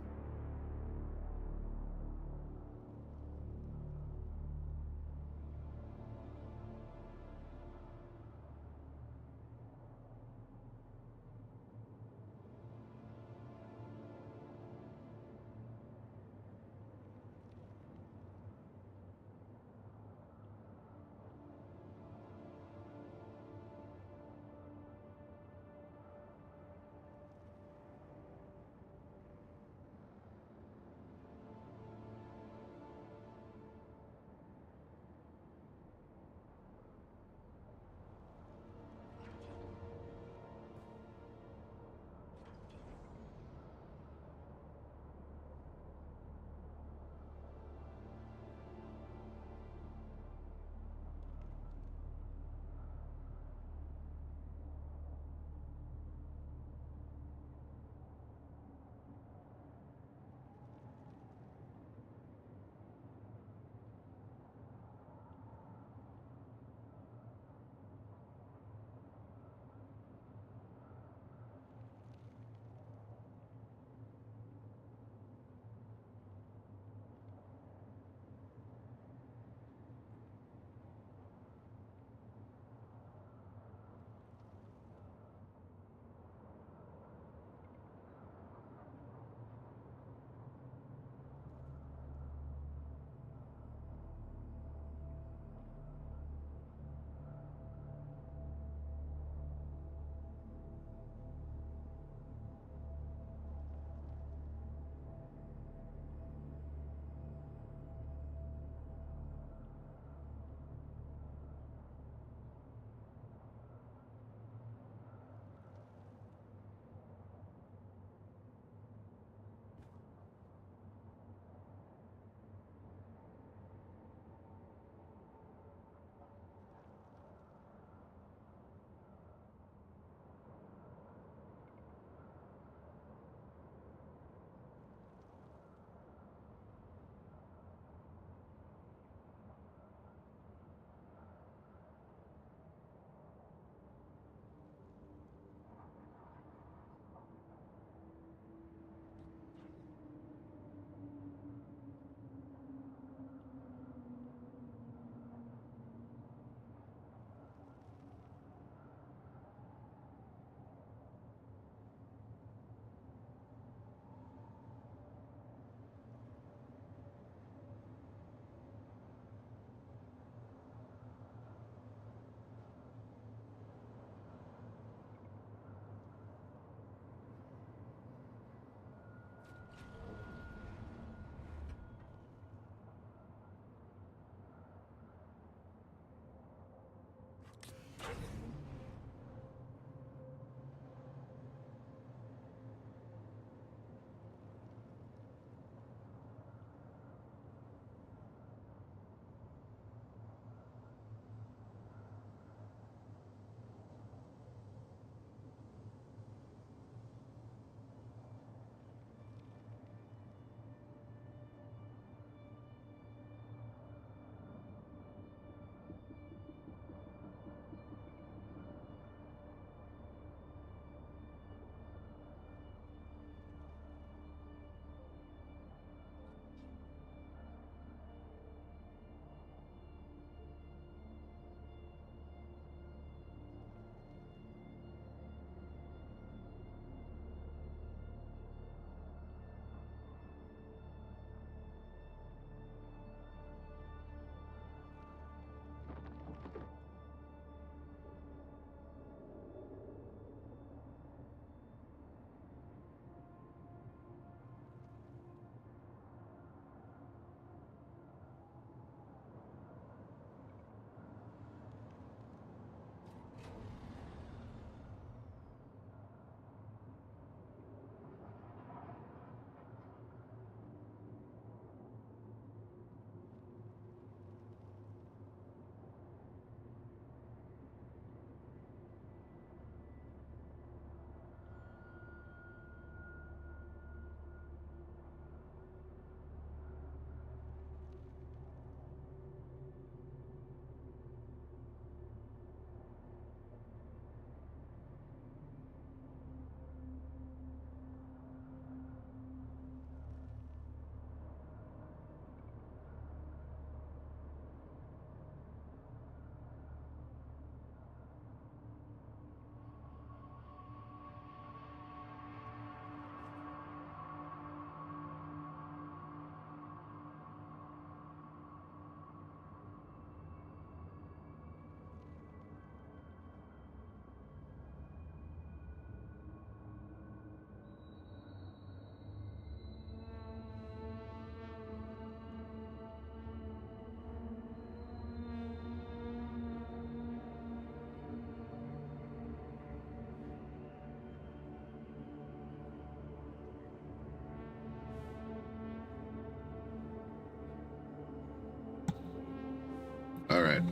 Alright,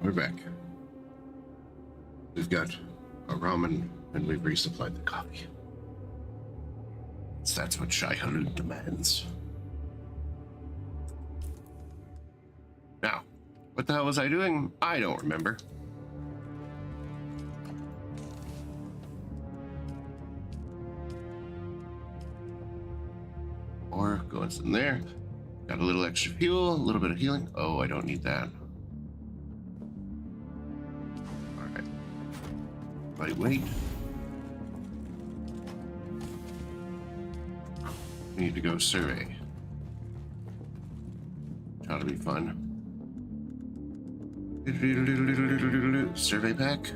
we're back. We've got our ramen and we've resupplied the coffee. So that's what Shai Hulud demands. Now, what the hell was I doing? I don't remember. Or goes in there. Got a little extra fuel, a little bit of healing. Oh, I don't need that. Alright. Lightweight. We need to go survey. Ought to be fun. Survey pack.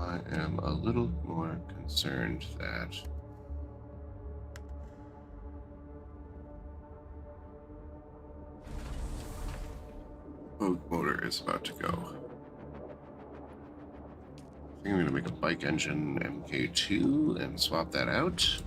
I am a little more concerned that boat motor is about to go. I think I'm gonna make a bike engine MK2 and swap that out.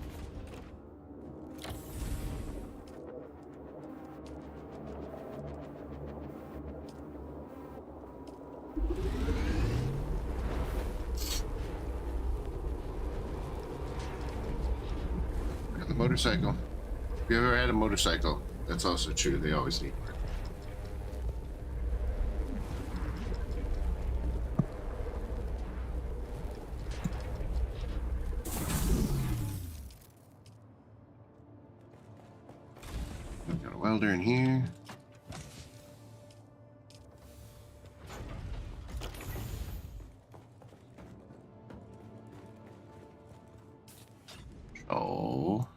The motorcycle. If you ever had a motorcycle, that's also true. They always need work. We've got a welder in here. Oh.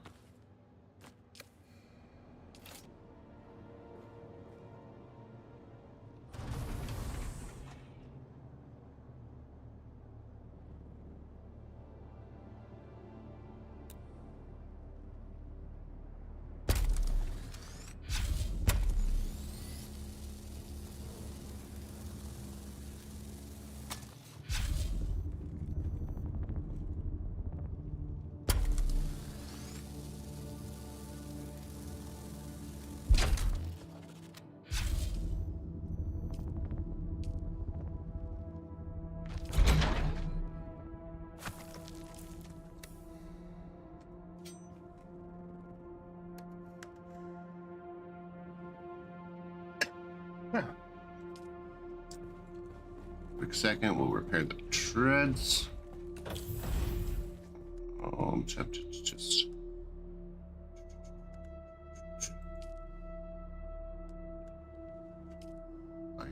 Quick second, we'll repair the treads. Oh, I'm tempted to just... Nah.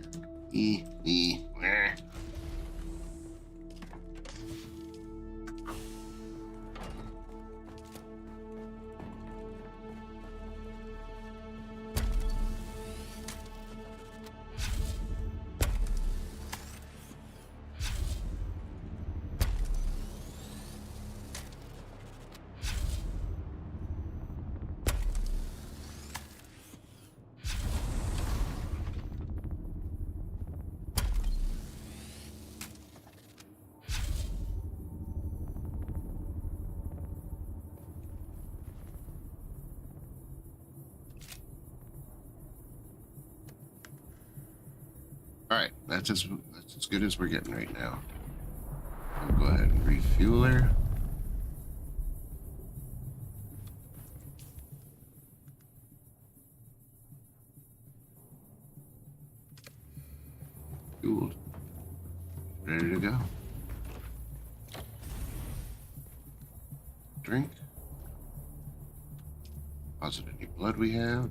Alright, that's as good as we're getting right now. We'll go ahead and refuel her. Fueled. Ready to go. Drink. Deposit any blood we have.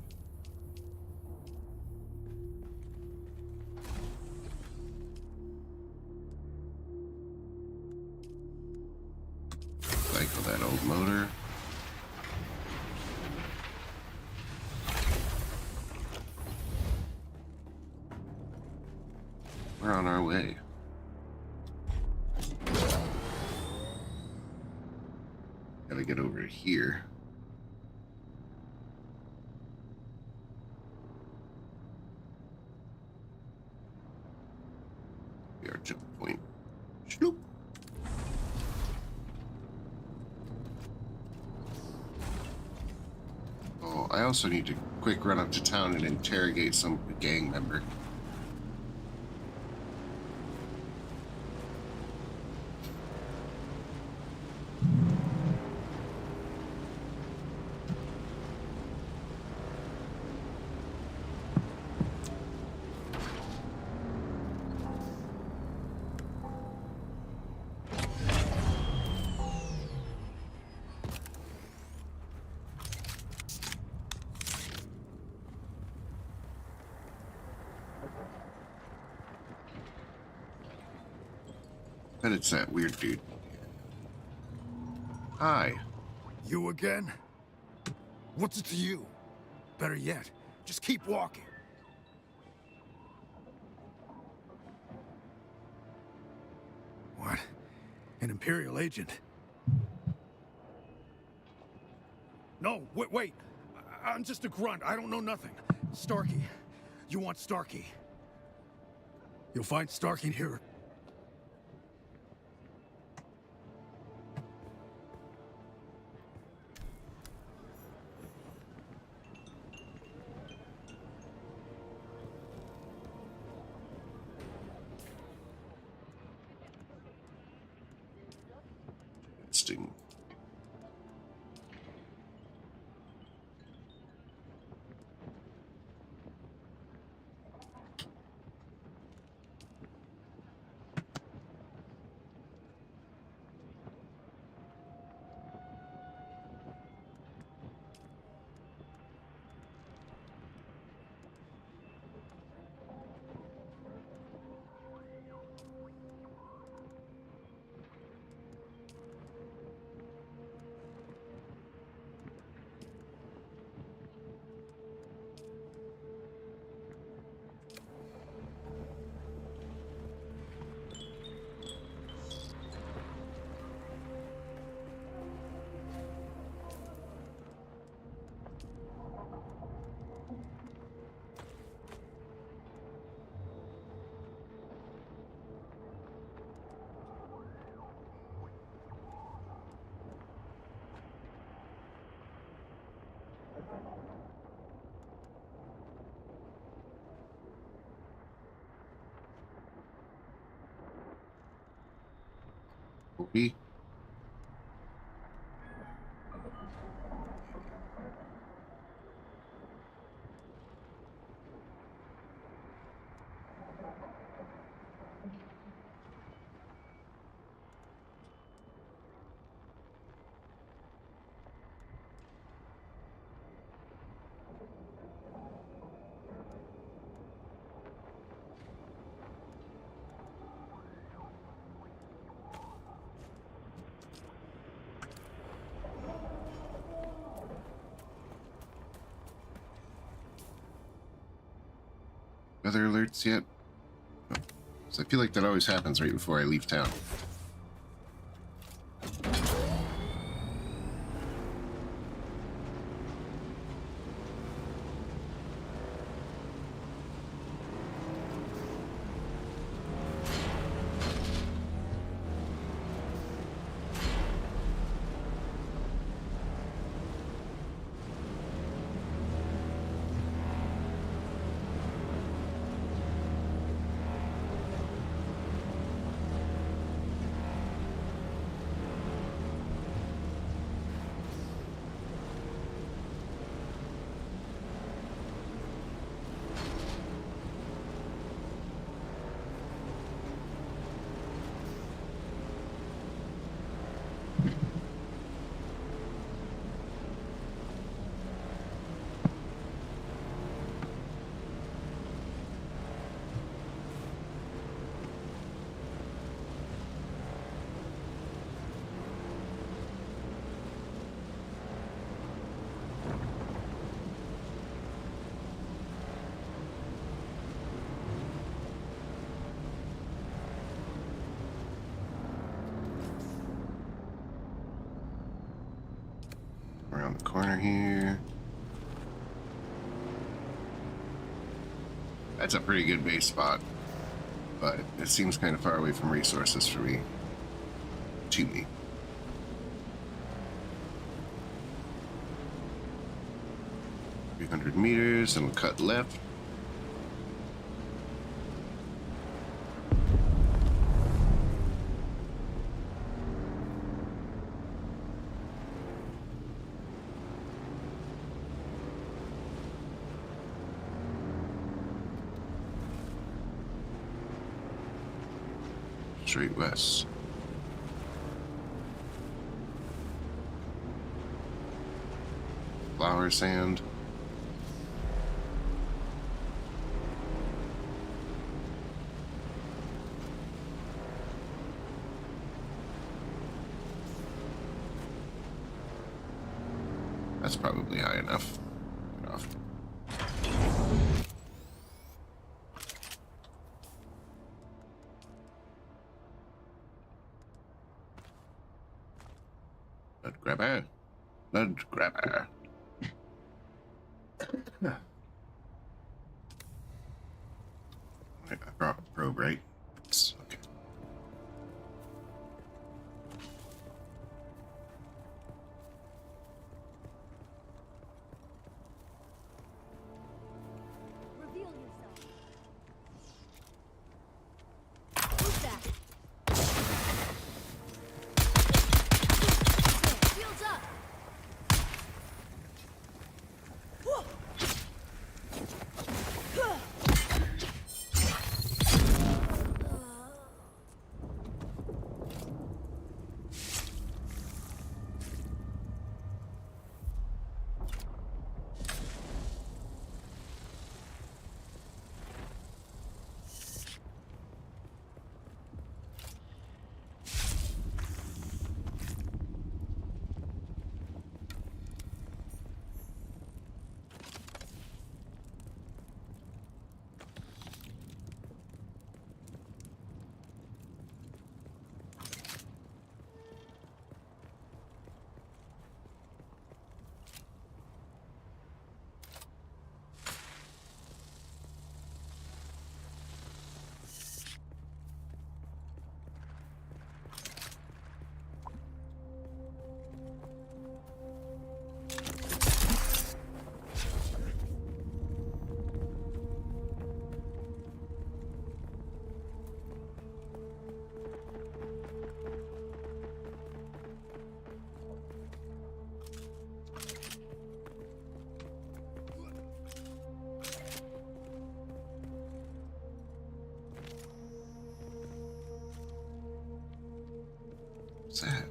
Cycle that old motor. We're on our way. Gotta get over here. I also need to quick run up to town and interrogate some gang member. But it's that weird dude. Hi. You again? What's it to you? Better yet, just keep walking. What? An Imperial agent? No, wait. I'm just a grunt. I don't know nothing. Starkey. You want Starkey? You'll find Starkey here. Sting. Okay. Weather alerts yet? Oh. So I feel like that always happens right before I leave town. Around the corner here. That's a pretty good base spot, but it seems kind of far away from resources for me. To me. 300 meters, and we'll cut left. Straight west. Flower sand. That's probably high enough. Get off. Blood grabber. Blood grabber. I brought a probe, right? Okay. Reveal yourself. Who's that? Shields up. Whoa. What's that?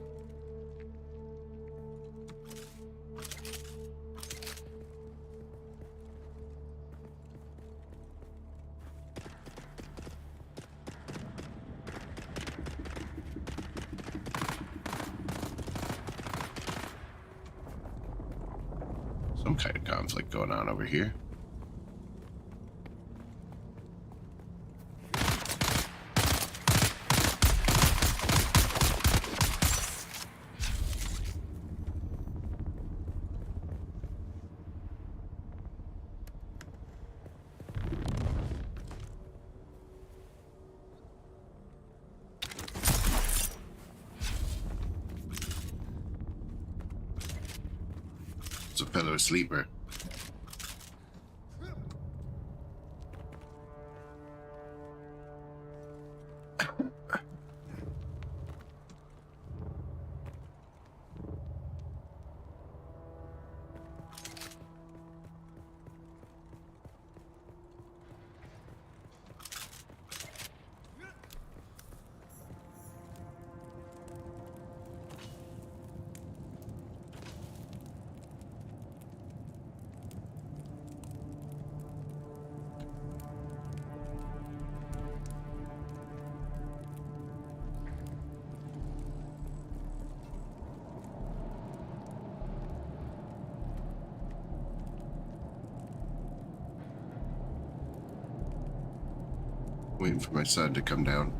Some kind of conflict going on over here. A fellow sleeper. Waiting for my son to come down.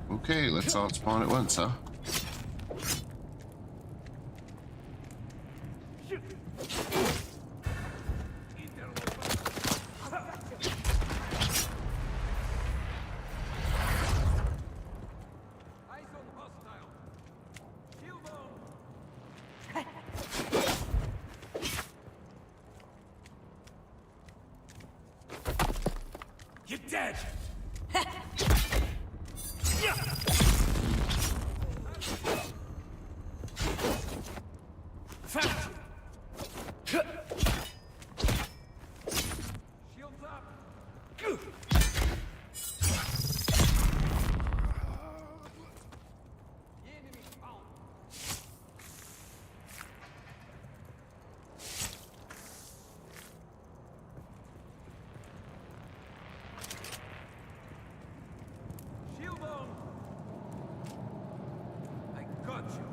Okay, let's all spawn at once, huh? dead! Found you! Shields up! The enemy found. Shield on! I got you!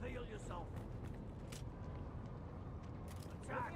Reveal yourself. Attack!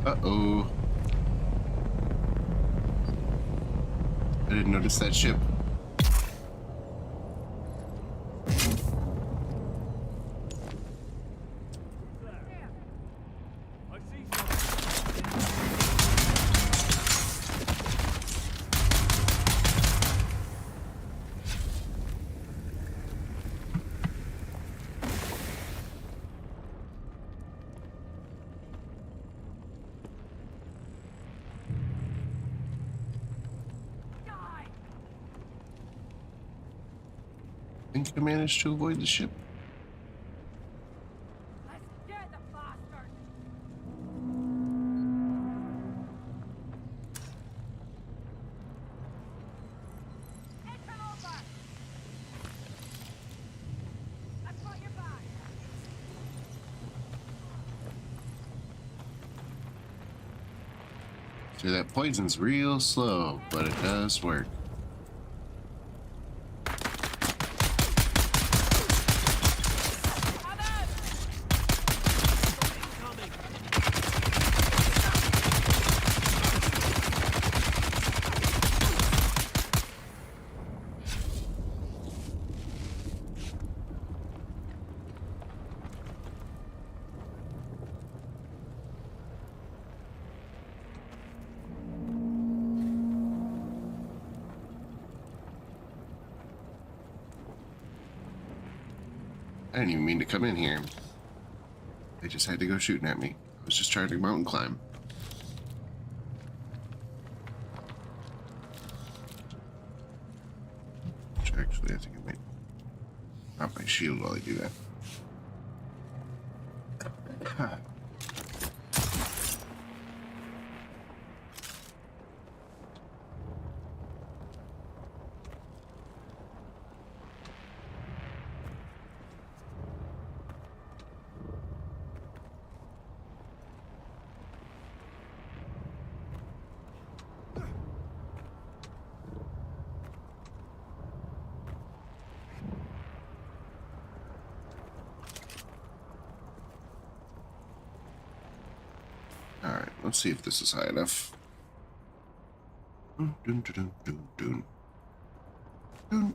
Uh-oh. I didn't notice that ship. I see something. Think I managed to avoid the ship? Let's get the bastard! It's over! I've got your back! So that poison's real slow, but it does work. I didn't even mean to come in here. They just had to go shooting at me. I was just trying to mountain climb. Which actually, I think I might drop my shield while I do that. Alright, let's see if this is high enough. Dun, dun, dun, dun, dun, dun.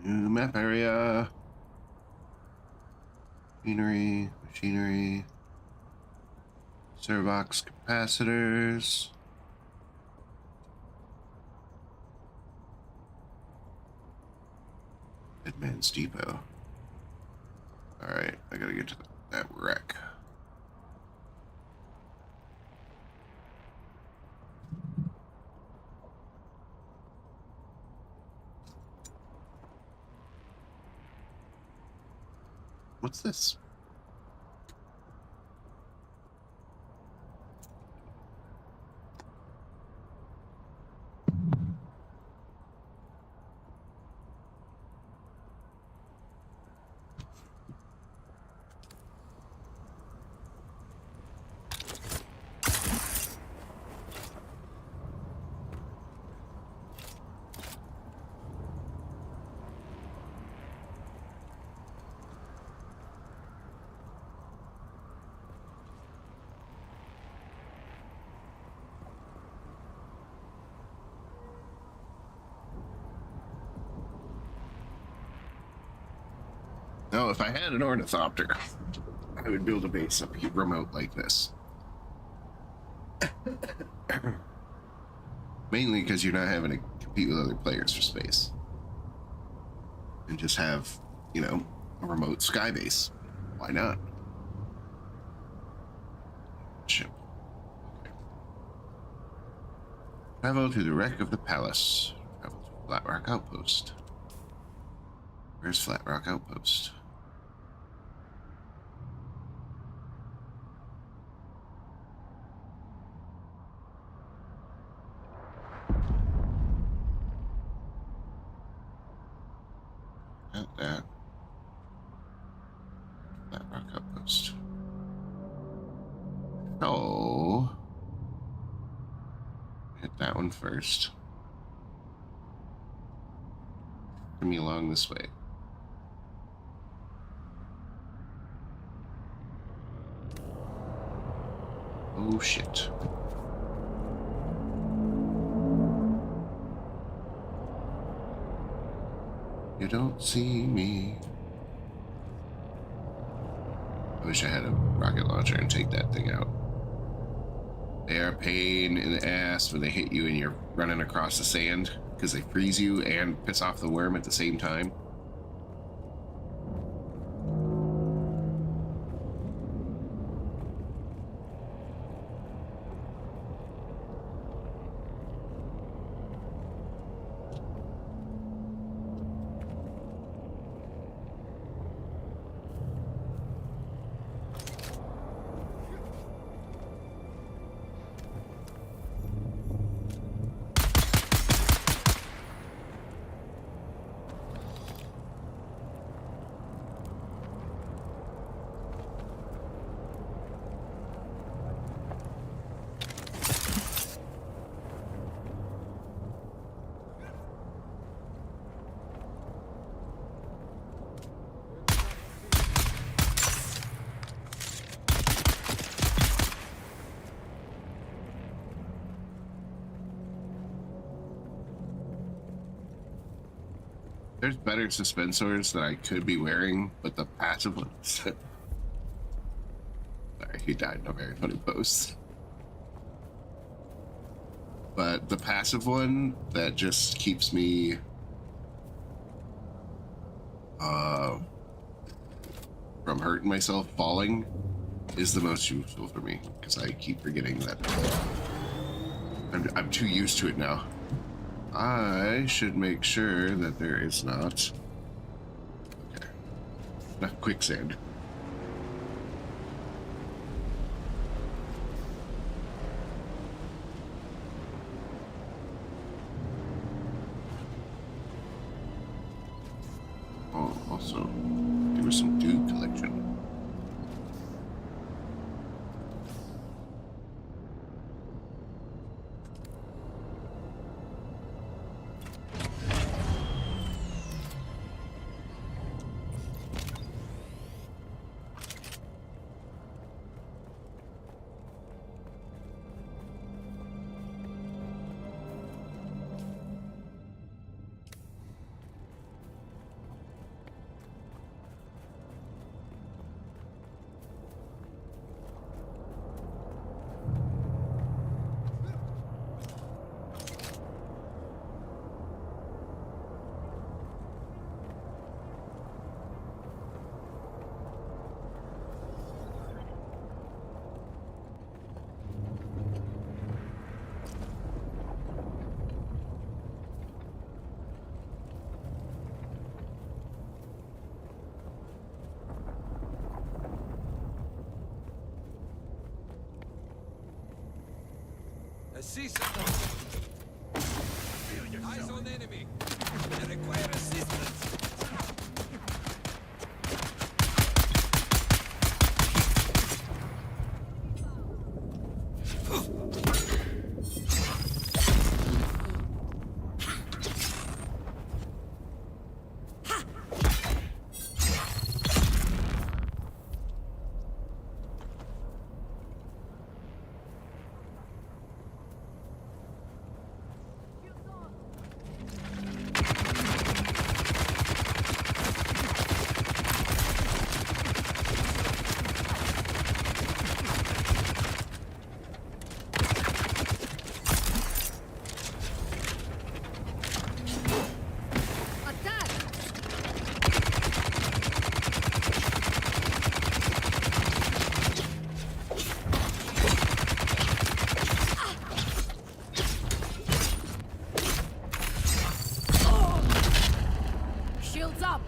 New map area. Machinery. Servox capacitors. Deadman's Depot. Alright, I gotta get to that wreck. What's this? No, if I had an ornithopter, I would build a base up here remote like this. Mainly because you're not having to compete with other players for space. And just have, you know, a remote sky base. Why not? Ship. Okay. Travel to the wreck of the palace. Travel to Flat Rock Outpost. Where's Flat Rock Outpost? Not that. Flat Rock Outpost. Oh. Hit that one first. Bring me along this way. Oh shit. You don't see me. I wish I had a rocket launcher and take that thing out. They are a pain in the ass when they hit you and you're running across the sand because they freeze you and piss off the worm at the same time. There's better suspensors that I could be wearing, but the passive ones. Sorry, he died in a very funny pose. But the passive one that just keeps me from hurting myself falling is the most useful for me, because I keep forgetting that I'm too used to it now. I should make sure that there is not quicksand. Oh, also, there was some Dune collection. I see something. Eyes on enemy. I require assistance. Shields up!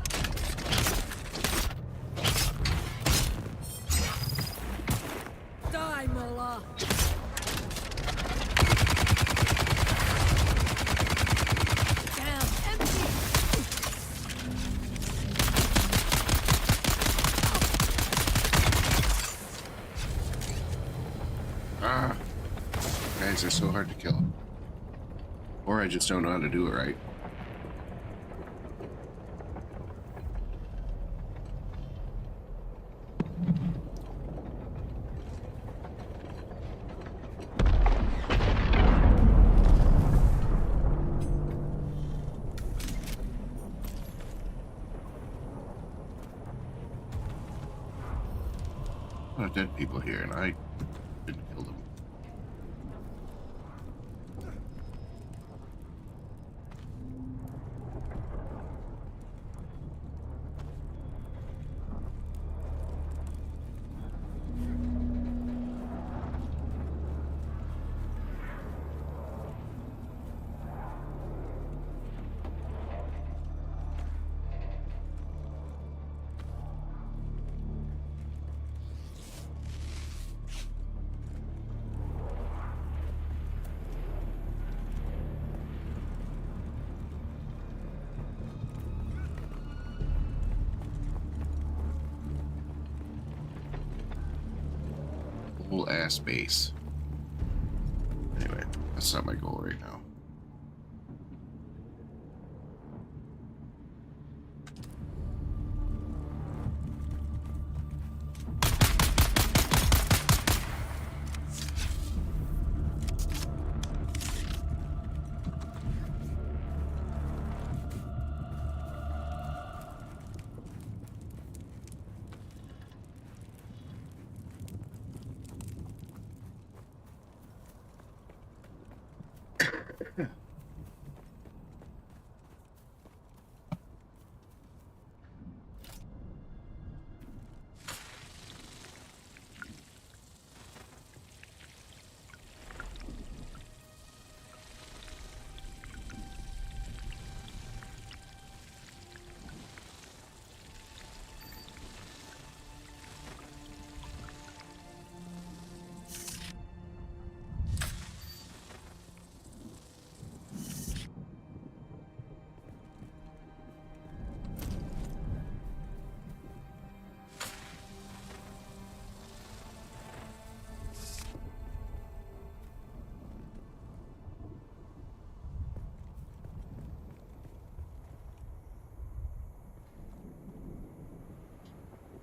Die, Mullah! Damn, empty! Ah, guys are so hard to kill. Or I just don't know how to do it right. A lot of dead people here, and I didn't kill them. Whole ass base. Anyway, that's not my goal right now.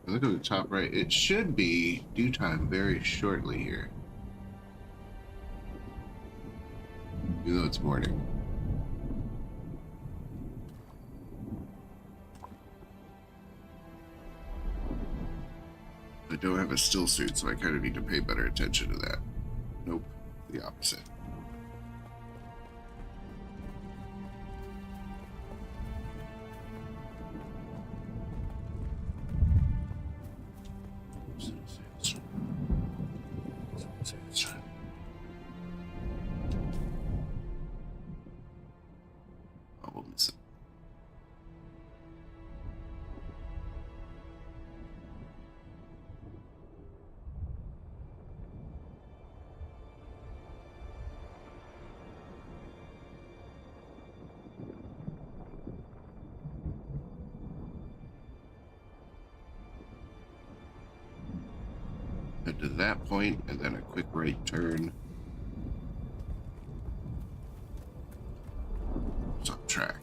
Look at the top right. It should be due time very shortly here. Even though it's morning. I don't have a still suit, so I kind of need to pay better attention to that. Nope, the opposite. Oh, we'll miss it. Head to that point, and then a quick right turn. It's off track.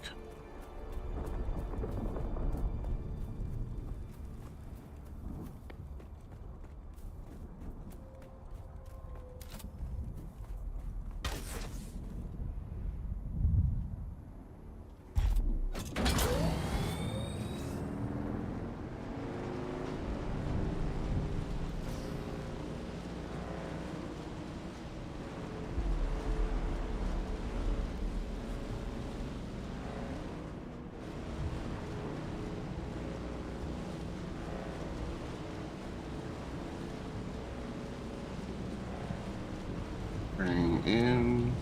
Turning in.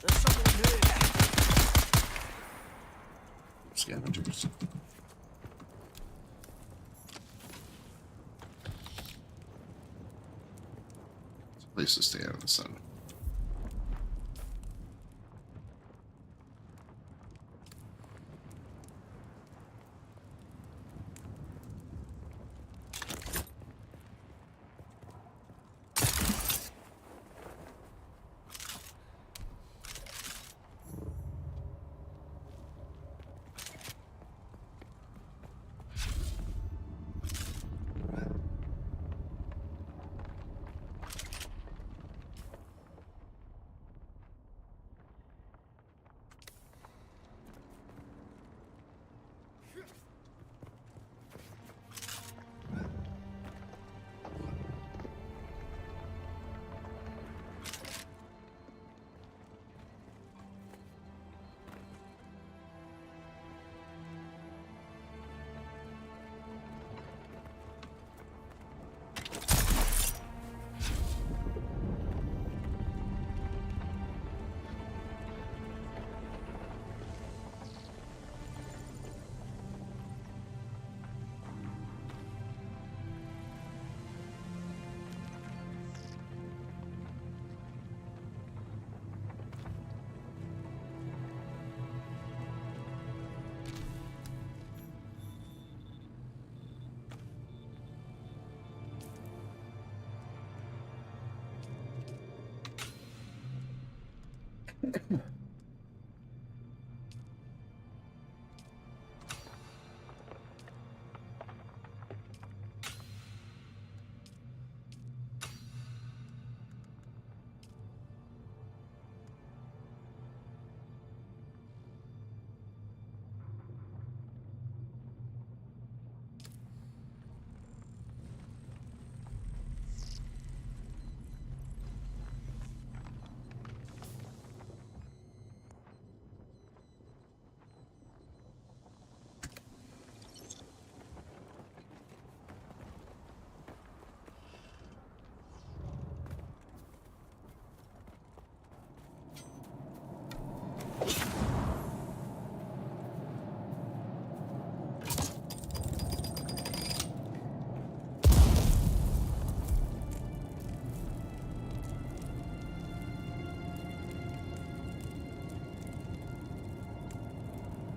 There's someone here. Scavengers. It's a place to stay out of the sun.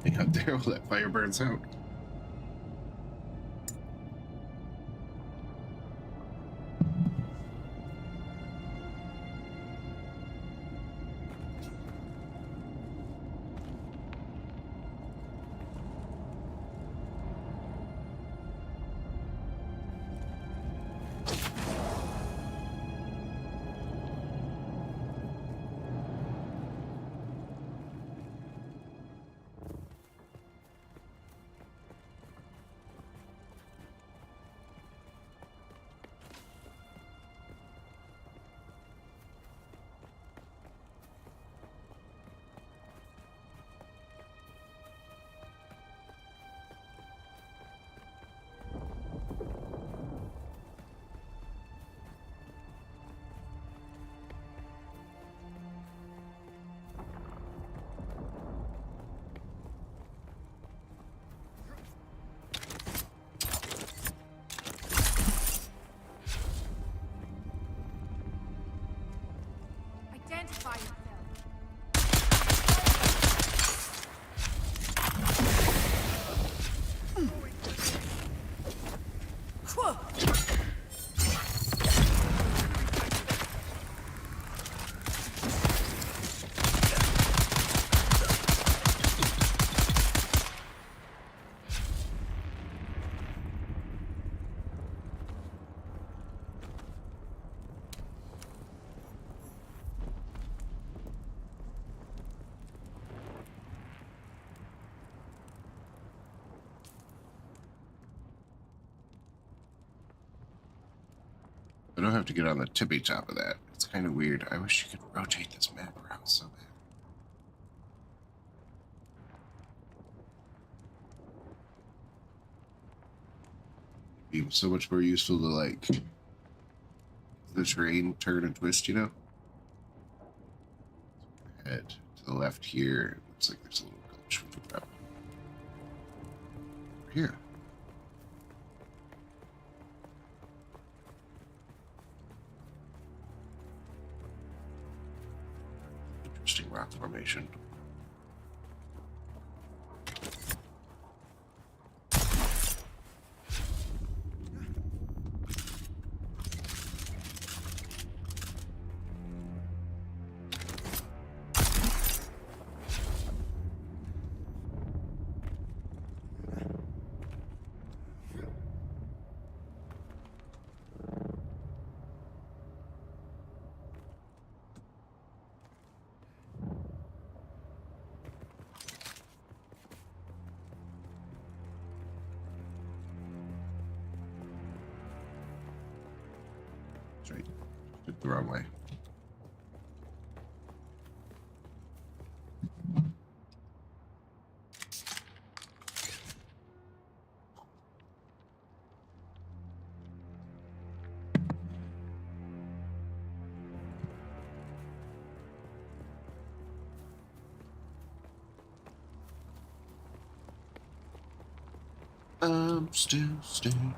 Hang out there while that fire burns out. don't have to get on the tippy top of that. It's kind of weird. I wish you could rotate this map around so bad. It'd be so much more useful to, like, the terrain turn and twist, you know? Head to the left here. Looks like there's a little gulch we can grab. Over here. Interesting rock formation. Right. Did the wrong way. I'm still staying.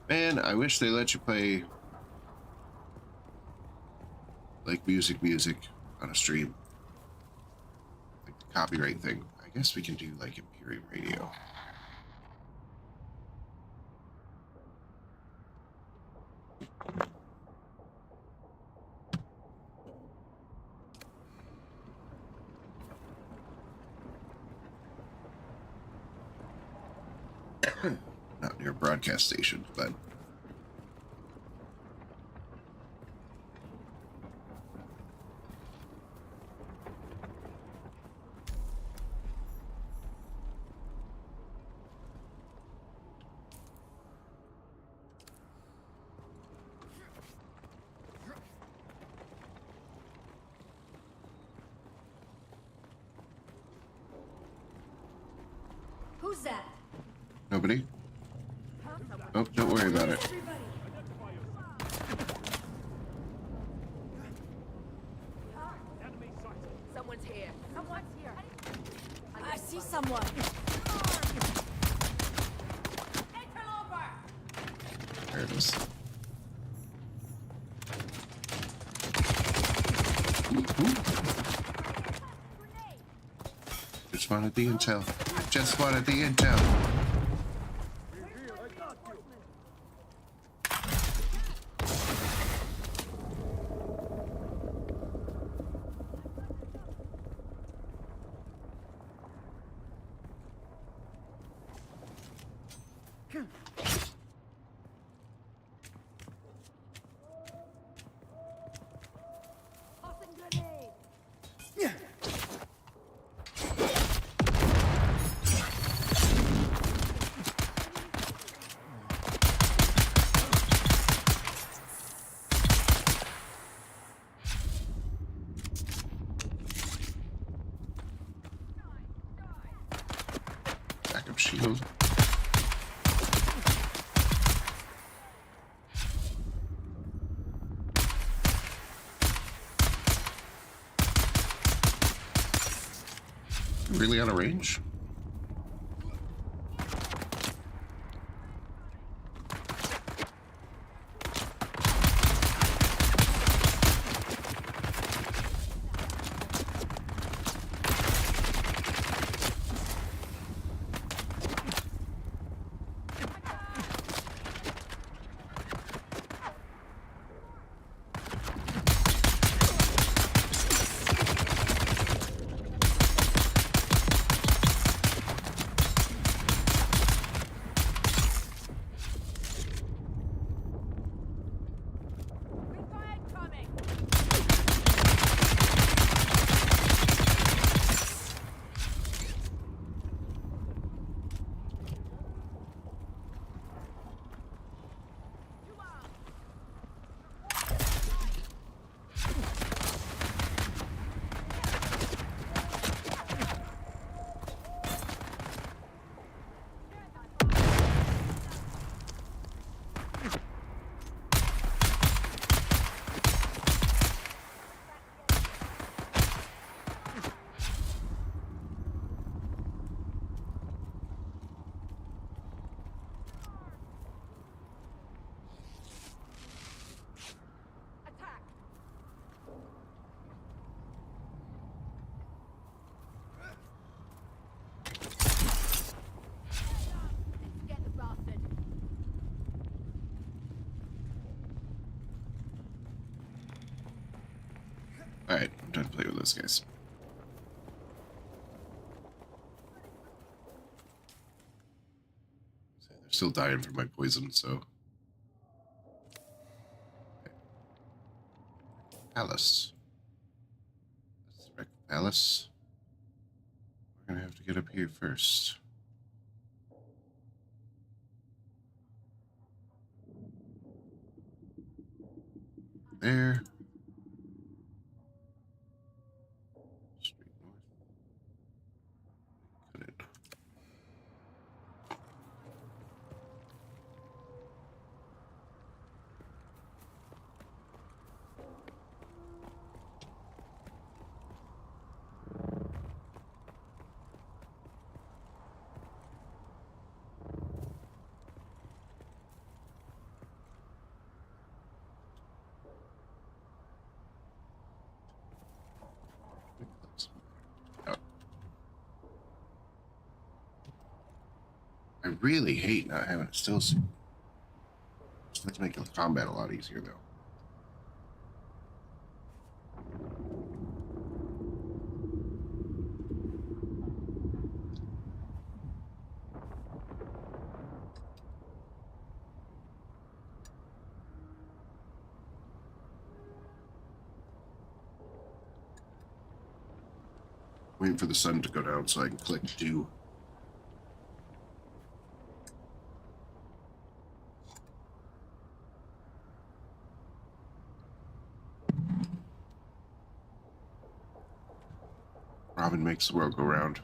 Man, I wish they let you play like music on a stream. Like the copyright thing. I guess we can do like Imperium Radio. Not near a broadcast station, but Who's that? nobody? Oh, don't worry about it. Everybody. Enemy sighted. Someone's here. Someone's here. I see someone. Interloper. There it is. Just wanted the intel. Just wanted the intel. Tossing grenade. Backup shield. Really out of range? time to play with those guys. They're still dying from my poison, so. Okay. Palace. That's the wreck palace. We're gonna have to get up here first. There. Straight north. Cut it. I really hate not having a still suit. Let's make combat a lot easier, though. Waiting for the sun to go down so I can click do. Robin makes the world go round.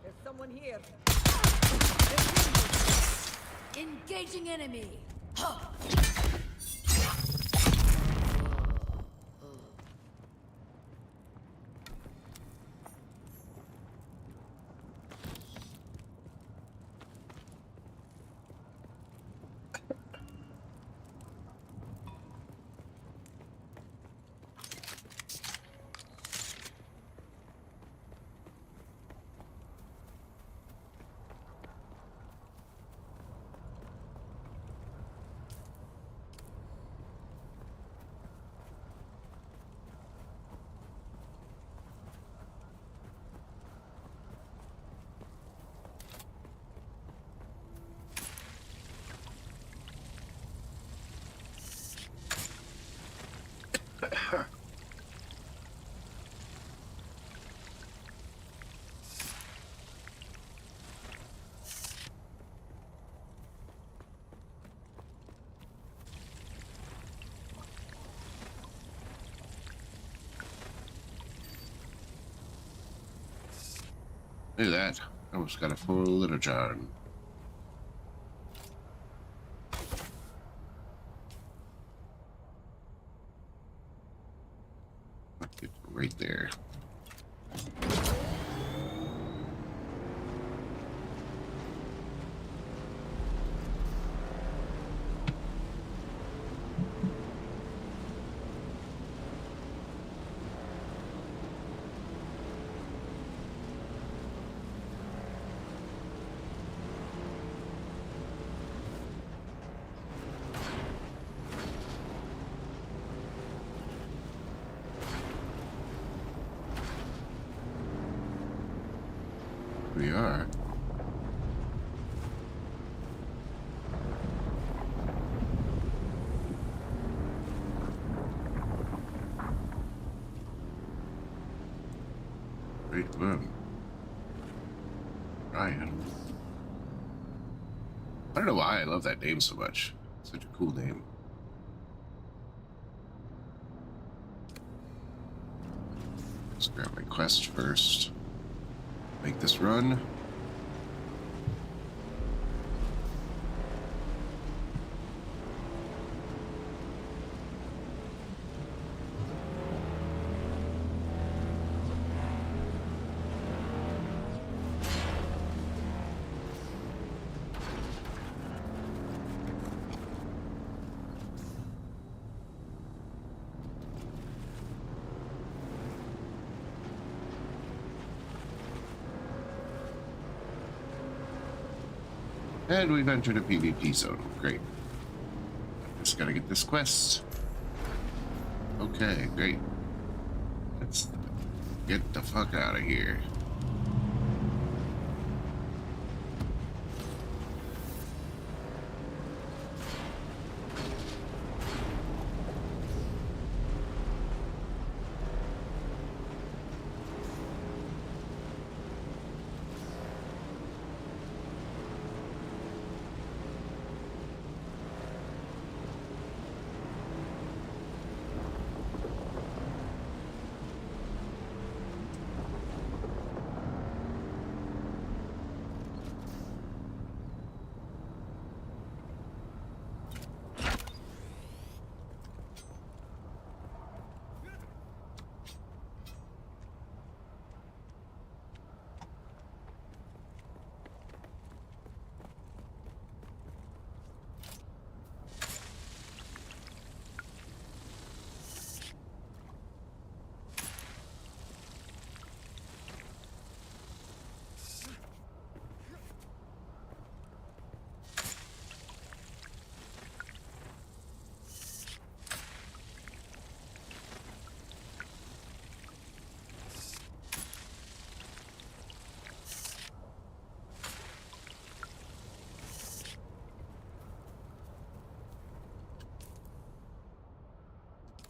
There's someone here. Engaging enemy. Huh. Look at that. I almost got a full little John. Right there. we are. Great worm. Ryan. I don't know why I love that name so much. Such a cool name. Let's grab my quest first. Make this run. And we've entered a PvP zone. Great. Just gotta get this quest. Okay, great. Let's get the fuck out of here.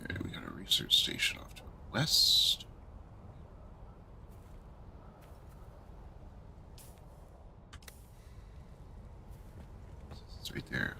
Okay, we got a research station off to the west. It's right there.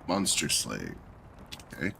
Monster slaying. Okay.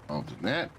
Involved in that.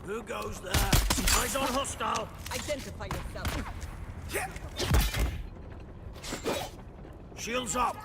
Who goes there? Eyes on hostile. Identify yourself. Shields up.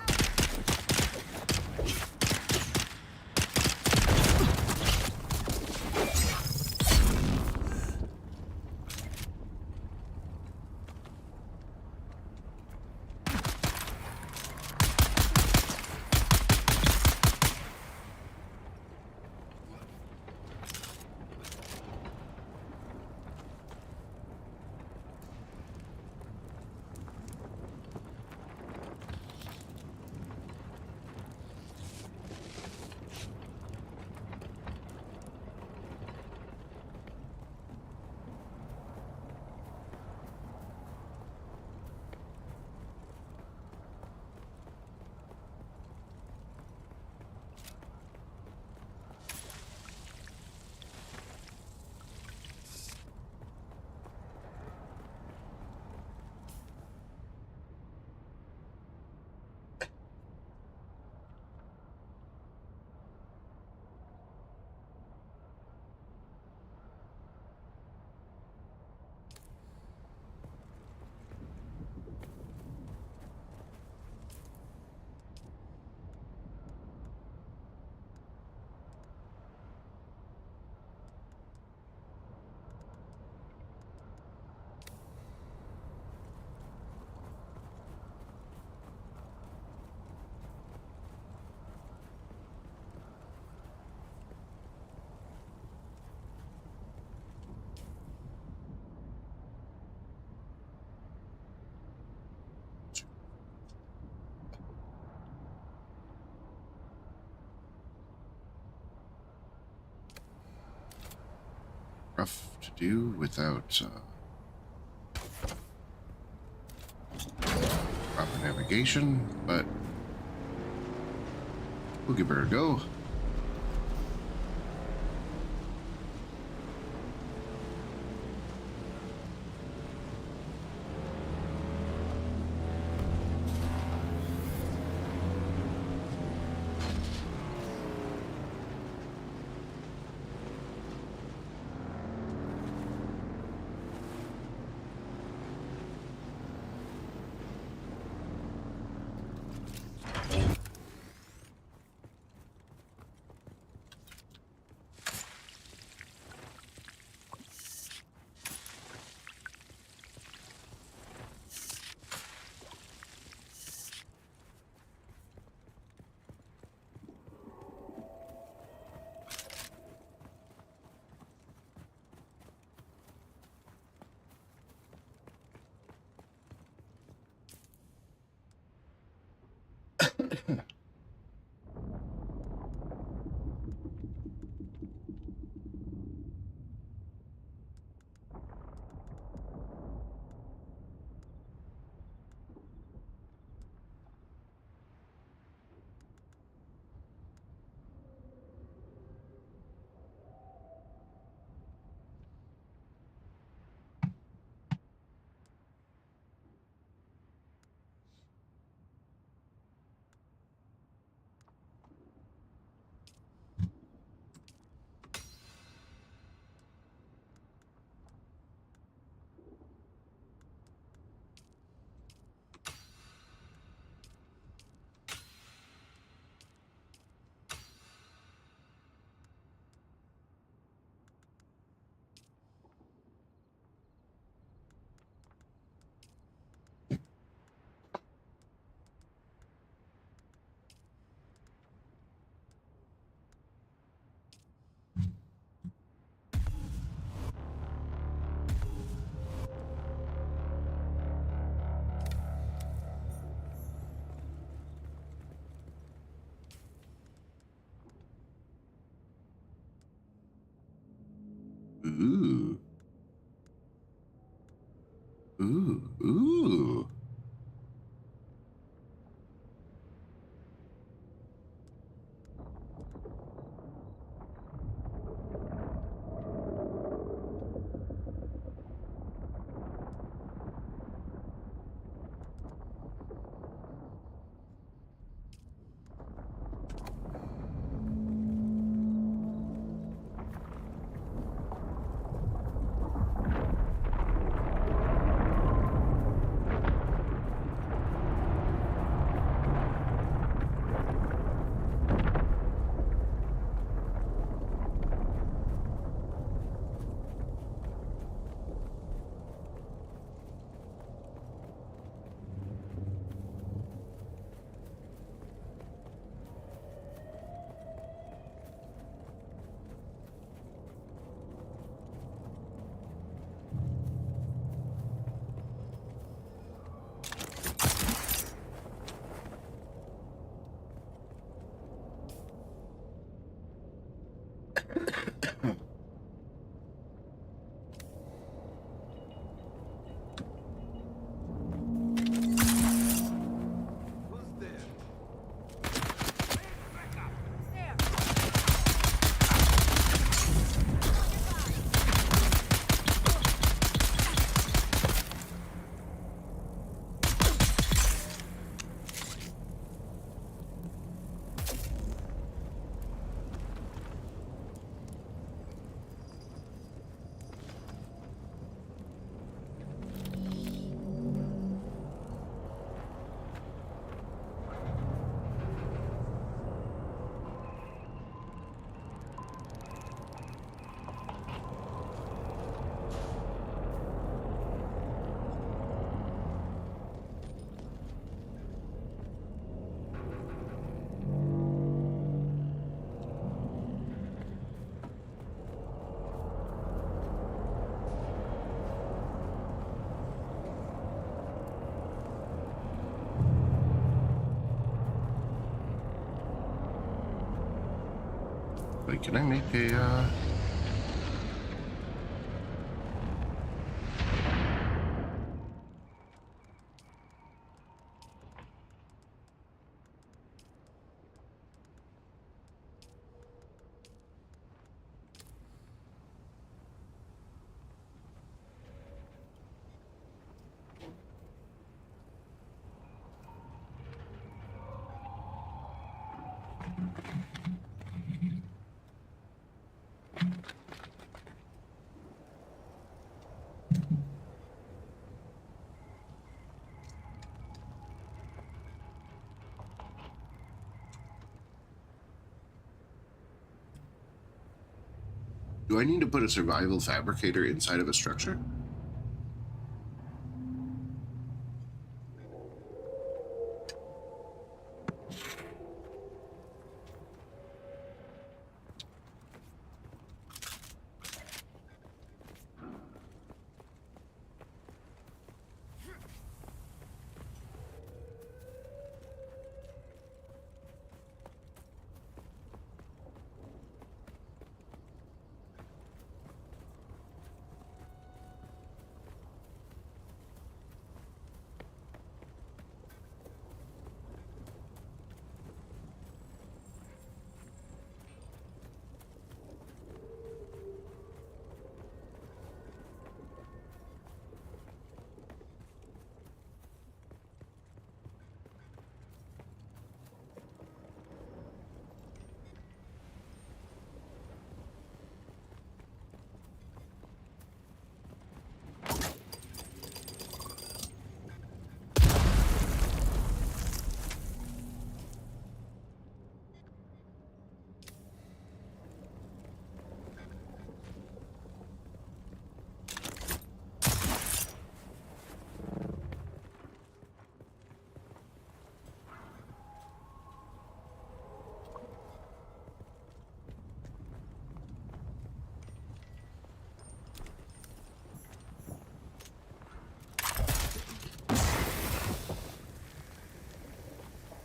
Rough to do without proper navigation, but we'll give her a go. Who's there? There. Wait, can I make a, do I need to put a survival fabricator inside of a structure?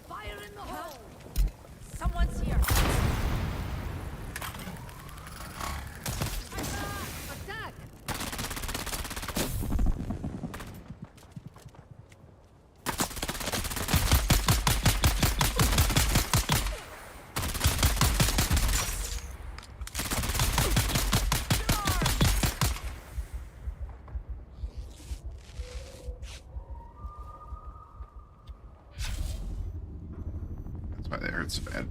Fire in the hole! Someone's here! Attack! That's why they hurt so bad.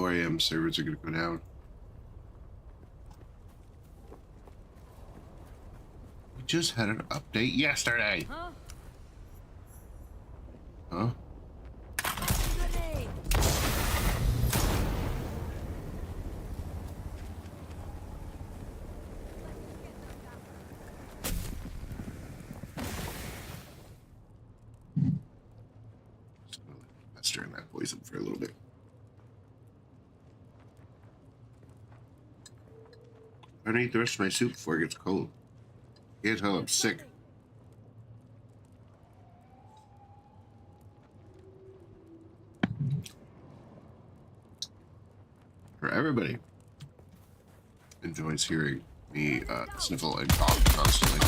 4 a.m. servers are going to go down. We just had an update yesterday. Huh? Huh? Grenade! Just gonna let Fester in that poison for a little bit. I'm gonna eat the rest of my soup before it gets cold. You can't tell I'm sick. For everybody enjoys hearing me sniffle and cough constantly.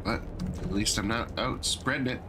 But at least I'm not out spreading it.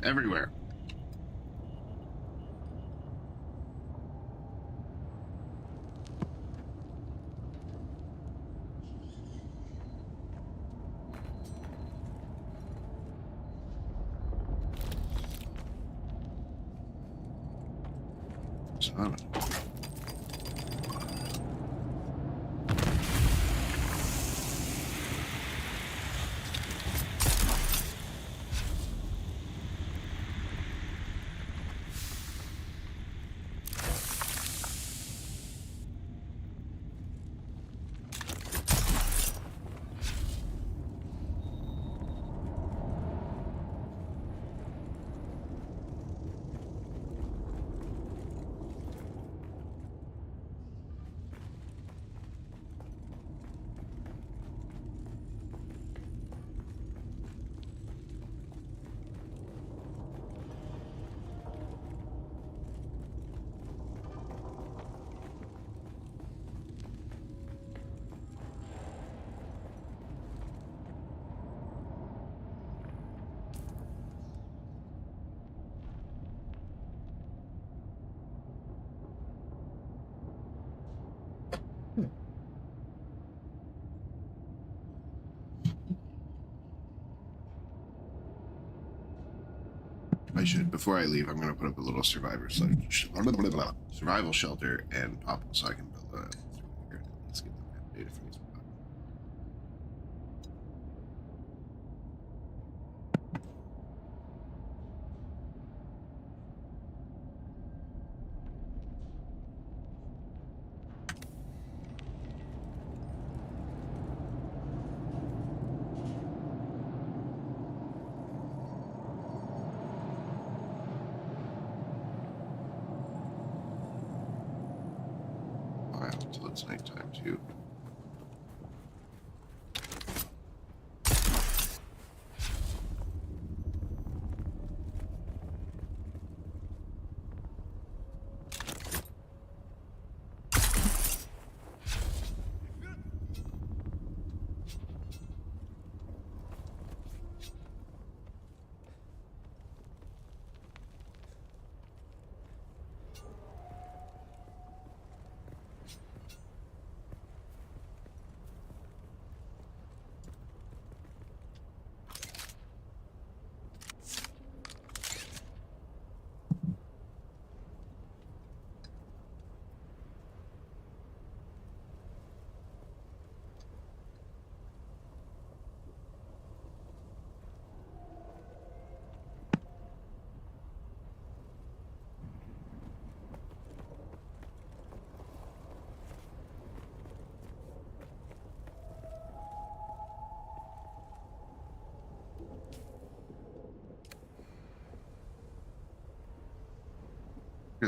Everywhere. Son of a- I should, before I leave, I'm going to put up a little survival shelter and pop so I can build a. Let's get the map data from these. Until it's nighttime too.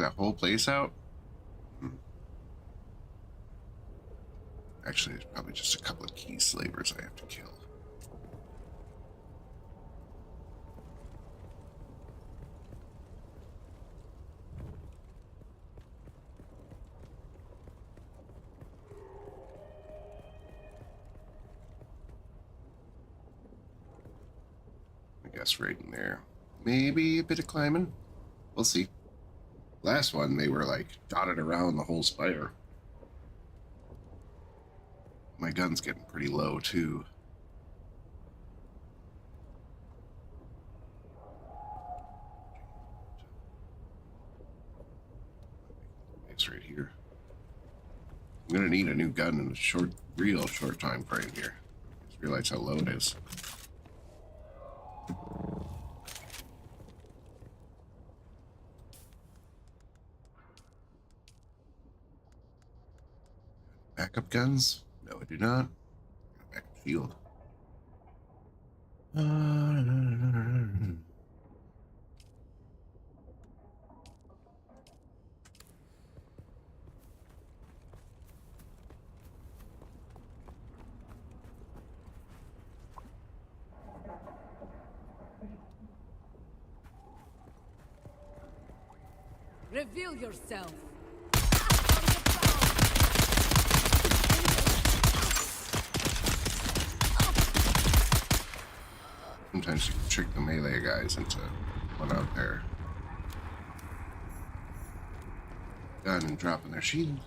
that whole place out? Actually, it's probably just a couple of key slavers I have to kill. I guess right in there. Maybe a bit of climbing. We'll see. Last one, they were like dotted around the whole spire. My gun's getting pretty low too. It's right here. I'm gonna need a new gun in a real short time frame here. Just realize how low it is. Backup guns? No, I do not. Backup shield. Reveal yourself. Sometimes you can trick the melee guys into one out there. Gun and dropping their shield.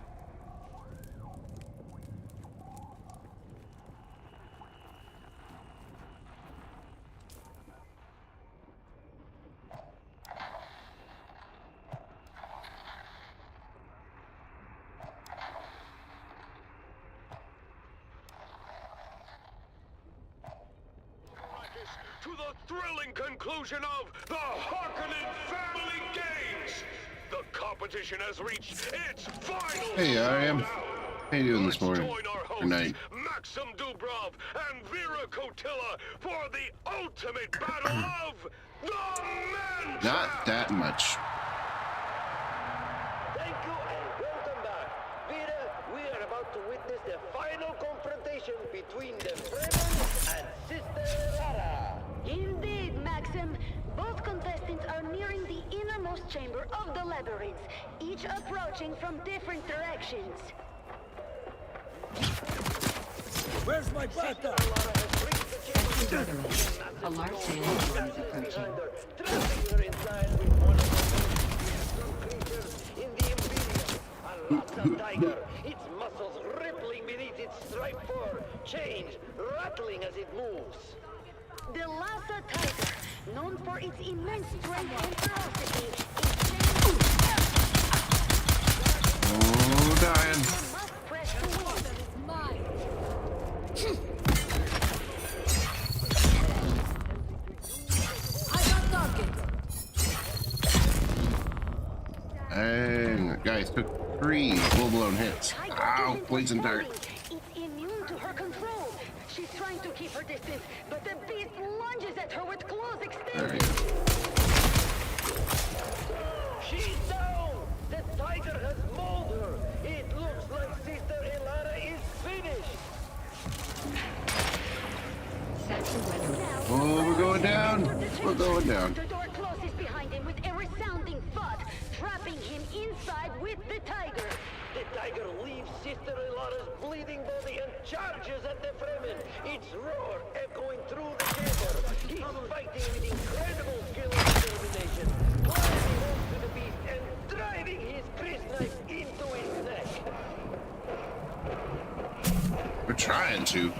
To the thrilling conclusion of the Harkonnen Family Games! The competition has reached its final Hey, Ariam. showdown. How you doing this Let's morning? join our Or hosts, night? Maxim Dubrov and Vera Kotila, for the ultimate battle of the men. Not that much. Thank you and welcome back. Vera, we are about to witness the final confrontation between the Fremen and Sister Lara. Indeed, Maxim. Both contestants are nearing the innermost chamber of the labyrinth, each approaching from different directions. Where's my backup? A large sandstorm is approaching. Trapping her inside with one of the most creatures in the Imperium. A Lhasa tiger, its muscles rippling beneath its striped fur, chains rattling as it moves. The Lhasa tiger, known for its immense strength and ferocity, Oh, dying. must press to win. Mine. I got target. Dang, that guy took 3 full-blown hits. Ow, poison dart. It's immune to her control. She's trying to keep her distance, but the beast lunges at her with claws There extended. he is. She's down! The tiger has mauled her! It looks like Sister Elara is finished! Sector weather. Oh, we're going down. We're going down. The door closes behind him with a resounding thud, trapping him inside with the tiger. The tiger leaves Sister Elara's bleeding body and charges at the Fremen, its roar echoing through the chamber. He's fighting with incredible skill and determination, climbing onto the beast and driving his crisp knife into his neck. We're trying to.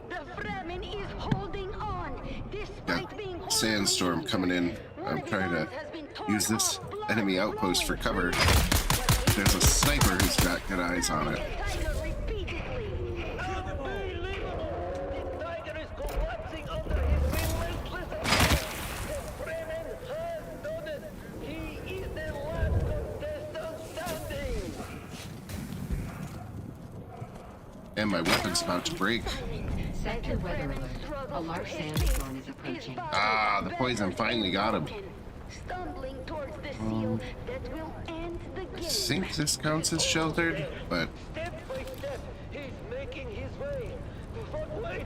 The Fremen is holding on, despite Got being sandstorm coming in. I'm trying to use this enemy outpost for cover. There's a sniper who's got good eyes on it. Unbelievable! The tiger is collapsing under his relentless attack. The Fremen has done it. He is the last contestant standing. And my weapon's about to break. Sector weather alert. A large sandstorm is approaching. Ah, the poison finally got him. Stumbling towards the seal that will end the I game. think this counts as sheltered, but Step by step, he's making his way. But wait,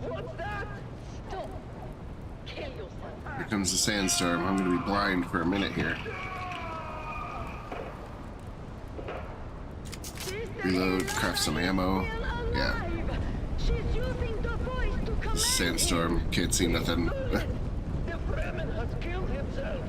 what's that? Stop. Kill yourself. here comes the sandstorm. I'm gonna be blind for a minute here. Reload, craft some ammo. Yeah. She's using the voice to command Sandstorm, can't see nothing. The Fremen has killed himself.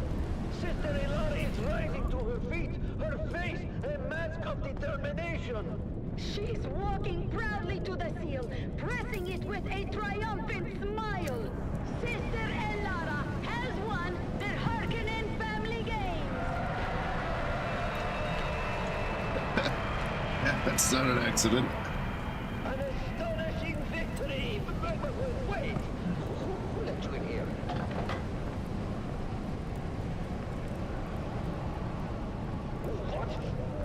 Sister Ilari is rising to her feet, her face a mask of determination. She's walking proudly to the seal, pressing it with a triumphant smile. Sister Elara has won the Harkonnen Family Games. Yeah, that's not an accident. An astonishing victory. Wait, who let you in here? What?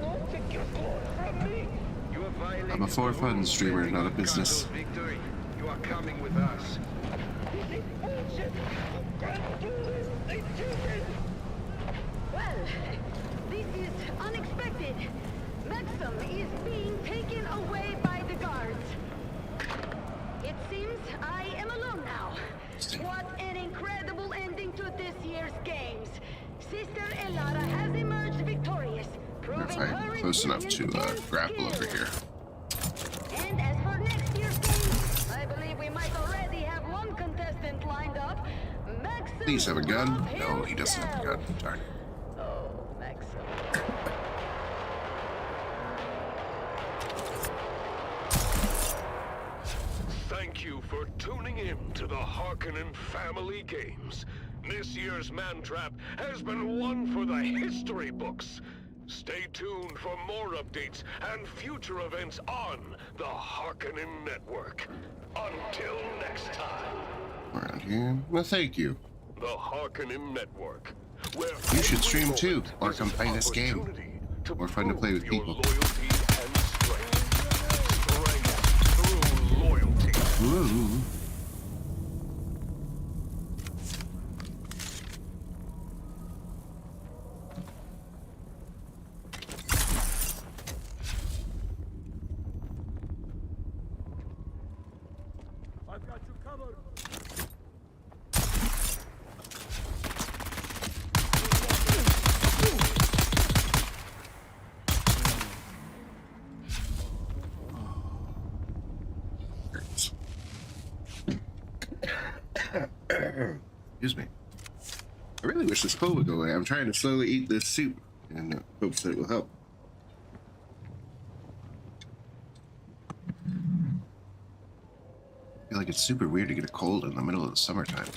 No, take your claws from me. You have violated I'm a for-fun the streamer, rules not a of business. Cardo's victory. You are coming with us. This is bullshit. You can't do this. They cheated. Well, this is unexpected. Maxim is being taken away by the guards. It seems I am alone now. What an incredible ending to this year's games. Sister Elara has emerged victorious, proving If her I'm close enough to resilience and grapple over skill. here. And as for next year's games, I believe we might already have one contestant lined up. Maxim. Please have a gun. Love No, he doesn't have a gun. himself. Darn. Oh, Maxim. Thank you for tuning in to the Harkonnen Family Games. This year's Mantrap has been one for the history books. Stay tuned for more updates and future events on the Harkonnen Network. Until next time, Around here. Well, thank you. the Harkonnen Network, where You should every stream too, moment or is come an play this game. opportunity More fun to prove play with your people. loyalty and strength. Strength through loyalty. Woo. I've got you covered. Excuse me. I really wish this cold would go away. I'm trying to slowly eat this soup in hopes that it will help. I feel like it's super weird to get a cold in the middle of the summertime.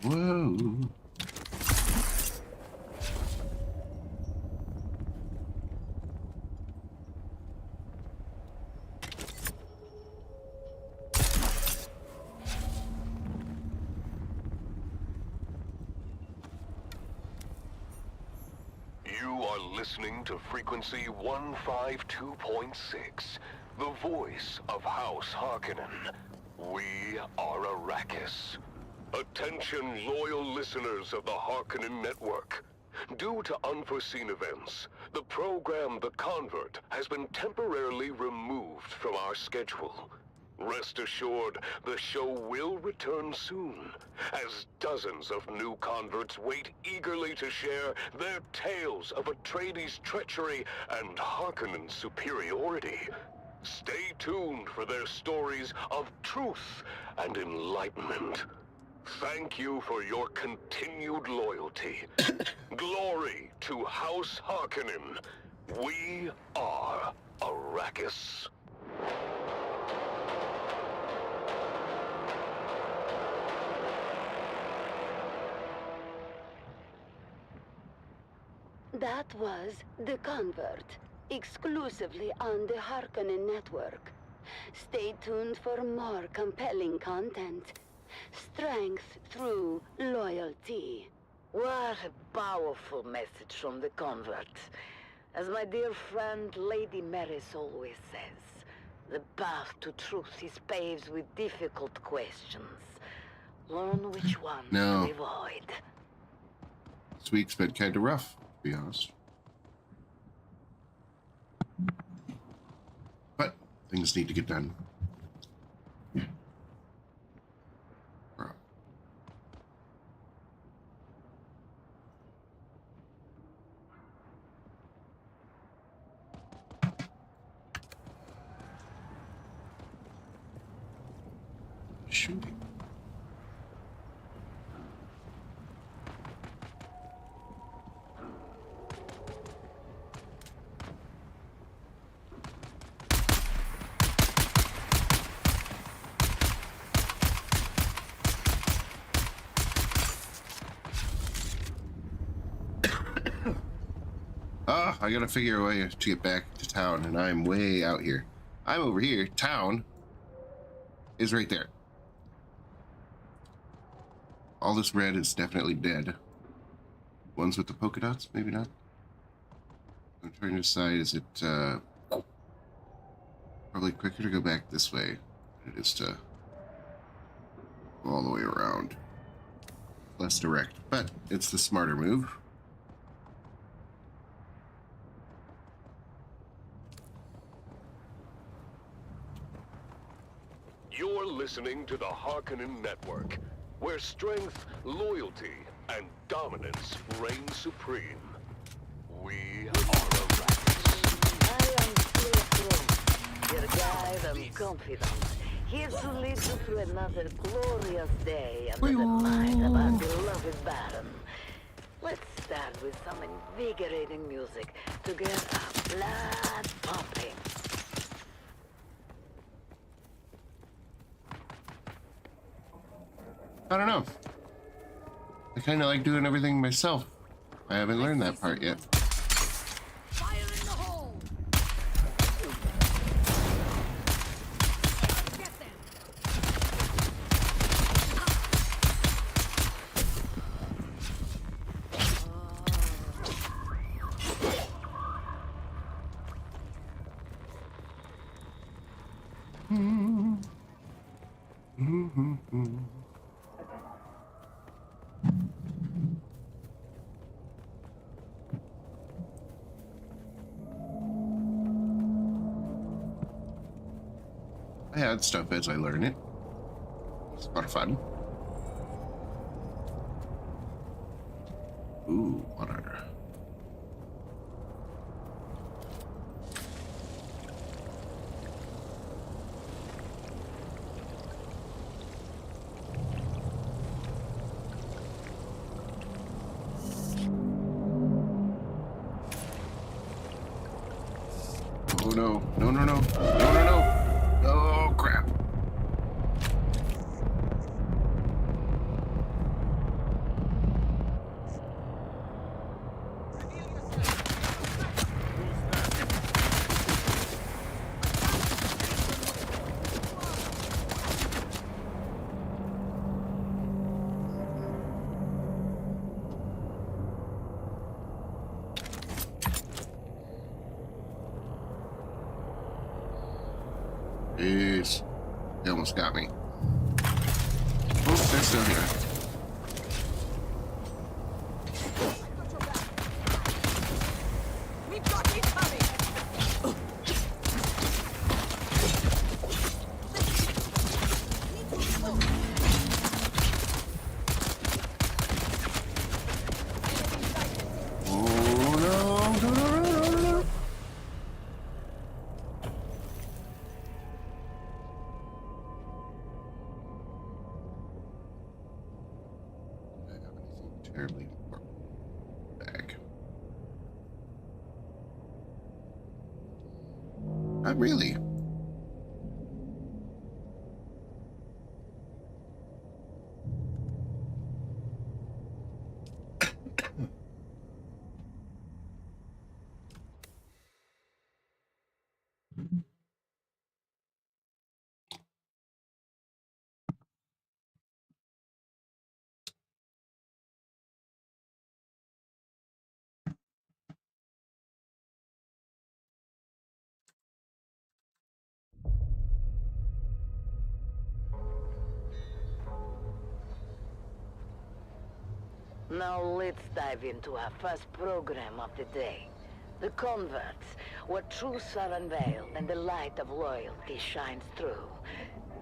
Whoa. You are listening to frequency 152.6, the voice of House Harkonnen. We are Arrakis. Attention, loyal listeners of the Harkonnen Network. Due to unforeseen events, the program The Convert has been temporarily removed from our schedule. Rest assured, the show will return soon, as dozens of new converts wait eagerly to share their tales of Atreides' treachery and Harkonnen's superiority. Stay tuned for their stories of truth and enlightenment. Thank you for your continued loyalty. Glory to House Harkonnen. We are Arrakis. That was The Convert, exclusively on the Harkonnen Network. Stay tuned for more compelling content. Strength through loyalty. What a powerful message from the Convert. As my dear friend Lady Maris always says, the path to truth is paved with difficult questions. Learn which ones No. to avoid. This week's been kind of rough, to be honest. But things need to get done. Shooting. I gotta figure a way to get back to town, and I'm way out here. I'm over here. Town is right there. All this red is definitely dead. Ones with the polka dots, maybe not. I'm trying to decide, is it probably quicker to go back this way than it is to go all the way around. Less direct, but it's the smarter move. You're listening to the Harkonnen Network, where strength, loyalty, and dominance reign supreme. We are Arrakis. I am still your guide and confidant, here to lead you through another glorious day under the might of our beloved Baron. Let's start with some invigorating music to get our blood pumping. I don't know. I kind of like doing everything myself. I haven't learned that part yet. Fire in the hole! Get them! I add stuff as I learn it. It's a lot of fun. Ooh, water. Oh no, no, no, no, no, no, no. Oh crap. Jeez. They almost got me. Oh, they're still here. We've got you coming! Oh no, no, no, no, no, no. I have anything terribly important. Bag. Not really. Now let's dive into our first program of the day. The converts, where truths are unveiled and the light of loyalty shines through.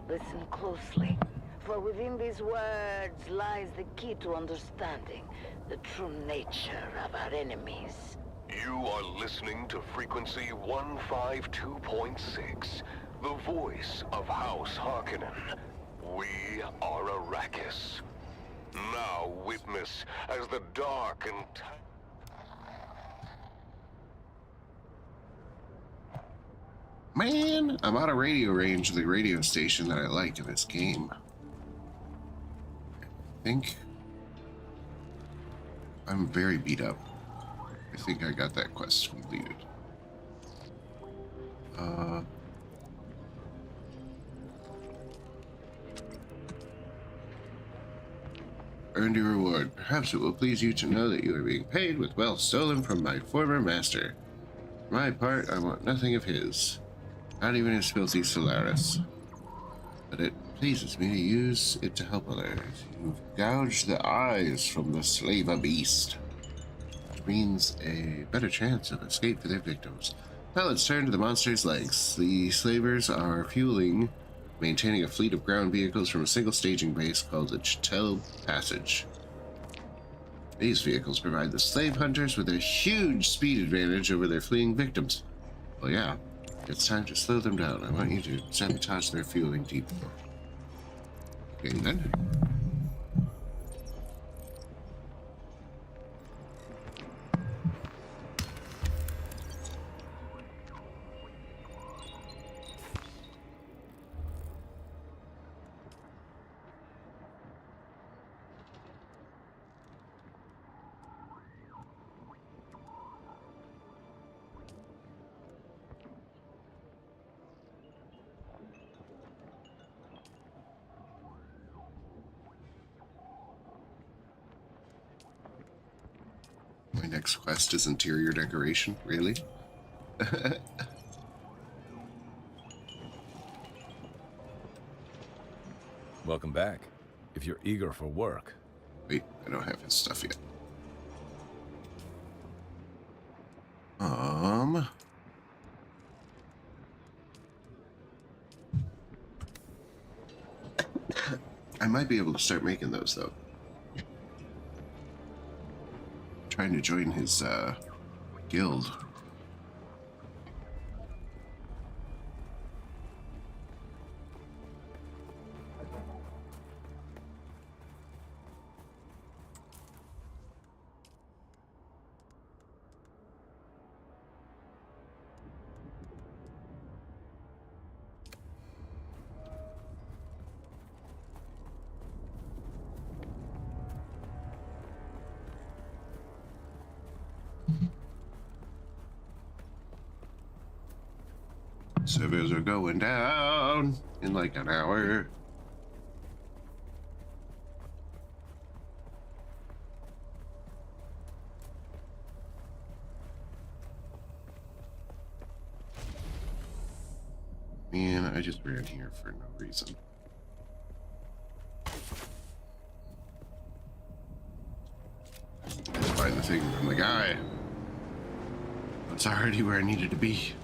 Listen closely, for within these words lies the key to understanding the true nature of our enemies. You are listening to Frequency 152.6, the voice of House Harkonnen. We are Arrakis. Now witness as the dark and... Man, I'm out of radio range of the radio station that I like in this game. I think I'm very beat up. I think I got that quest completed. Earned your reward. Perhaps it will please you to know that you are being paid with wealth stolen from my former master. For my part, I want nothing of his. Not even his filthy Solaris. But it pleases me to use it to help others. You've gouged the eyes from the slaver beast, which means a better chance of escape for their victims. Now let's turn to the monster's legs. The slavers are maintaining a fleet of ground vehicles from a single staging base called the Chitel Passage. These vehicles provide the slave hunters with a huge speed advantage over their fleeing victims. Well, yeah, it's time to slow them down. I want you to sabotage their fueling depot. Okay, then. My next quest is interior decoration. Really? Welcome back. If you're eager for work. Wait, I don't have his stuff yet. I might be able to start making those though. Trying to join his guild. Servers are going down in like an hour. Man, I just ran here for no reason. Let's find the thing from the guy. It's already where I needed to be.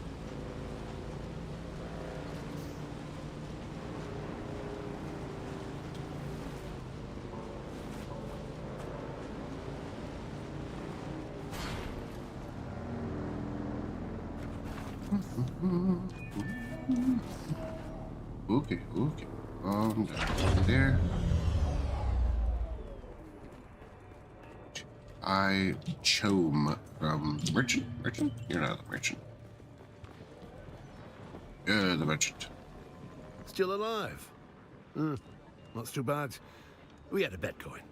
Okay. Down there. I Chome from the merchant. Merchant? You're not the merchant. You're the merchant. Still alive? Not too bad. We had a bet going.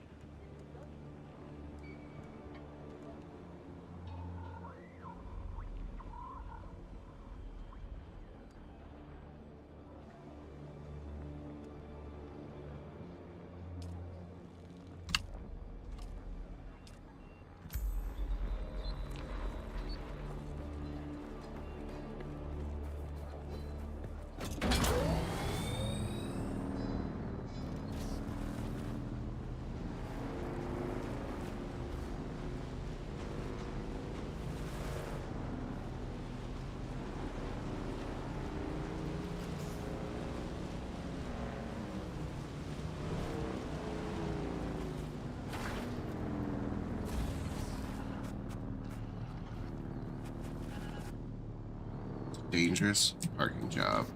dangerous parking job.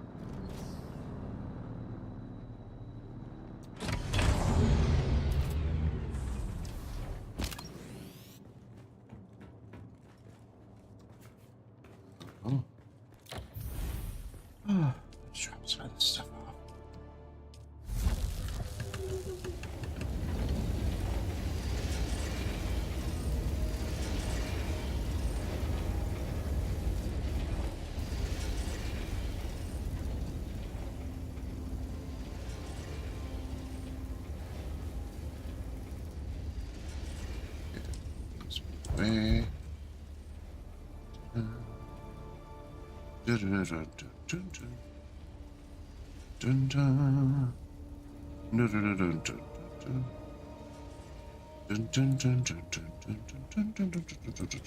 Oh. Let's drop some of this stuff off. Way. Dun, dun, dun, dun, dun, dun. Dun, dun, dun, dun, dun, dun. Dun, dun, dun, dun, dun, dun, dun, dun, dun, dun, dun, dun.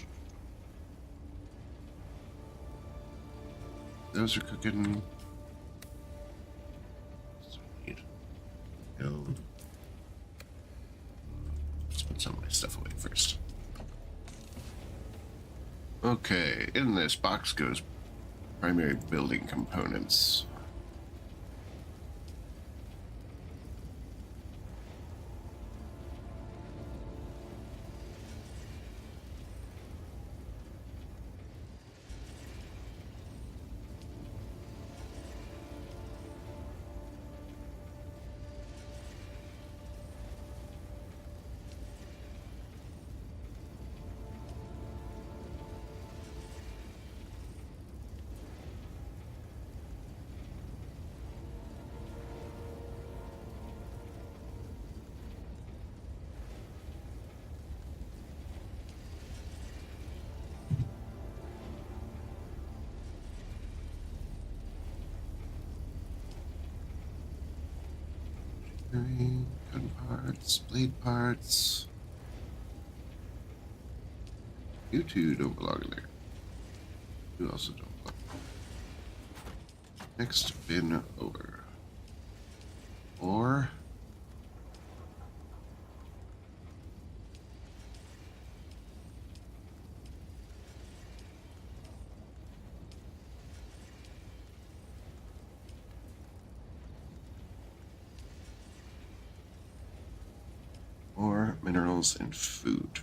Those are cooking. No. Let's put some of my stuff away first. Okay, in this box goes primary building components. Gun parts, blade parts. You two don't belong in there. You also don't belong. Next bin over. Or minerals and food.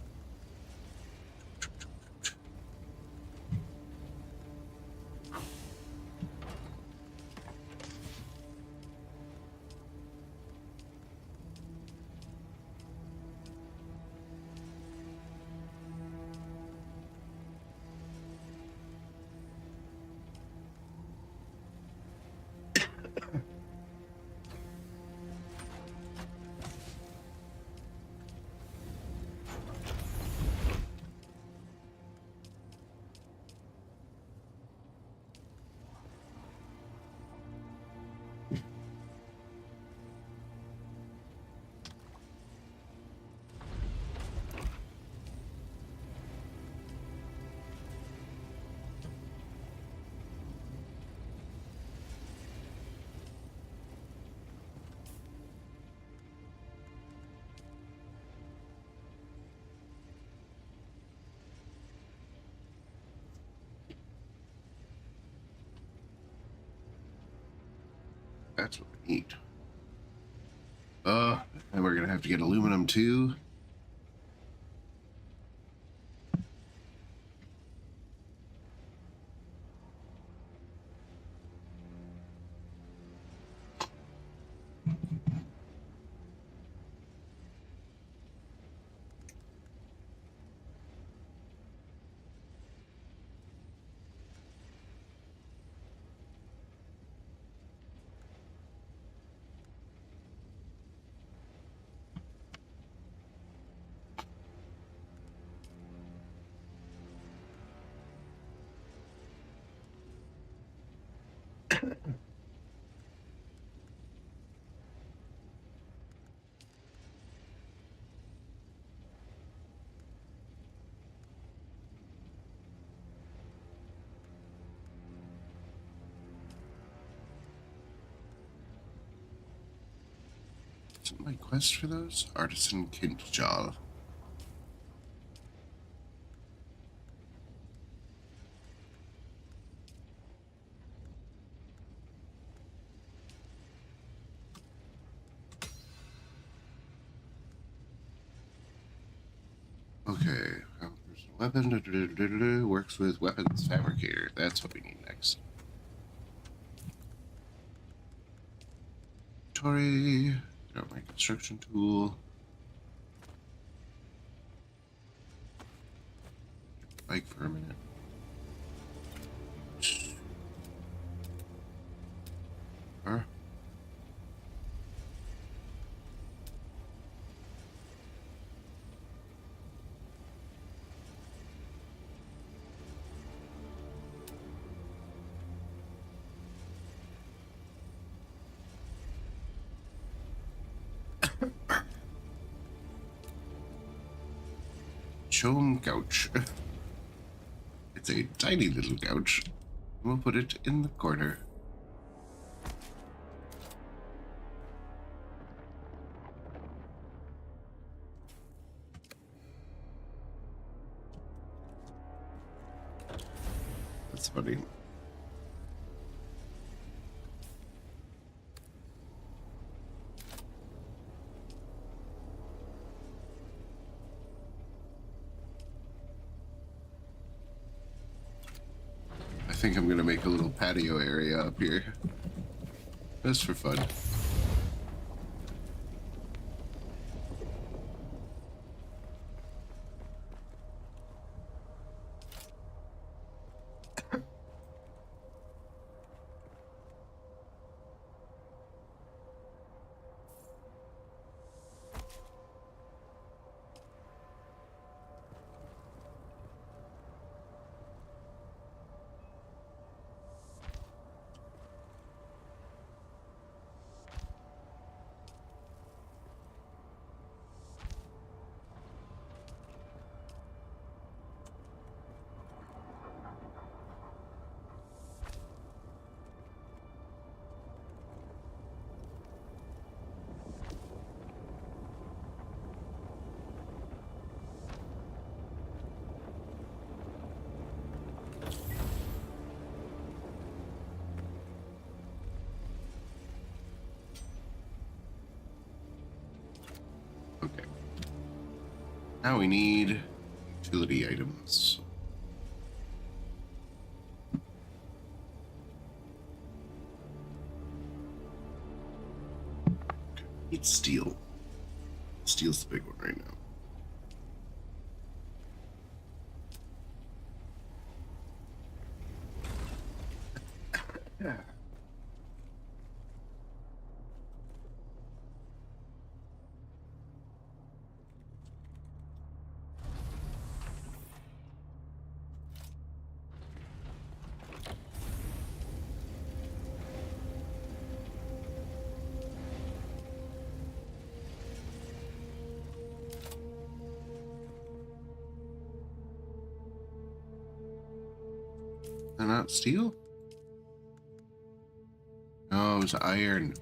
That's what we need. And we're gonna have to get aluminum too. Isn't my quest for those? Artisan Kintjal. Weapon works with weapons fabricator. That's what we need next. Inventory. Get out my construction tool. Bike for a minute. Huh? Chome couch. It's a tiny little couch. We'll put it in the corner. That's funny. I think I'm gonna make a little patio area up here. Just for fun. Okay. Now we need utility items. Need steel. Steel's the big one right now. They're not steel? No, it's iron.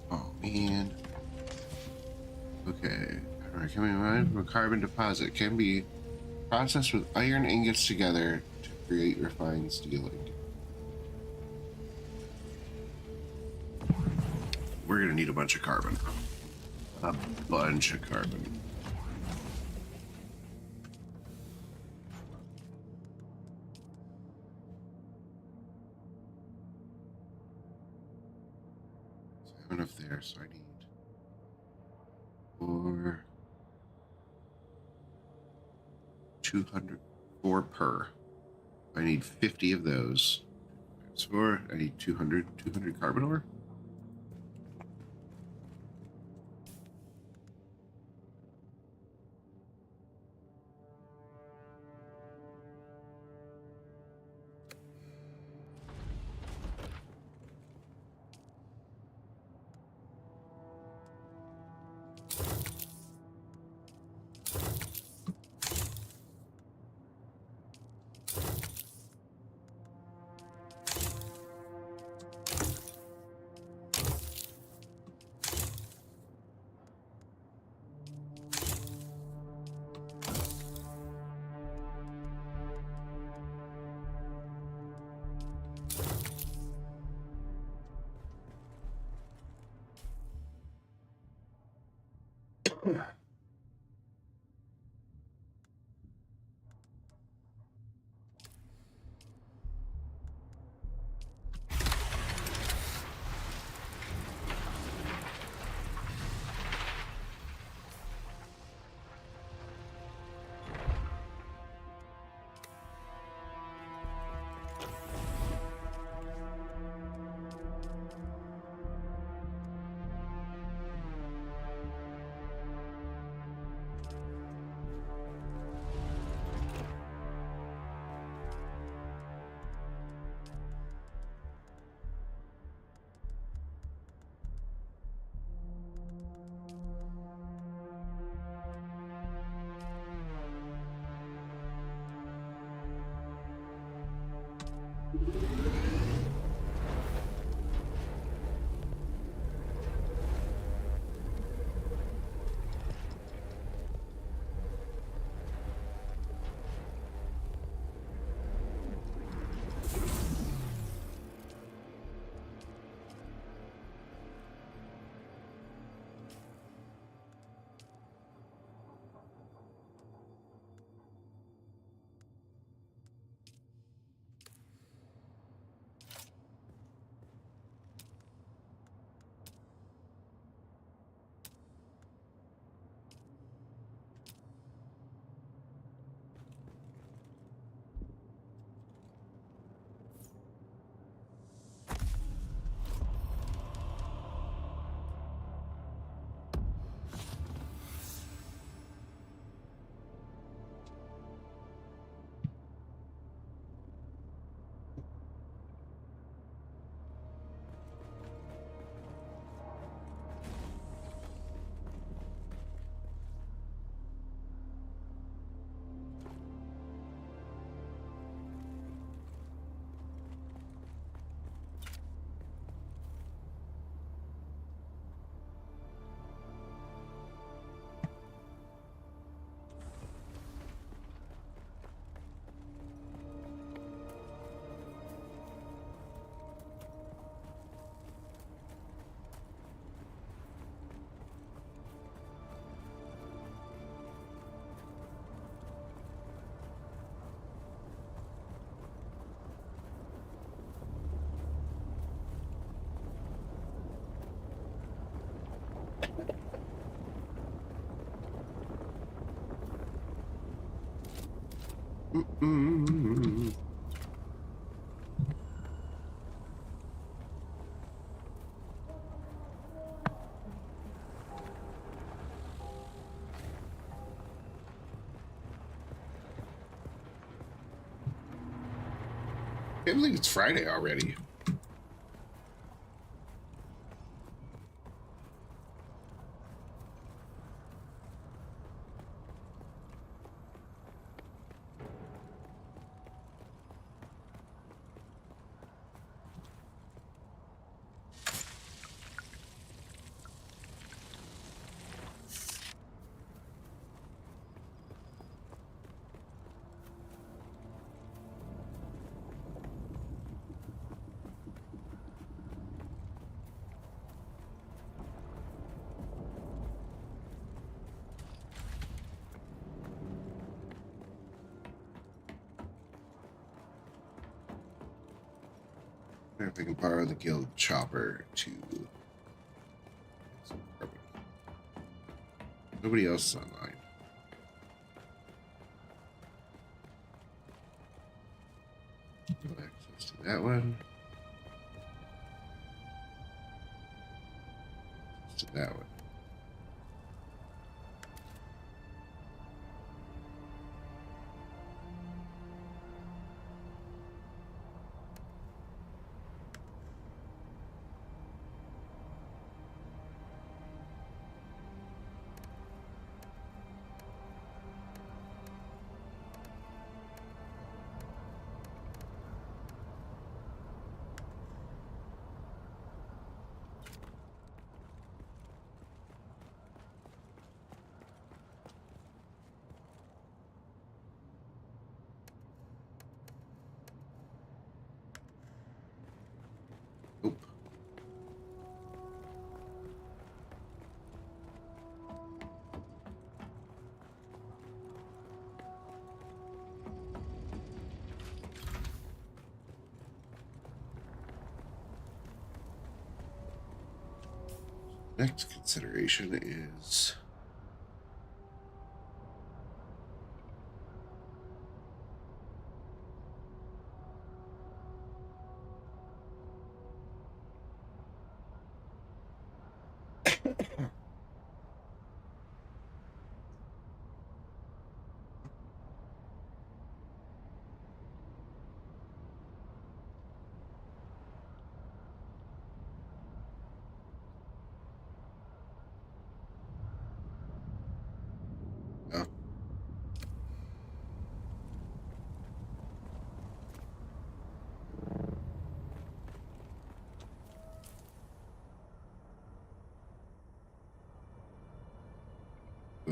Oh, man. Okay. Coming mine from a carbon deposit can be processed with iron ingots together to create refined steel ingot. We're gonna need a bunch of carbon. A bunch of carbon. Enough there, so I need 4 per. I need 50 of those. That's 4. I need 200 carbon ore. Mm-mm. Can't believe it's Friday already. I wonder if I can borrow the guild chopper to... Nobody else is online. No access to that one. Access to that one. Nope. Next consideration is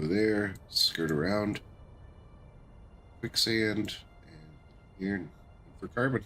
go there, skirt around, quicksand, and here for carbon.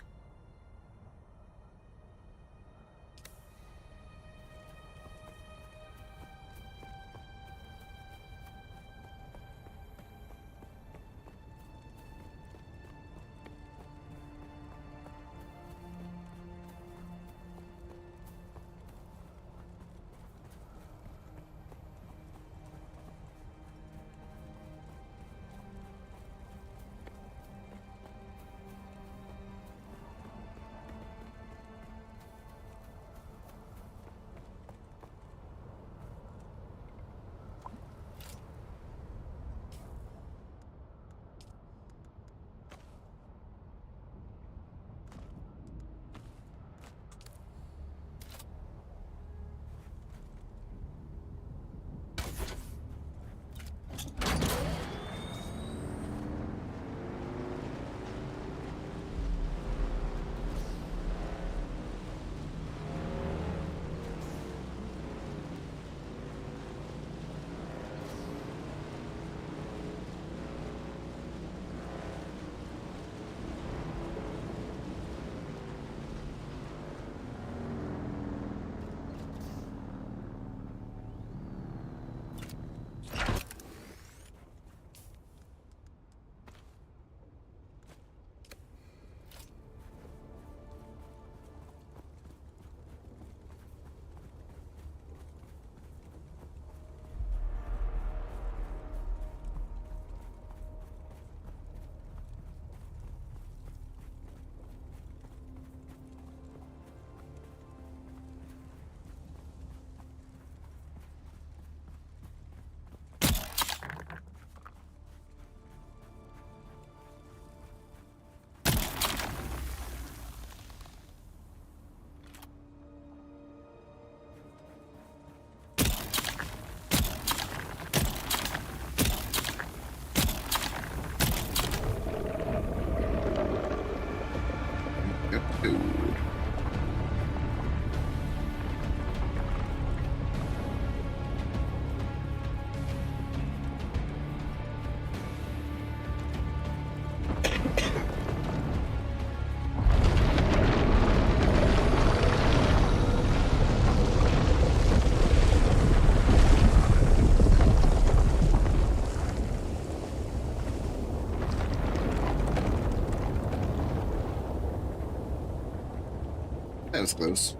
was close.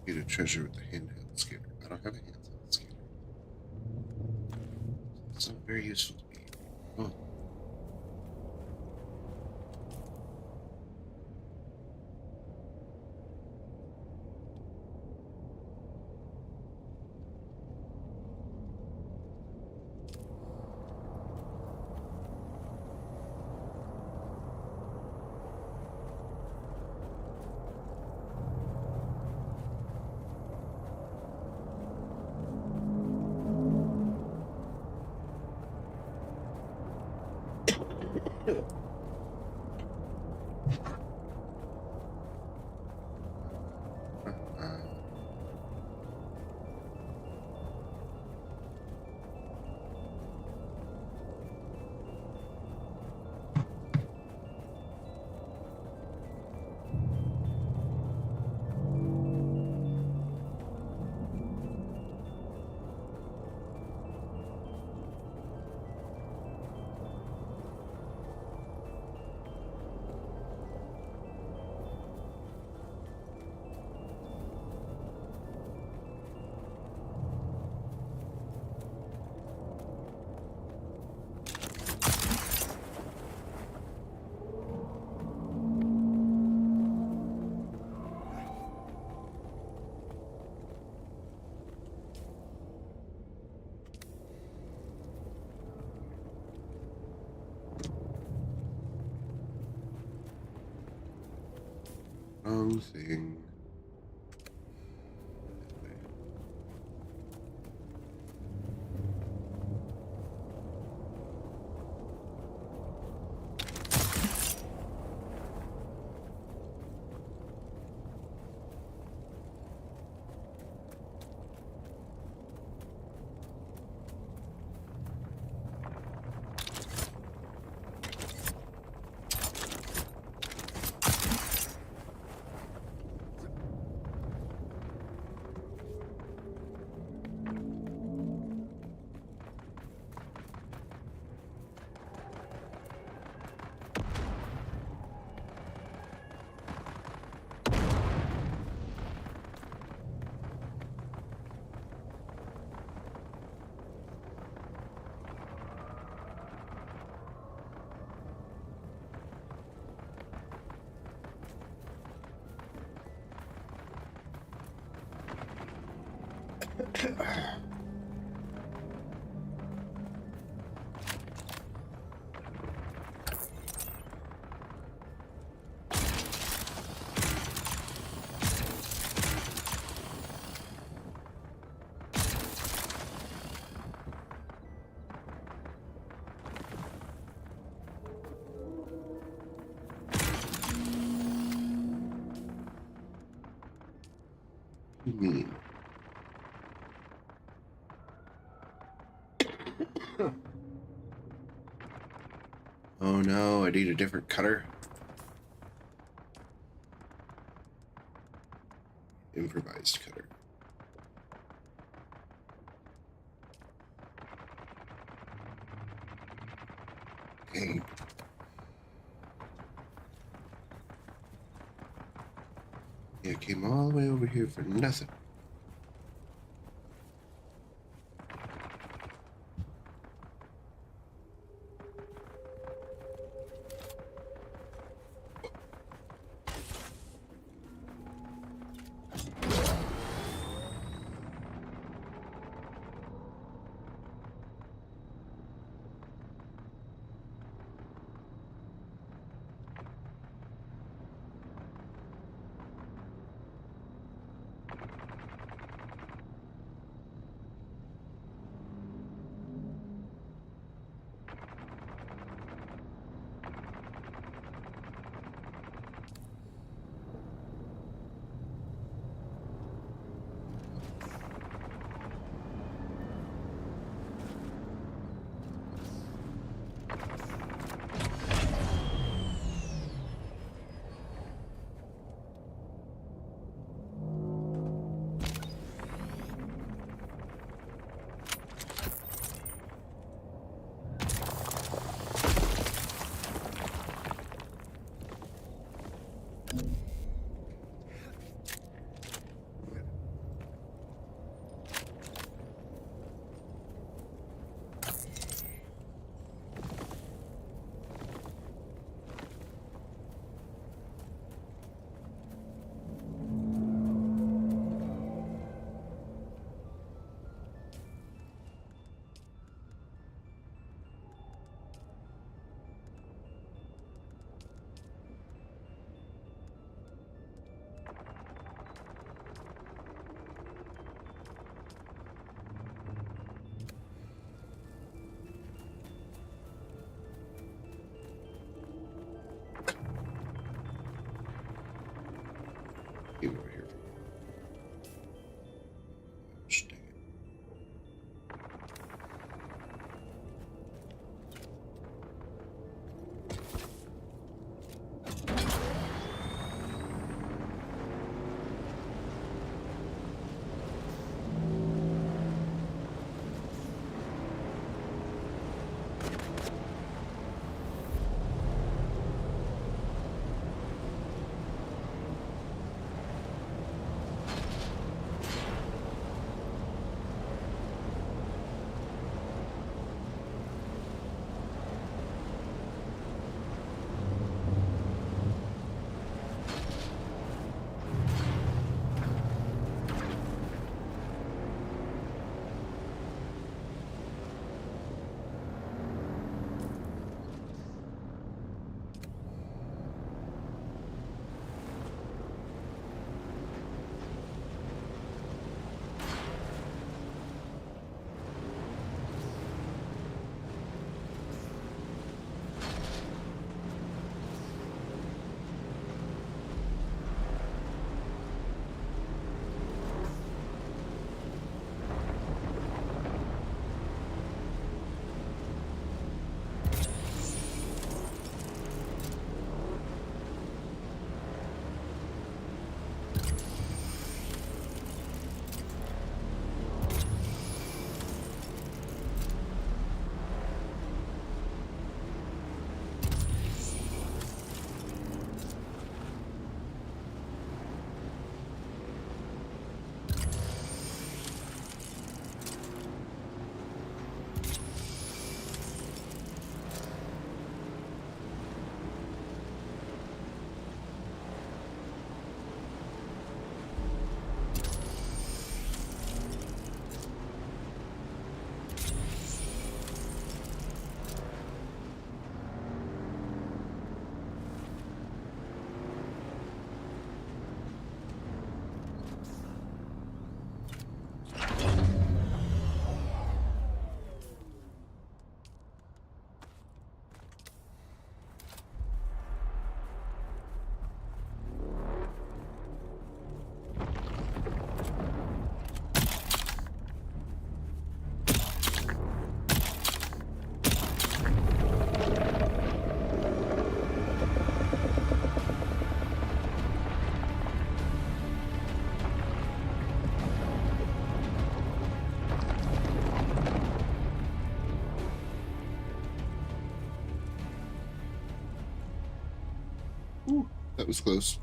Get a treasure with the handheld scanner. I don't have a handheld scanner. It's not very useful to me. Oh. Wrong thing. mean? Oh no, I need a different cutter. Improvised cutter. Okay. Yeah, came all the way over here for nothing. Leave it over here. Gosh, dang it. Ooh, that was close.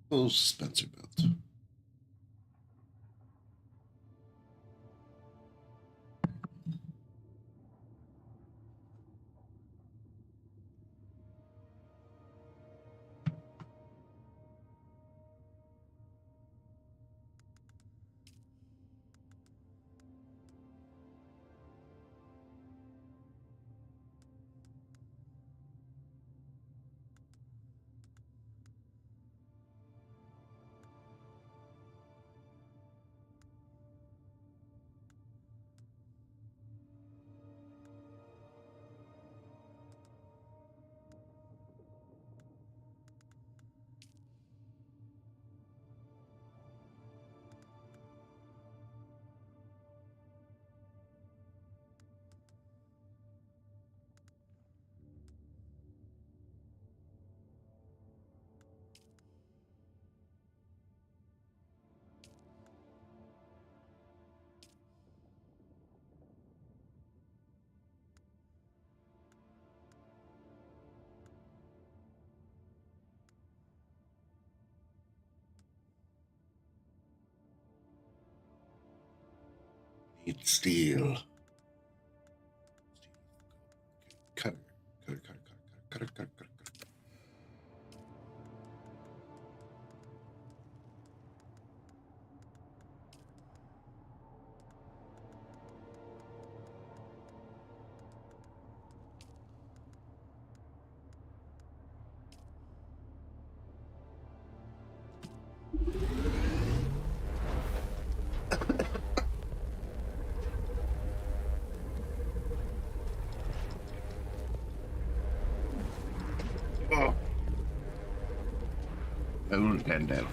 Full Spencer belt. It's steel. Cutter. Cutter. Oh. Old Gandalf.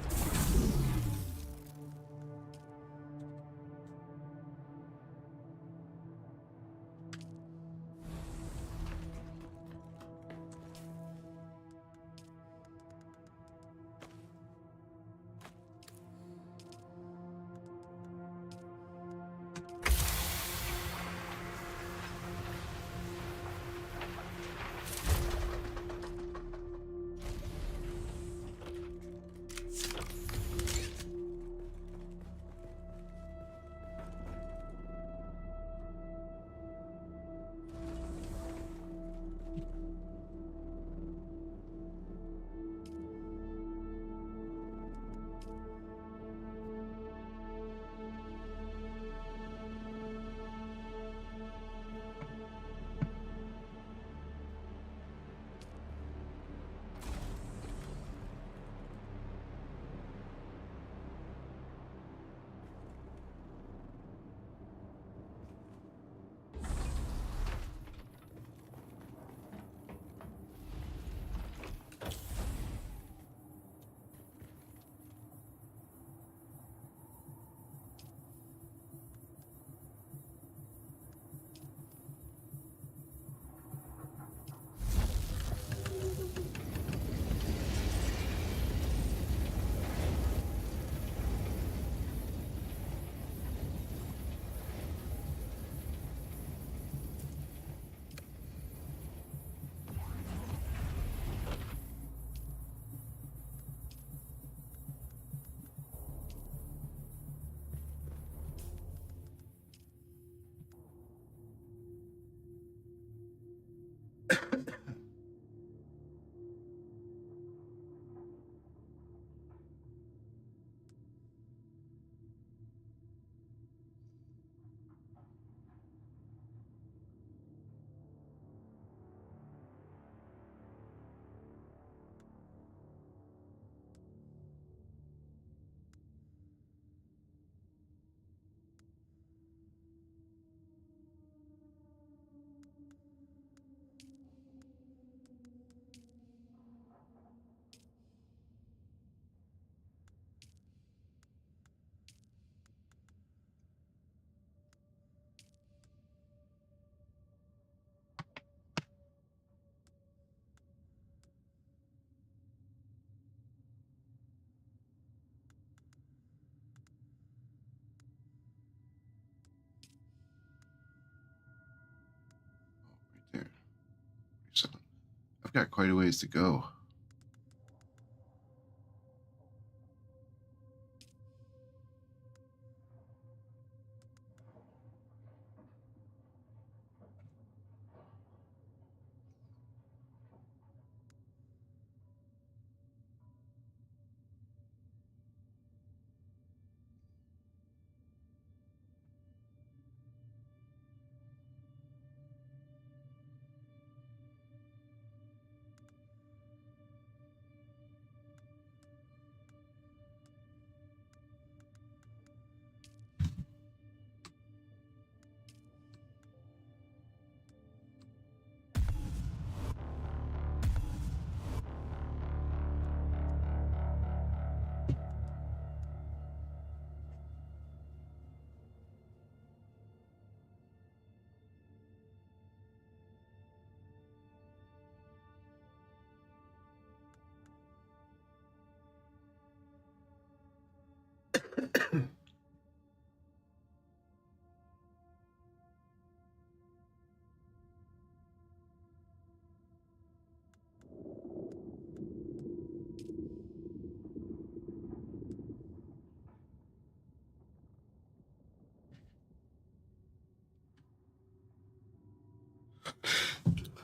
There. So I've got quite a ways to go.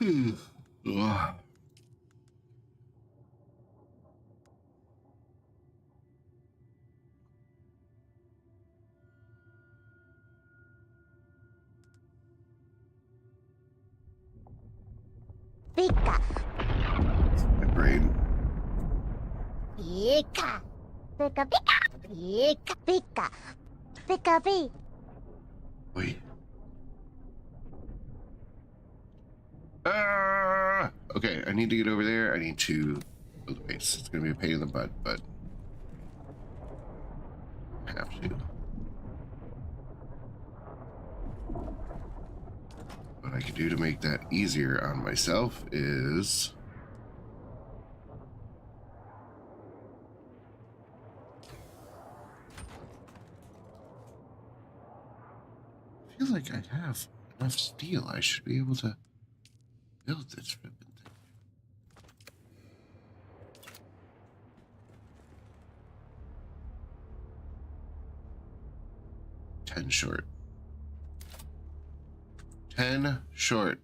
Ugh. Pika. My brain. Pika. Pika pika. Pika pika. Pika pika. Wait. Ah! Okay, I need to get over there. I need to build a base. It's gonna be a pain in the butt, but I have to. What I can do to make that easier on myself is I feel like I have enough steel. I should be able to build this flipping thing. 10 short. 10 short.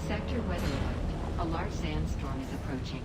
Sector weather alert. A large sandstorm is approaching.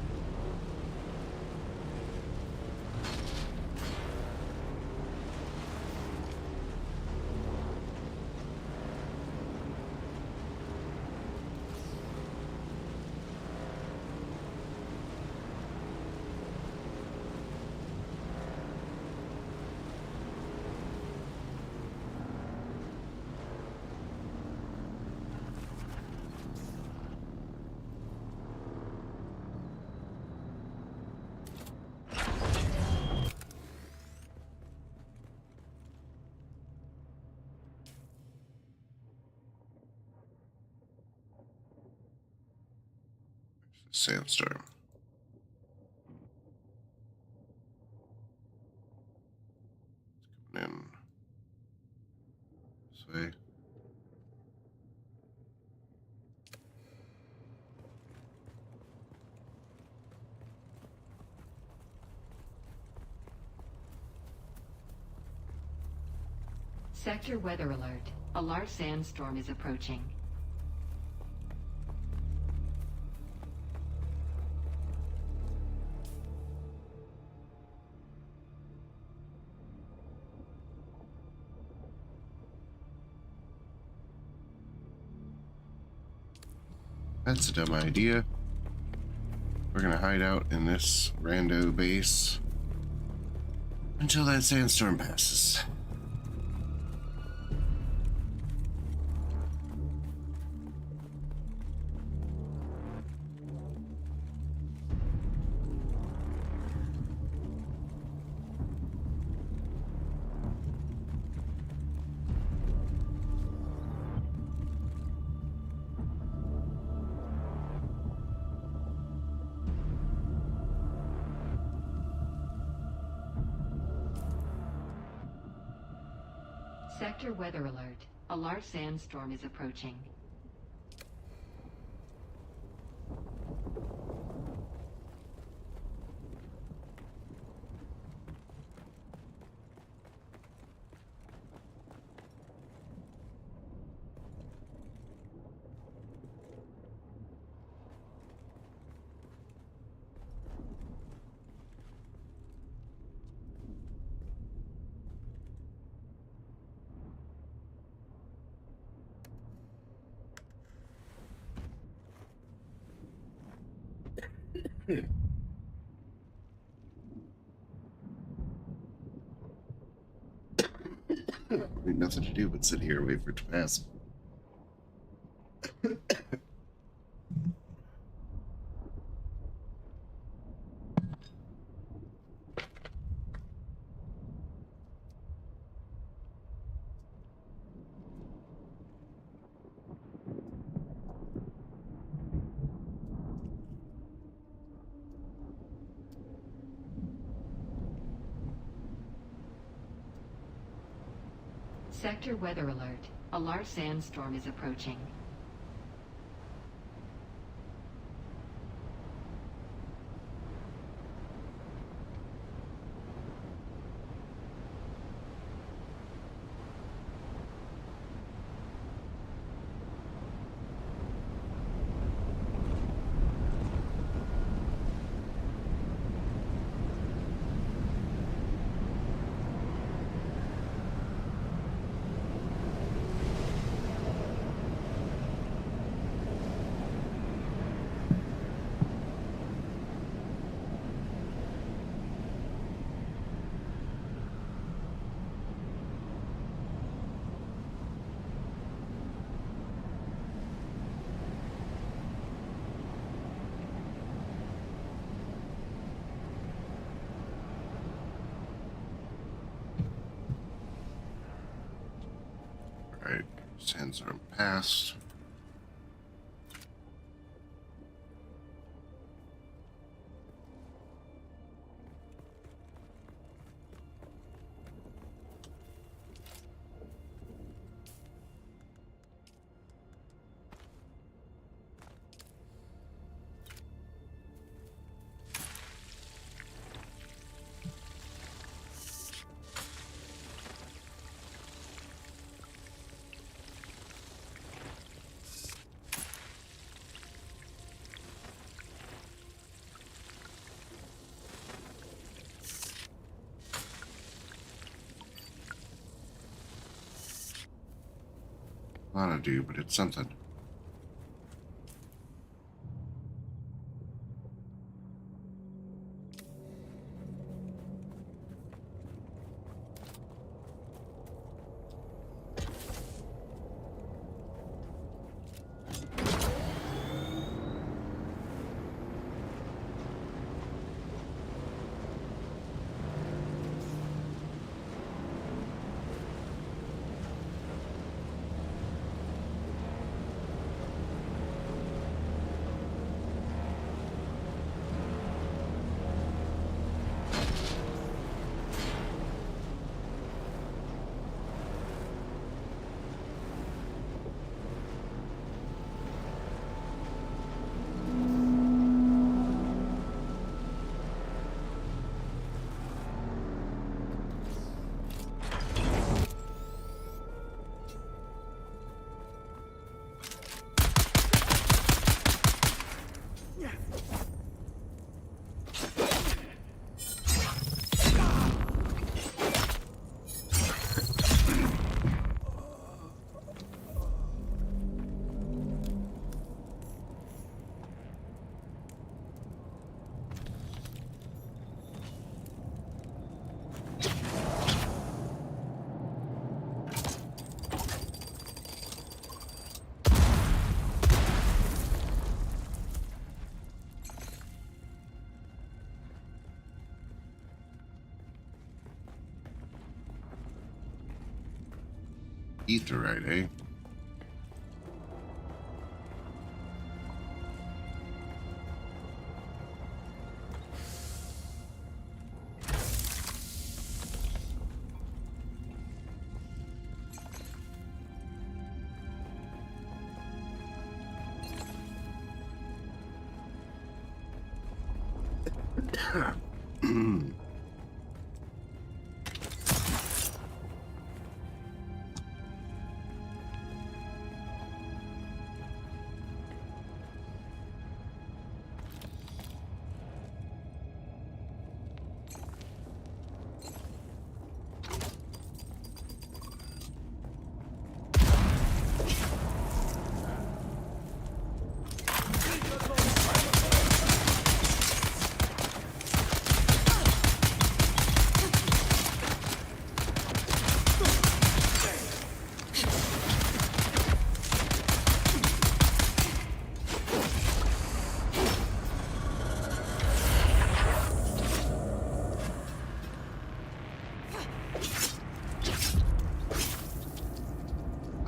Sandstorm. It's coming in this way. Sector weather alert. A large sandstorm is approaching. That's a dumb idea. We're gonna hide out in this rando base until that sandstorm passes. Sector weather alert. A large sandstorm is approaching. Ain't nothing to do but sit here and wait for it to pass. Sector weather alert. A large sandstorm is approaching. Alright, sandstorm passed. A lot to do, but it's something. Etherite, eh?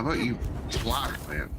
about you block, man?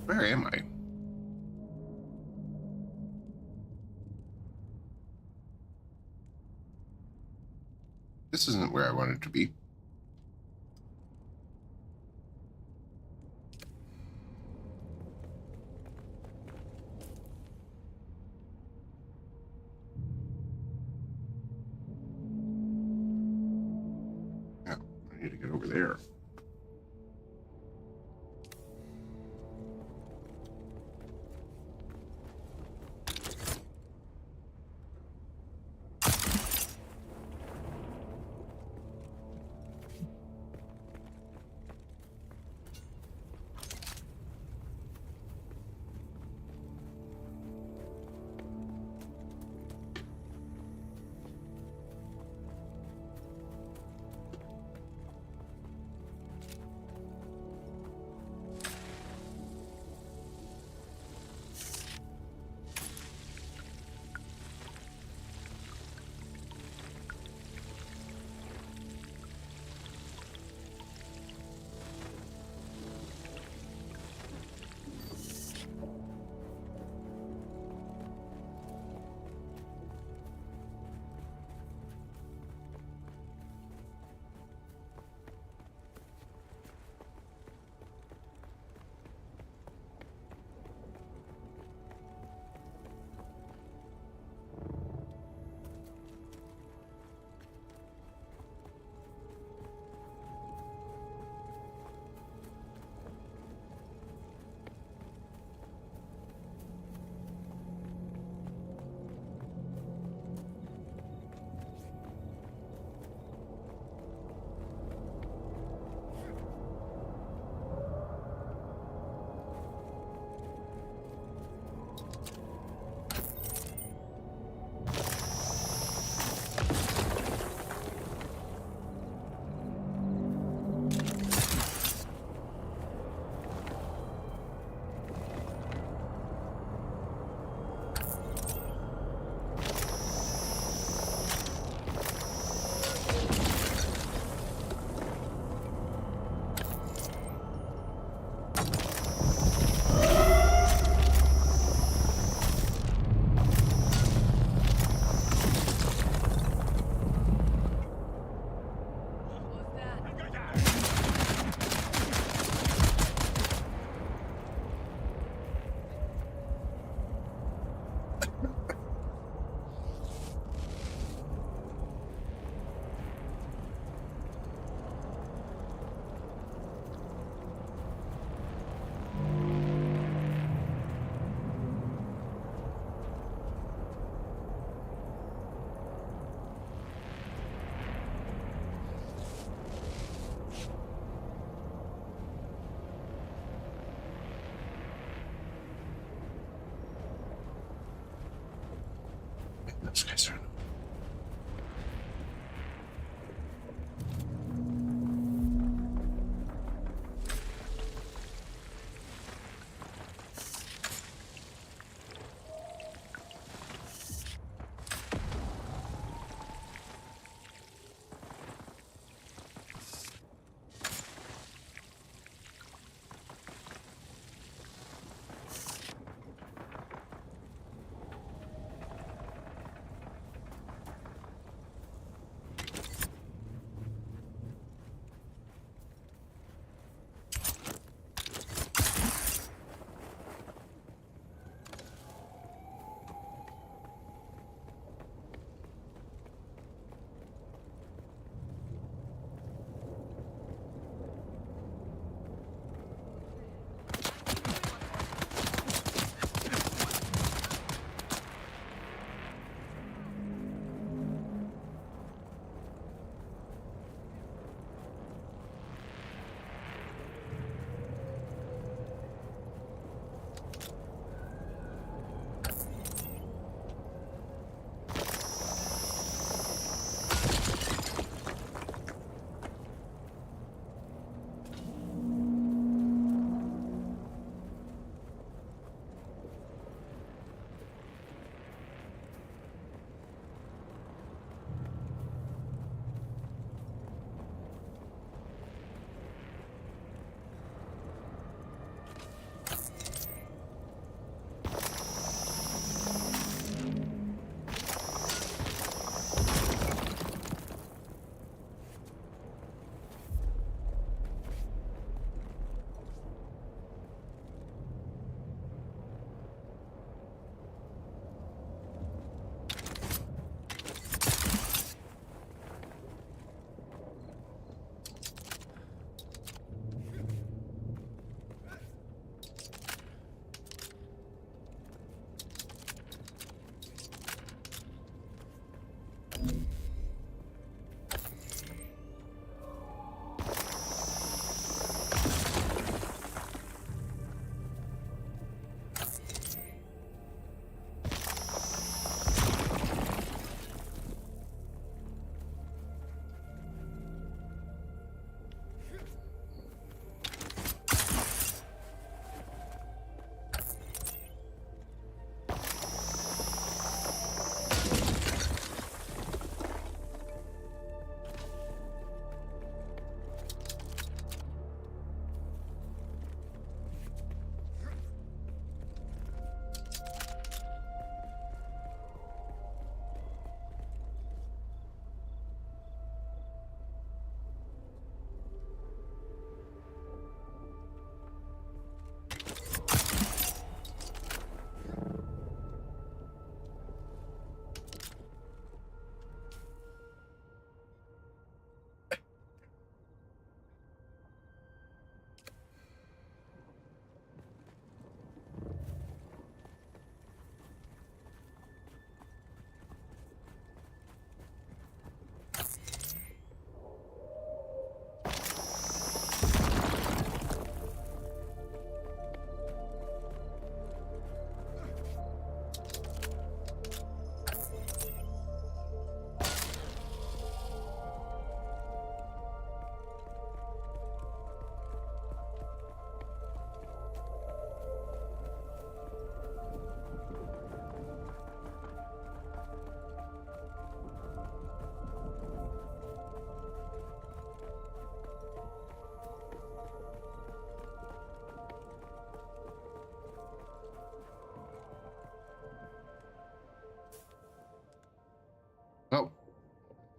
Where am I? This isn't where I wanted to be. Yeah, I need to get over there.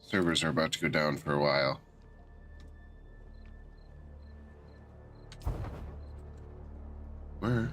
Servers are about to go down for a while. Where?